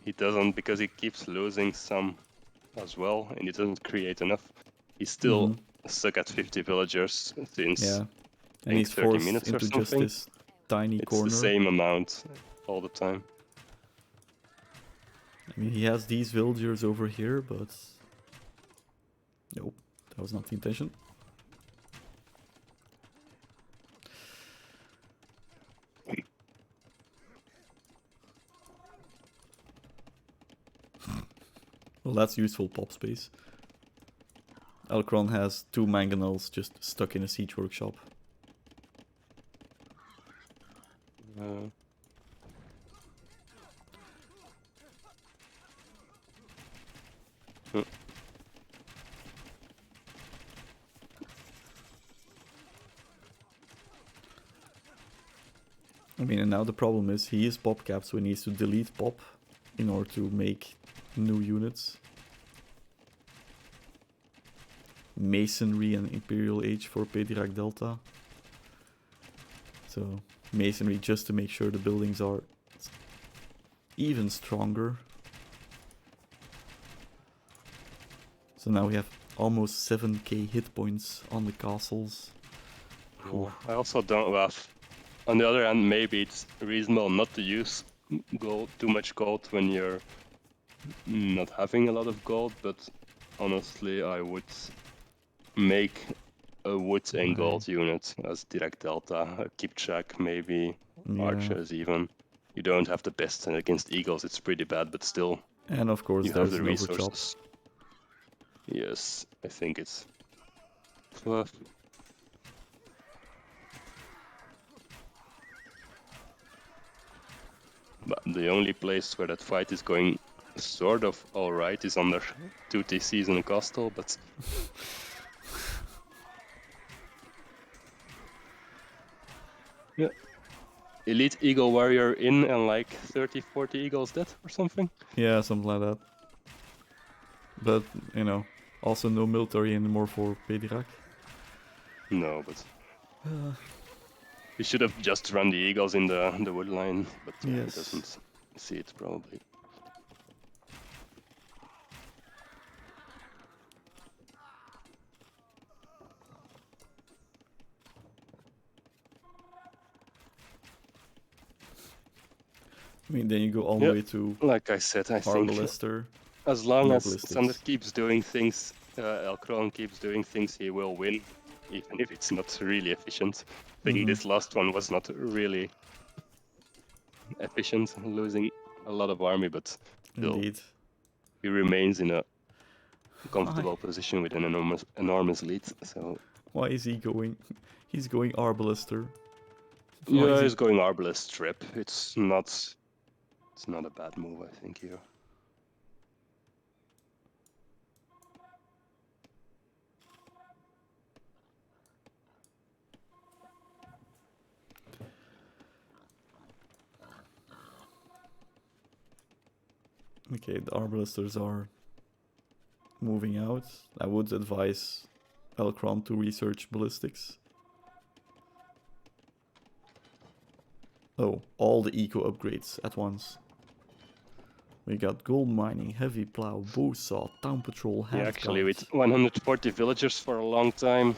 he doesn't, because he keeps losing some as well, and he doesn't create enough. He's still stuck at 50 villagers since and he's 30 forced minutes into or something. Just this tiny corner. It's the same amount all the time. I mean, he has these villagers over here, but... Nope, that was not the intention. Well, that's useful pop space. Kron has 2 mangonels just stuck in a siege workshop. I mean, and now the problem is he is pop capped, so he needs to delete pop in order to make new units. Masonry and Imperial Age for PDiracDelta. So, masonry just to make sure the buildings are even stronger. So now we have almost 7k hit points on the castles. Well, I also don't have. On the other hand, maybe it's reasonable not to use gold, too much gold when you're not having a lot of gold, but honestly, I would make a wood and gold unit as PDiracDelta, a Kipchak maybe, archers even. You don't have the best, and against eagles it's pretty bad, but still. And of course you there's have the an resources. Yes, I think it's tough. But the only place where that fight is going sort of alright is under 2 TCs in a castle, but... yeah. Elite Eagle Warrior in and like 30-40 eagles dead or something? Yeah, something like that. But, you know, also no military anymore for PDirac. No, but... we should have just run the eagles in the wood line, but he doesn't see it probably. I mean, then you go all the way to... Like I said, I think as long as Sander keeps doing things, Kron keeps doing things, he will win, even if it's not really efficient. I think this last one was not really efficient, losing a lot of army, but still, Indeed. he remains in a comfortable position with an enormous lead. So why is he going? He's going Arbalister. Yeah, he's going Arbalest Trip. It's not a bad move, I think, here. Okay, the Arbalisters are moving out. I would advise Kron to research ballistics. Oh, all the eco upgrades at once. We got gold mining, heavy plow, bow saw, town patrol, hand actually, guard. with 140 villagers for a long time.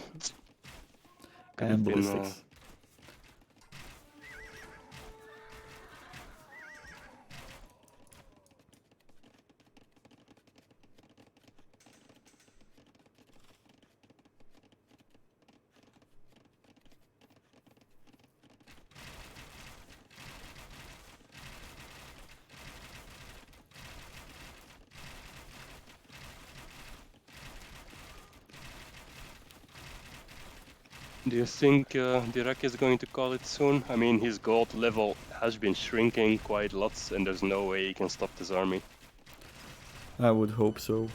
And ballistics. Do you think Dirac is going to call it soon? I mean, his gold level has been shrinking quite lots, and there's no way he can stop this army. I would hope so.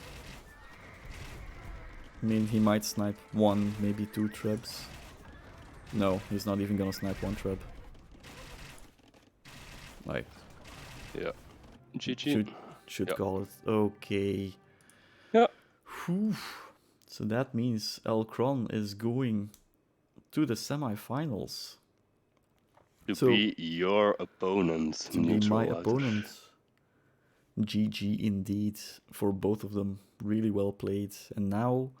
I mean, he might snipe 1, maybe 2 trebs. No, he's not even gonna snipe 1 treb. Like... yeah. GG. Should call it. Okay. Yeah. Whew. So that means Kron is going to the semi-finals. To be your opponent. To be my opponent. GG indeed for both of them. Really well played. And now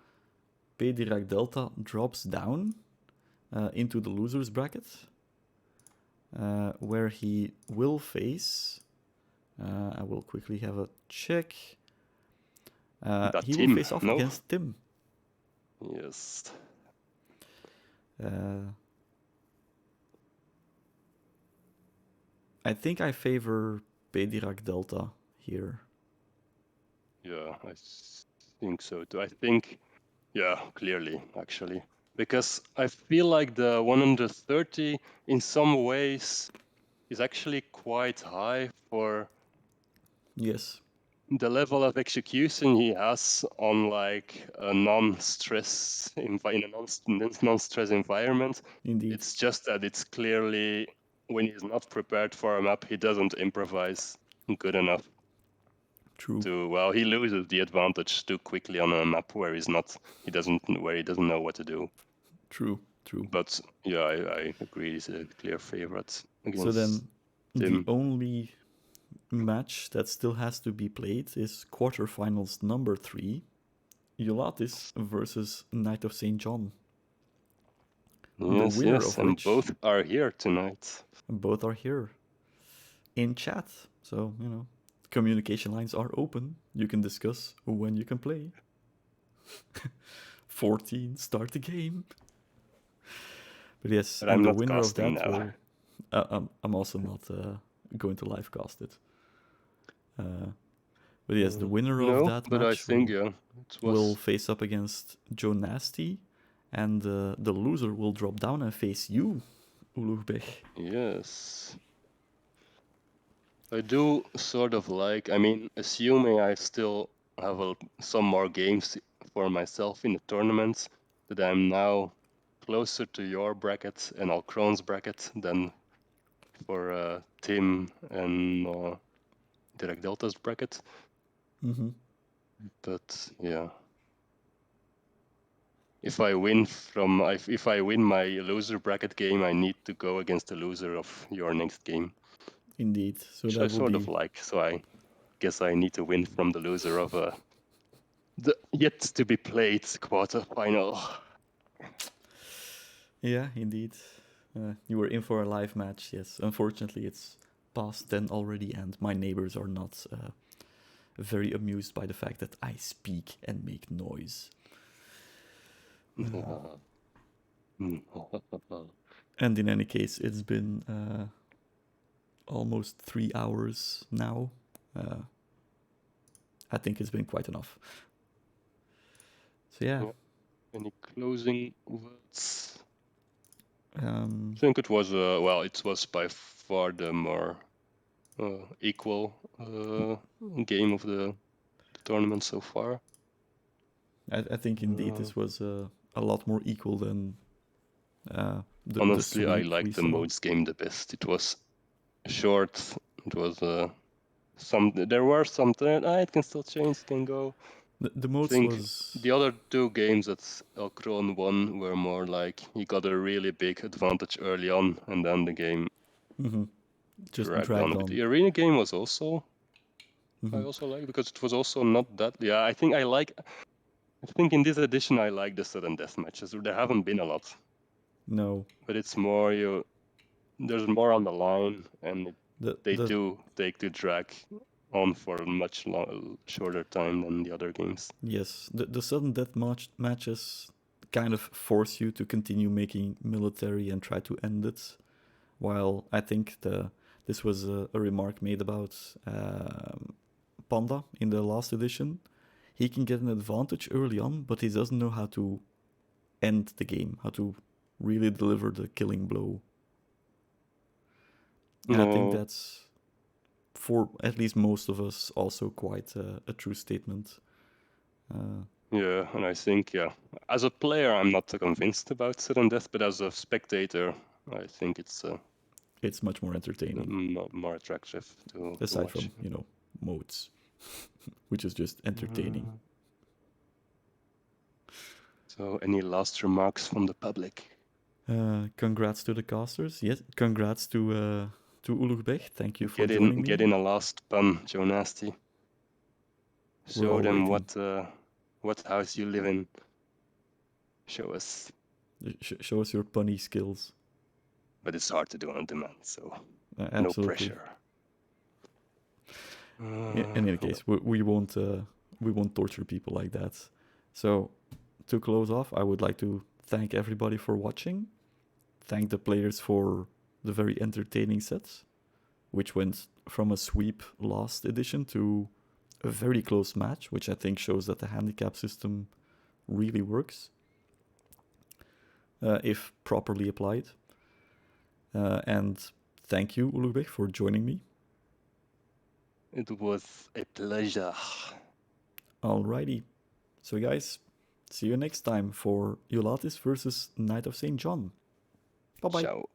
PDiracDelta drops down into the losers bracket. Where he will face I will quickly have a check. That He will Tim, face off no? against Tim. Yes. I think I favor PDiracDelta here. Yeah, I think so too. I think, yeah, clearly, actually. Because I feel like the 130 in some ways is actually quite high for Yes, the level of execution he has on like a non-stress in a non-stress environment. indeed. It's just that it's clearly when he's not prepared for a map, he doesn't improvise good enough. True. He loses the advantage too quickly on a map where he doesn't know what to do. True. But yeah, I agree. He's a clear favorite So against then, the Tim. only match that still has to be played is quarterfinals number 3, Ulatis versus Knight of St. John. The winner of And which, both are here tonight. both are here in chat. So, communication lines are open. You can discuss when you can play. 14, start the game. But yes, But and I'm the not winner of casting that now. will. I'm also not going to live cast it. But yes, the winner of No, that but I match think it will was. face up against Joe Nasty, and the loser will drop down and face you, Ulugbeg. Yes. I do sort of like, I mean, assuming I still have some more games for myself in the tournament, that I'm now closer to your bracket and Al Kron's bracket than for Tim and PDiracDelta's bracket. Mm-hmm. But yeah, if I win if I win my loser bracket game, I need to go against the loser of your next game. Indeed. So Which I that will sort be of like. So I guess I need to win from the loser of the yet to be played quarterfinal. Yeah, indeed. You were in for a live match, yes. Unfortunately, it's past 10 already, and my neighbors are not very amused by the fact that I speak and make noise. And in any case, it's been almost 3 hours now. I think it's been quite enough. So, yeah. Any closing words? I think it was it was by far the more equal game of the tournament so far. I think indeed this was a lot more equal than the Honestly, I sweep we liked the saw. modes game the best. It was short. It was there were some it can still change, it can go. The I modes think was the other two games that Kron won were more like he got a really big advantage early on, and then the game just dragged on. But on. the arena game was also I Mm-hmm. also like because it was also not that. Yeah, I think in this edition I like the sudden death matches. There haven't been a lot, No, but it's more there's more on the line, and they the do take the drag on for a much shorter time than the other games. yes, the sudden death matches kind of force you to continue making military and try to end it. While I think this was a remark made about Panda in the last edition. He can get an advantage early on, but he doesn't know how to end the game, how to really deliver the killing blow. And I think No, that's, for at least most of us, also quite a true statement. yeah, and I think as a player I'm not convinced about sudden death, but as a spectator I think it's It's much more entertaining, more attractive to aside watch. from, modes, which is just entertaining. So, any last remarks from the public? Congrats to the casters. Yes, congrats to Ulugbeg. Thank you for joining me. Get in a last pun, Joe Nasty. We're Show all them waiting. what house you live in. Show us. Show us your punny skills. But it's hard to do on demand, so no Absolutely. pressure. In any case, we won't torture people like that. So, to close off, I would like to thank everybody for watching. Thank the players for the very entertaining sets, which went from a sweep last edition to a very close match, which I think shows that the handicap system really works if properly applied. And thank you, Ulrich, for joining me. It was a pleasure. Alrighty. So, guys, see you next time for Eulatis versus Knight of St. John. Bye-bye. Ciao.